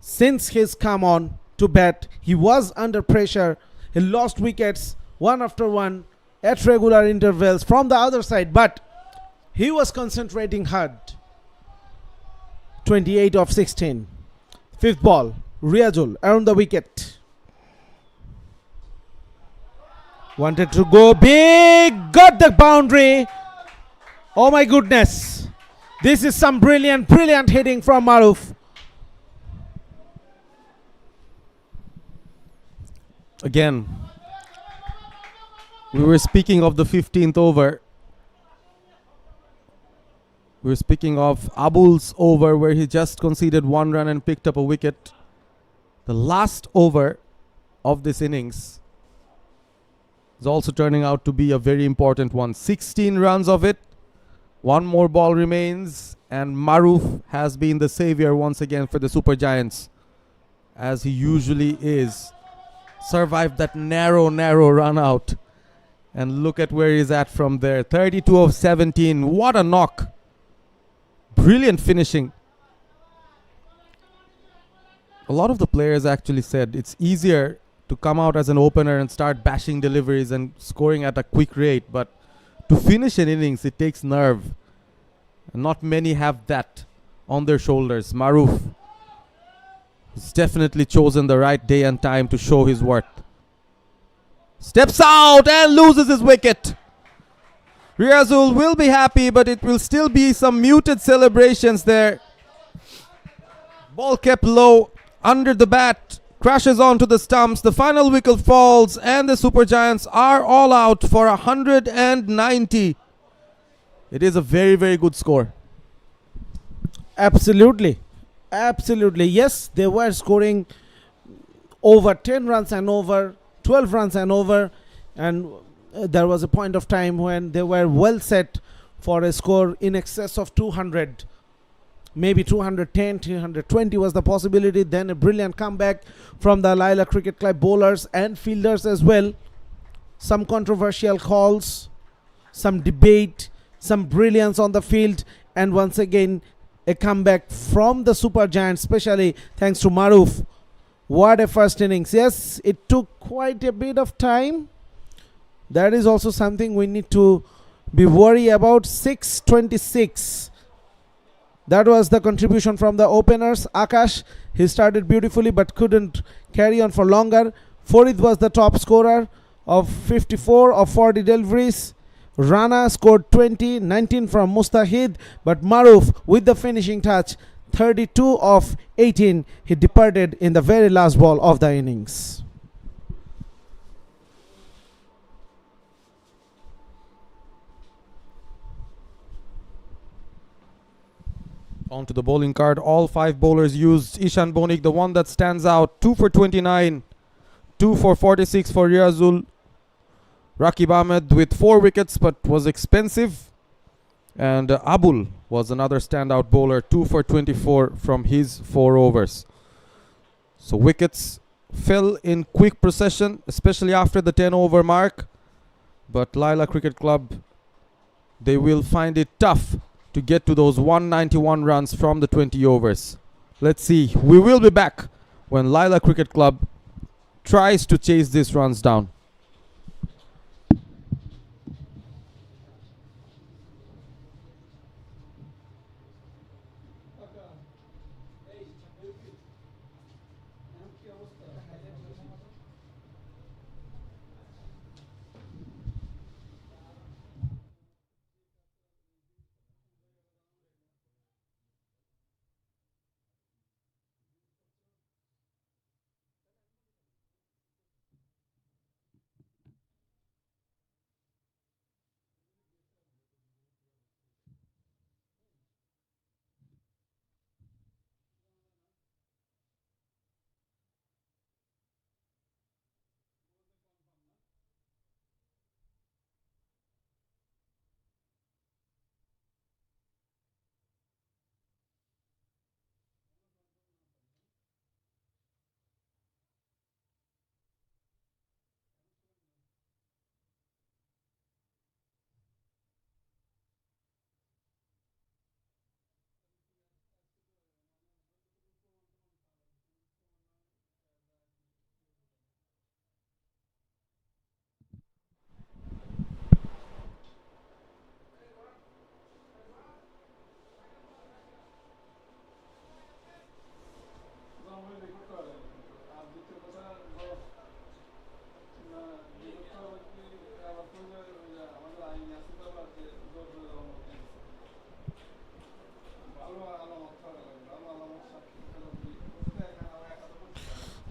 since he's come on to bat. He was under pressure. He lost wickets one after one at regular intervals from the other side, but he was concentrating hard. 28 of 16. 5th ball, Riazul around the wicket. Wanted to go big, got the boundary. Oh my goodness. This is some brilliant hitting from Maruf. Again, we were speaking of the 15th over. We were speaking of Abul's over where he just conceded 1 run and picked up a wicket. The last over of this innings is also turning out to be a very important one. 16 runs of it. 1 more ball remains, and Maruf has been the savior once again for the Super Giants, as he usually is. Survived that narrow run out, and look at where he's at from there. 32 of 17. What a knock. Brilliant finishing. A lot of the players actually said it's easier to come out as an opener and start bashing deliveries and scoring at a quick rate, but to finish an innings, it takes nerve. And not many have that on their shoulders. Maruf has definitely chosen the right day and time to show his worth. Steps out and loses his wicket. Riazul will be happy, but it will still be some muted celebrations there. Ball kept low. under the bat, crashes onto the stumps. The final wicket falls, and the Super Giants are all out for 190. It is a very, very good score. Absolutely. Absolutely. Yes, they were scoring over 10 runs and over, 12 runs and over. And there was a point of time when they were well set for a score in excess of 200. Maybe 210, 220 was the possibility. Then a brilliant comeback from the Laila Cricket Club bowlers and fielders as well. Some controversial calls, some debate, some brilliance on the field, and once again a comeback from the Super Giants, especially thanks to Maruf. What a first innings. Yes, it took quite a bit of time. That is also something we need to be worried about. 626. That was the contribution from the openers. Akash, he started beautifully but couldn't carry on for longer. Farid was the top scorer of 54 of 40 deliveries. Rana scored 20, 19 from Mustahid, but Maruf with the finishing touch, 32 of 18. He departed in the very last ball of the innings. Onto the bowling card, all 5 bowlers used. Ishan Bonik, the one that stands out, 2 for 29, 2 for 46 for Riazul. Rakib Ahmed with 4 wickets but was expensive. And Abul was another standout bowler, 2 for 24 from his 4 overs. So wickets fell in quick procession, especially after the 10 over mark. But Laila Cricket Club, they will find it tough to get to those 191 runs from the 20 overs. Let's see. We will be back when Laila Cricket Club tries to chase these runs down.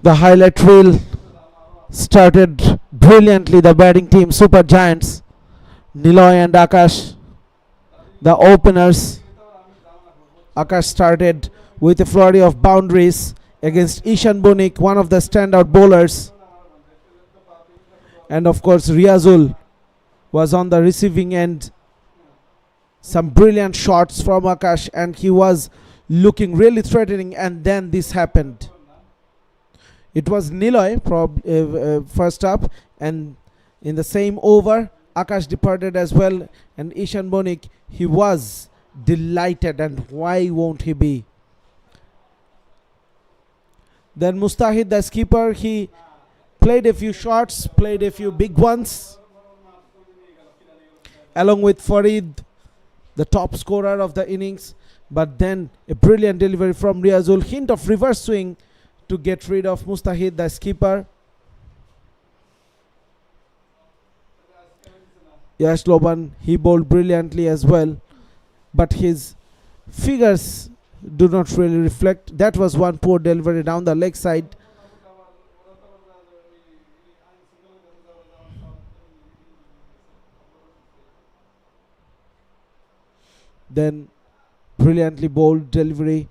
The highlight reel started brilliantly. The batting team, Super Giants, Niloy and Akash, the openers. Akash started with a flurry of boundaries against Ishan Bonik, one of the standout bowlers. And of course, Riazul was on the receiving end. Some brilliant shots from Akash, and he was looking really threatening, and then this happened. It was Niloy first up, and in the same over, Akash departed as well, and Ishan Bonik, he was delighted, and why won't he be? Then Mustahid, the skipper, he played a few shots, played a few big ones, along with Farid, the top scorer of the innings. But then a brilliant delivery from Riazul, hint of reverse swing to get rid of Mustahid, the skipper. Yash Loban, he bowled brilliantly as well, but his figures do not really reflect. That was one poor delivery down the leg side. Then brilliantly bold delivery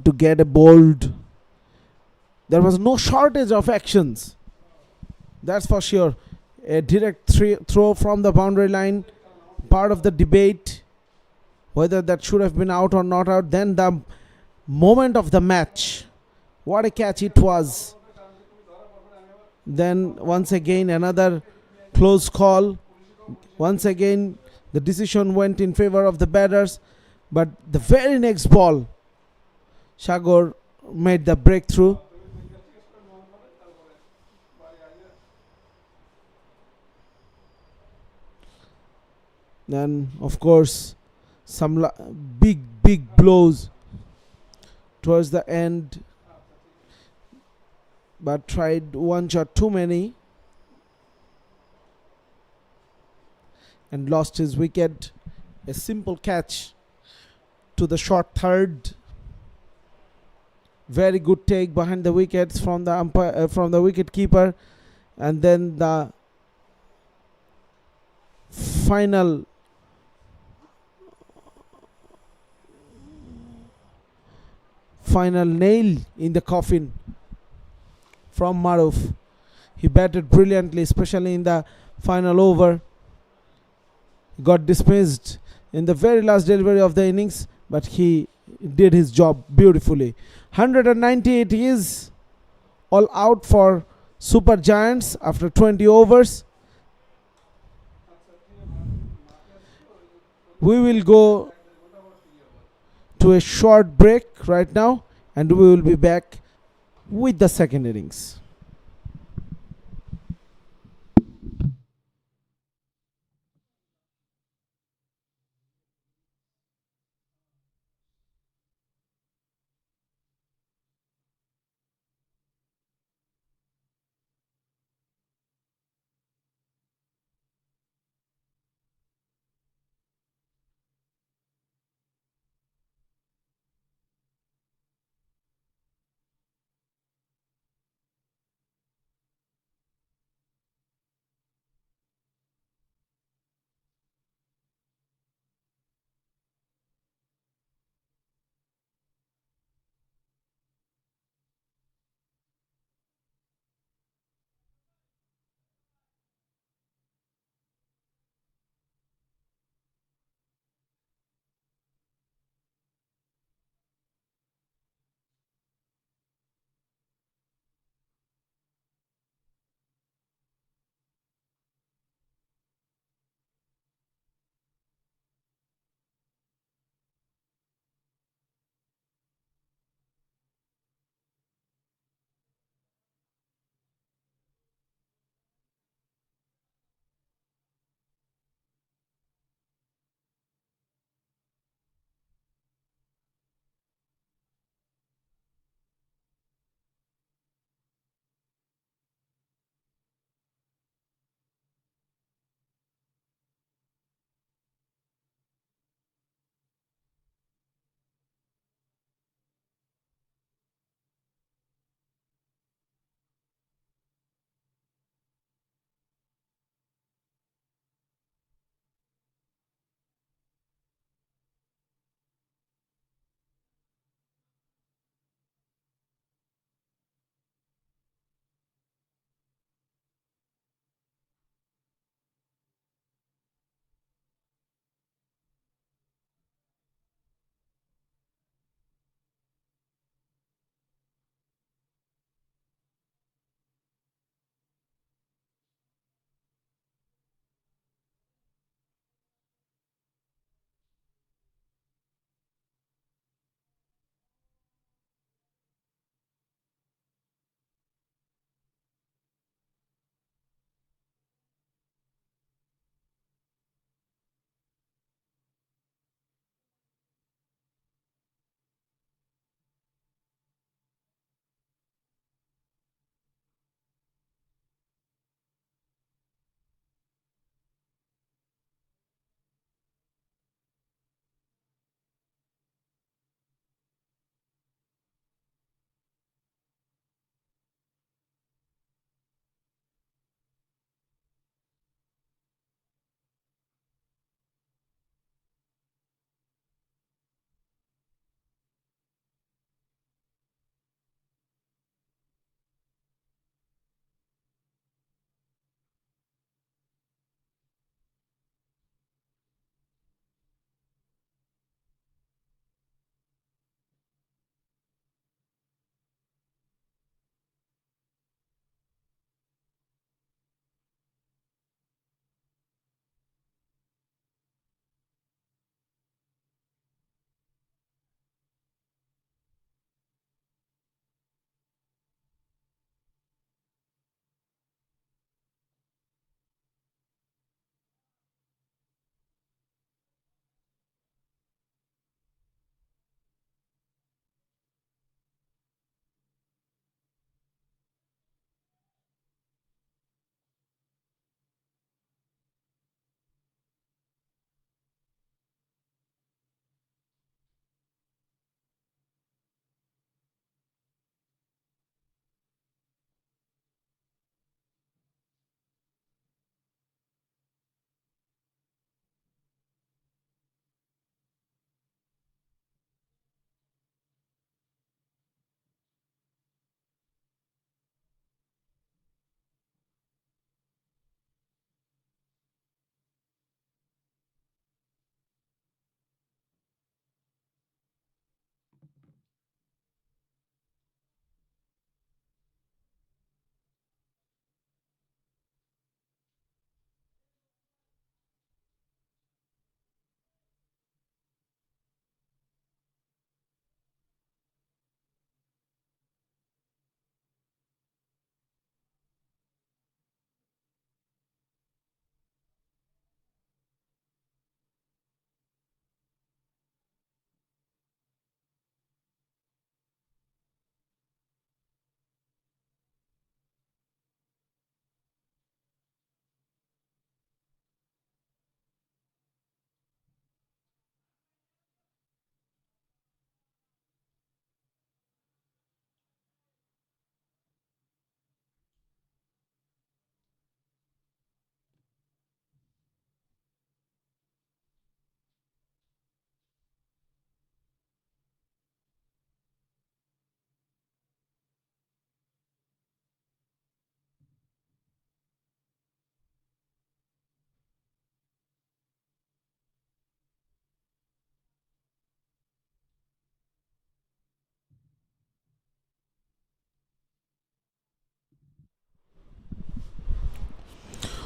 to get a bold. There was no shortage of actions. That's for sure. A direct throw from the boundary line, part of the debate whether that should have been out or not out. Then the moment of the match. What a catch it was. Then once again another close call. Once again the decision went in favor of the batters, but the very next ball Shagor made the breakthrough. Then of course some big blows towards the end, but tried one shot too many and lost his wicket. A simple catch to the short third. Very good take behind the wickets from the umpire, from the wicket keeper, and then the final nail in the coffin from Maruf. He batted brilliantly, especially in the final over. He got dismissed in the very last delivery of the innings, but he did his job beautifully. 198 is all out for Super Giants after 20 overs. We will go to a short break right now, and we will be back with the second innings.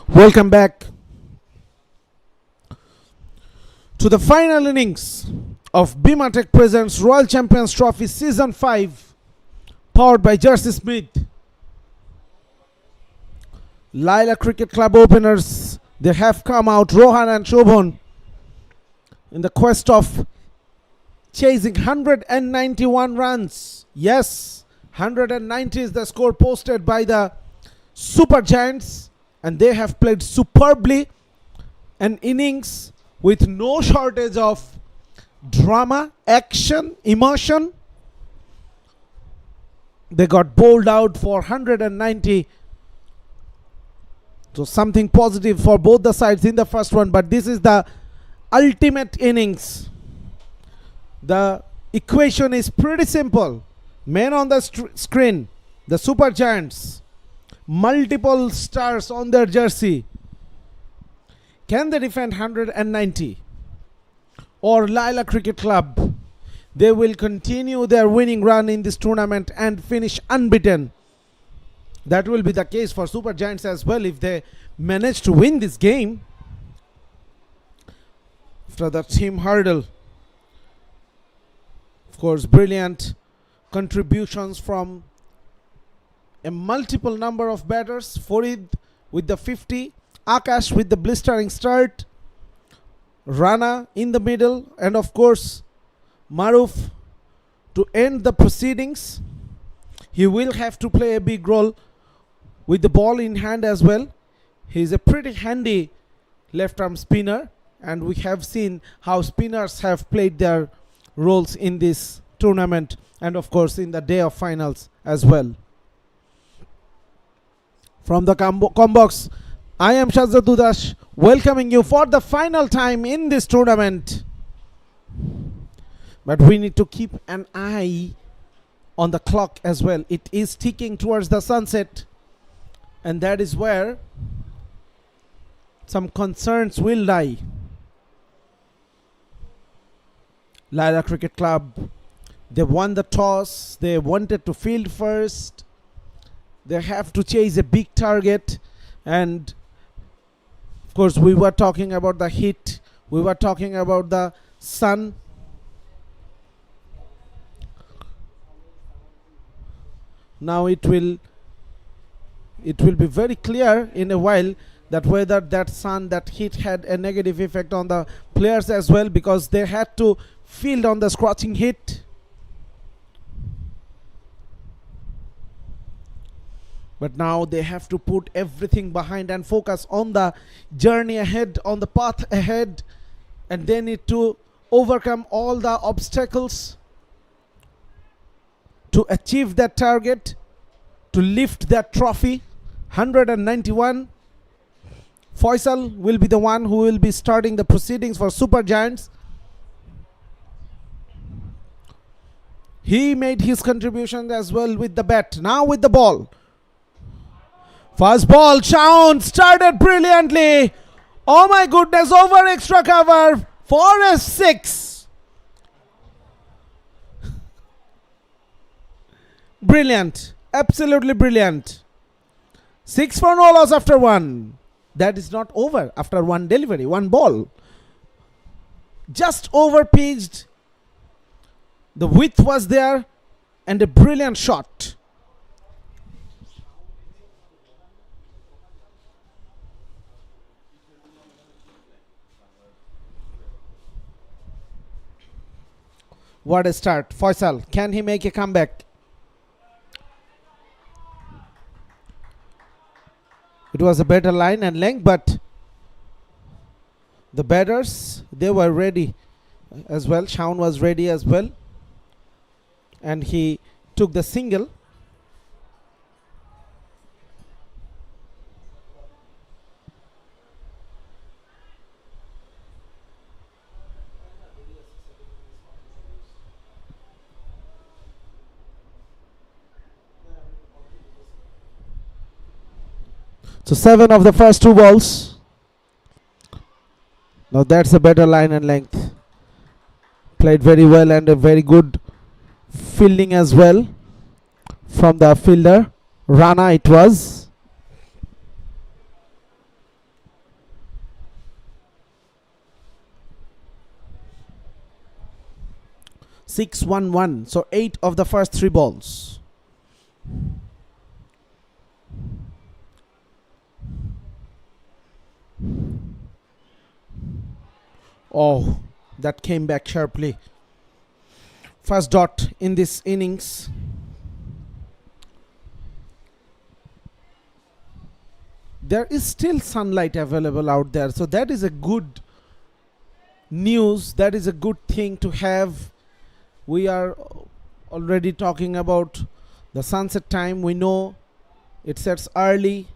Welcome back to the final innings of Bimatech presents Royal Champions Trophy Season 5, powered by Jersey Smith. Laila Cricket Club openers, they have come out, Rohan and Shobhan, in the quest of chasing 191 runs. Yes, 190 is the score posted by the Super Giants, and they have played superbly an innings with no shortage of drama, action, emotion. They got bowled out for 190. So something positive for both the sides in the first one, but this is the ultimate innings. The equation is pretty simple. Men on the screen, the Super Giants, multiple stars on their jersey. Can they defend 190? Or Laila Cricket Club, they will continue their winning run in this tournament and finish unbeaten. That will be the case for Super Giants as well if they manage to win this game. After the team hurdle, of course, brilliant contributions from a multiple number of batters. Farid with the 50, Akash with the blistering start, Rana in the middle, and of course Maruf to end the proceedings. He will have to play a big role with the ball in hand as well. He is a pretty handy left arm spinner, and we have seen how spinners have played their roles in this tournament and of course in the day of finals as well. From the Combox, I am Shazza Dudash, welcoming you for the final time in this tournament. But we need to keep an eye on the clock as well. It is ticking towards the sunset, and that is where some concerns will lie. Laila Cricket Club, they won the toss. They wanted to field first. They have to chase a big target, and of course we were talking about the heat, we were talking about the sun. Now it will be very clear in a while that whether that sun, that heat had a negative effect on the players as well, because they had to field on the scorching heat. But now they have to put everything behind and focus on the journey ahead, on the path ahead, and they need to overcome all the obstacles to achieve that target, to lift that trophy. 191. Faisal will be the one who will be starting the proceedings for Super Giants. He made his contribution as well with the bat. Now with the ball. First ball, Shaun started brilliantly. Oh my goodness, over extra cover for a 6. Brilliant, absolutely brilliant. 6 for no loss after 1. That is not over after 1 delivery, 1 ball. Just over pitched. The width was there and a brilliant shot. What a start. Faisal, can he make a comeback? It was a better line and length, but the batters, they were ready as well. Shaun was ready as well, and he took the single. So 7 of the first 2 balls. Now that's a better line and length. Played very well, and a very good fielding as well from the fielder. Rana it was. 6-1-1. So 8 of the first 3 balls. Oh, that came back sharply. First dot in this innings. There is still sunlight available out there, so that is a good news. That is a good thing to have. We are already talking about the sunset time. We know it sets early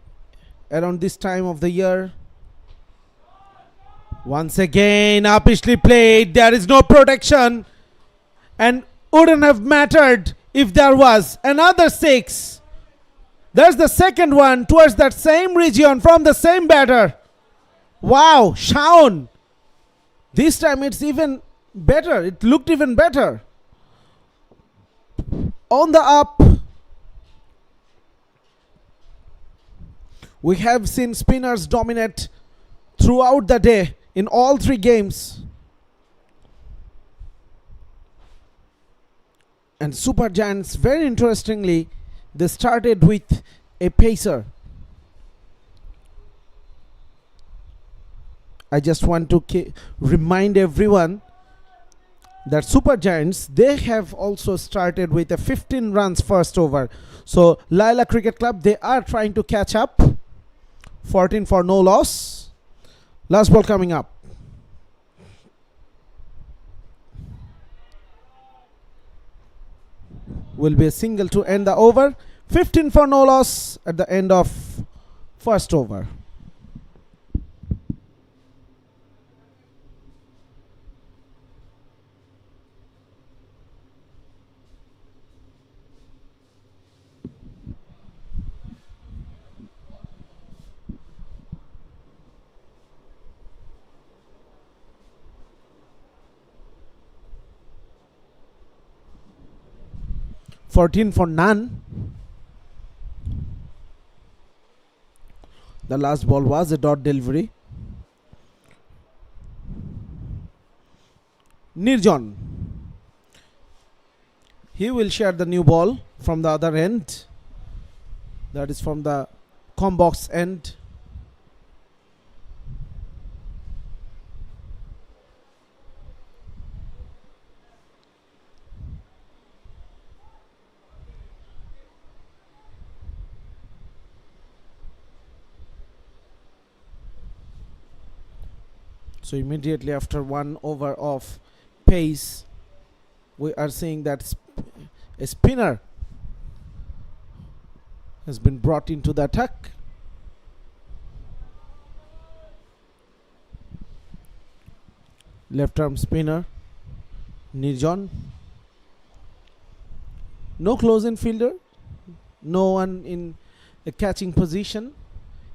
around this time of the year. Once again, uppishly played. There is no protection, and wouldn't have mattered if there was another 6. There's the second one towards that same region from the same batter. Wow, Shaun. This time it's even better. It looked even better. On the up. We have seen spinners dominate throughout the day in all 3 games. And Super Giants, very interestingly, they started with a pacer. I just want to remind everyone that Super Giants, they have also started with a 15 runs first over. So Laila Cricket Club, they are trying to catch up. 14 for no loss. Last ball coming up. Will be a single to end the over. 15 for no loss at the end of first over. $14 for none. The last ball was a dot delivery. Nirjan. He will share the new ball from the other end. That is from the com box end. So immediately after 1 over of pace, we are seeing that a spinner has been brought into the attack. Left arm spinner, Nirjan. No close in fielder, no one in a catching position.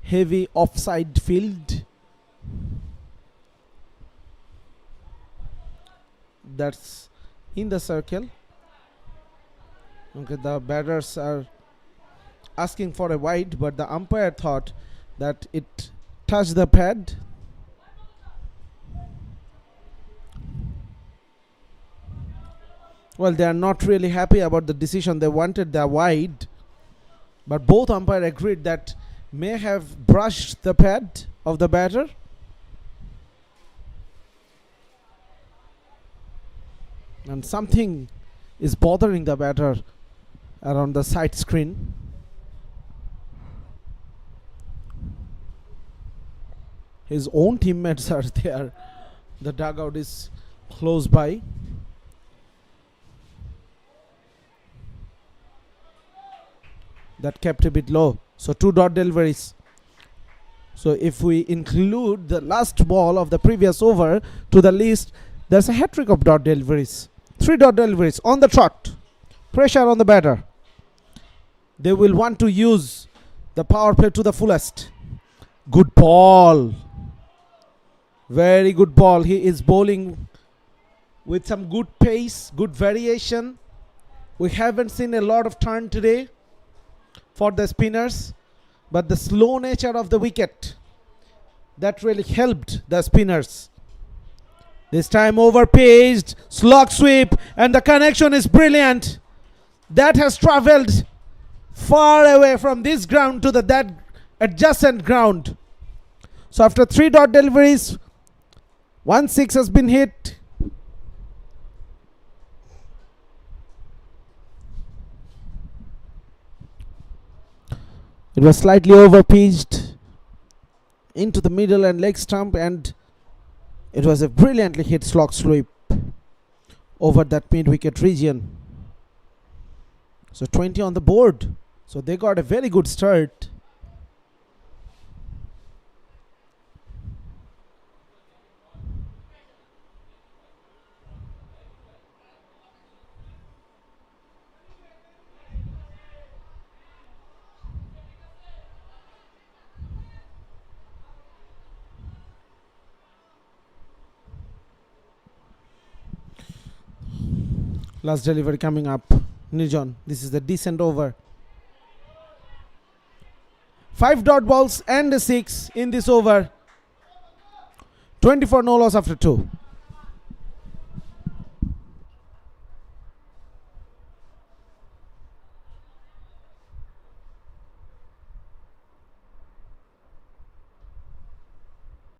Heavy offside field. That's in the circle. Okay, the batters are asking for a wide, but the umpire thought that it touched the pad. Well, they are not really happy about the decision. They wanted the wide, but both umpires agreed that may have brushed the pad of the batter. And something is bothering the batter around the side screen. His own teammates are there. The dugout is close by. That kept a bit low. So 2 dot deliveries. So if we include the last ball of the previous over to the list, there's a hat-trick of dot deliveries. 3 dot deliveries on the trot. Pressure on the batter. They will want to use the power play to the fullest. Good ball. Very good ball. He is bowling with some good pace, good variation. We haven't seen a lot of turn today for the spinners, but the slow nature of the wicket, that really helped the spinners. This time overpitched, slog sweep, and the connection is brilliant. That has traveled far away from this ground to that adjacent ground. So after 3 dot deliveries, 1-6 has been hit. It was slightly overpitched into the middle and leg stump, and it was a brilliantly hit slog sweep over that mid wicket region. So 20 on the board. So they got a very good start. Last delivery coming up. Nijon, this is the decent over. 5 dot balls and a 6 in this over. 24 no loss after 2.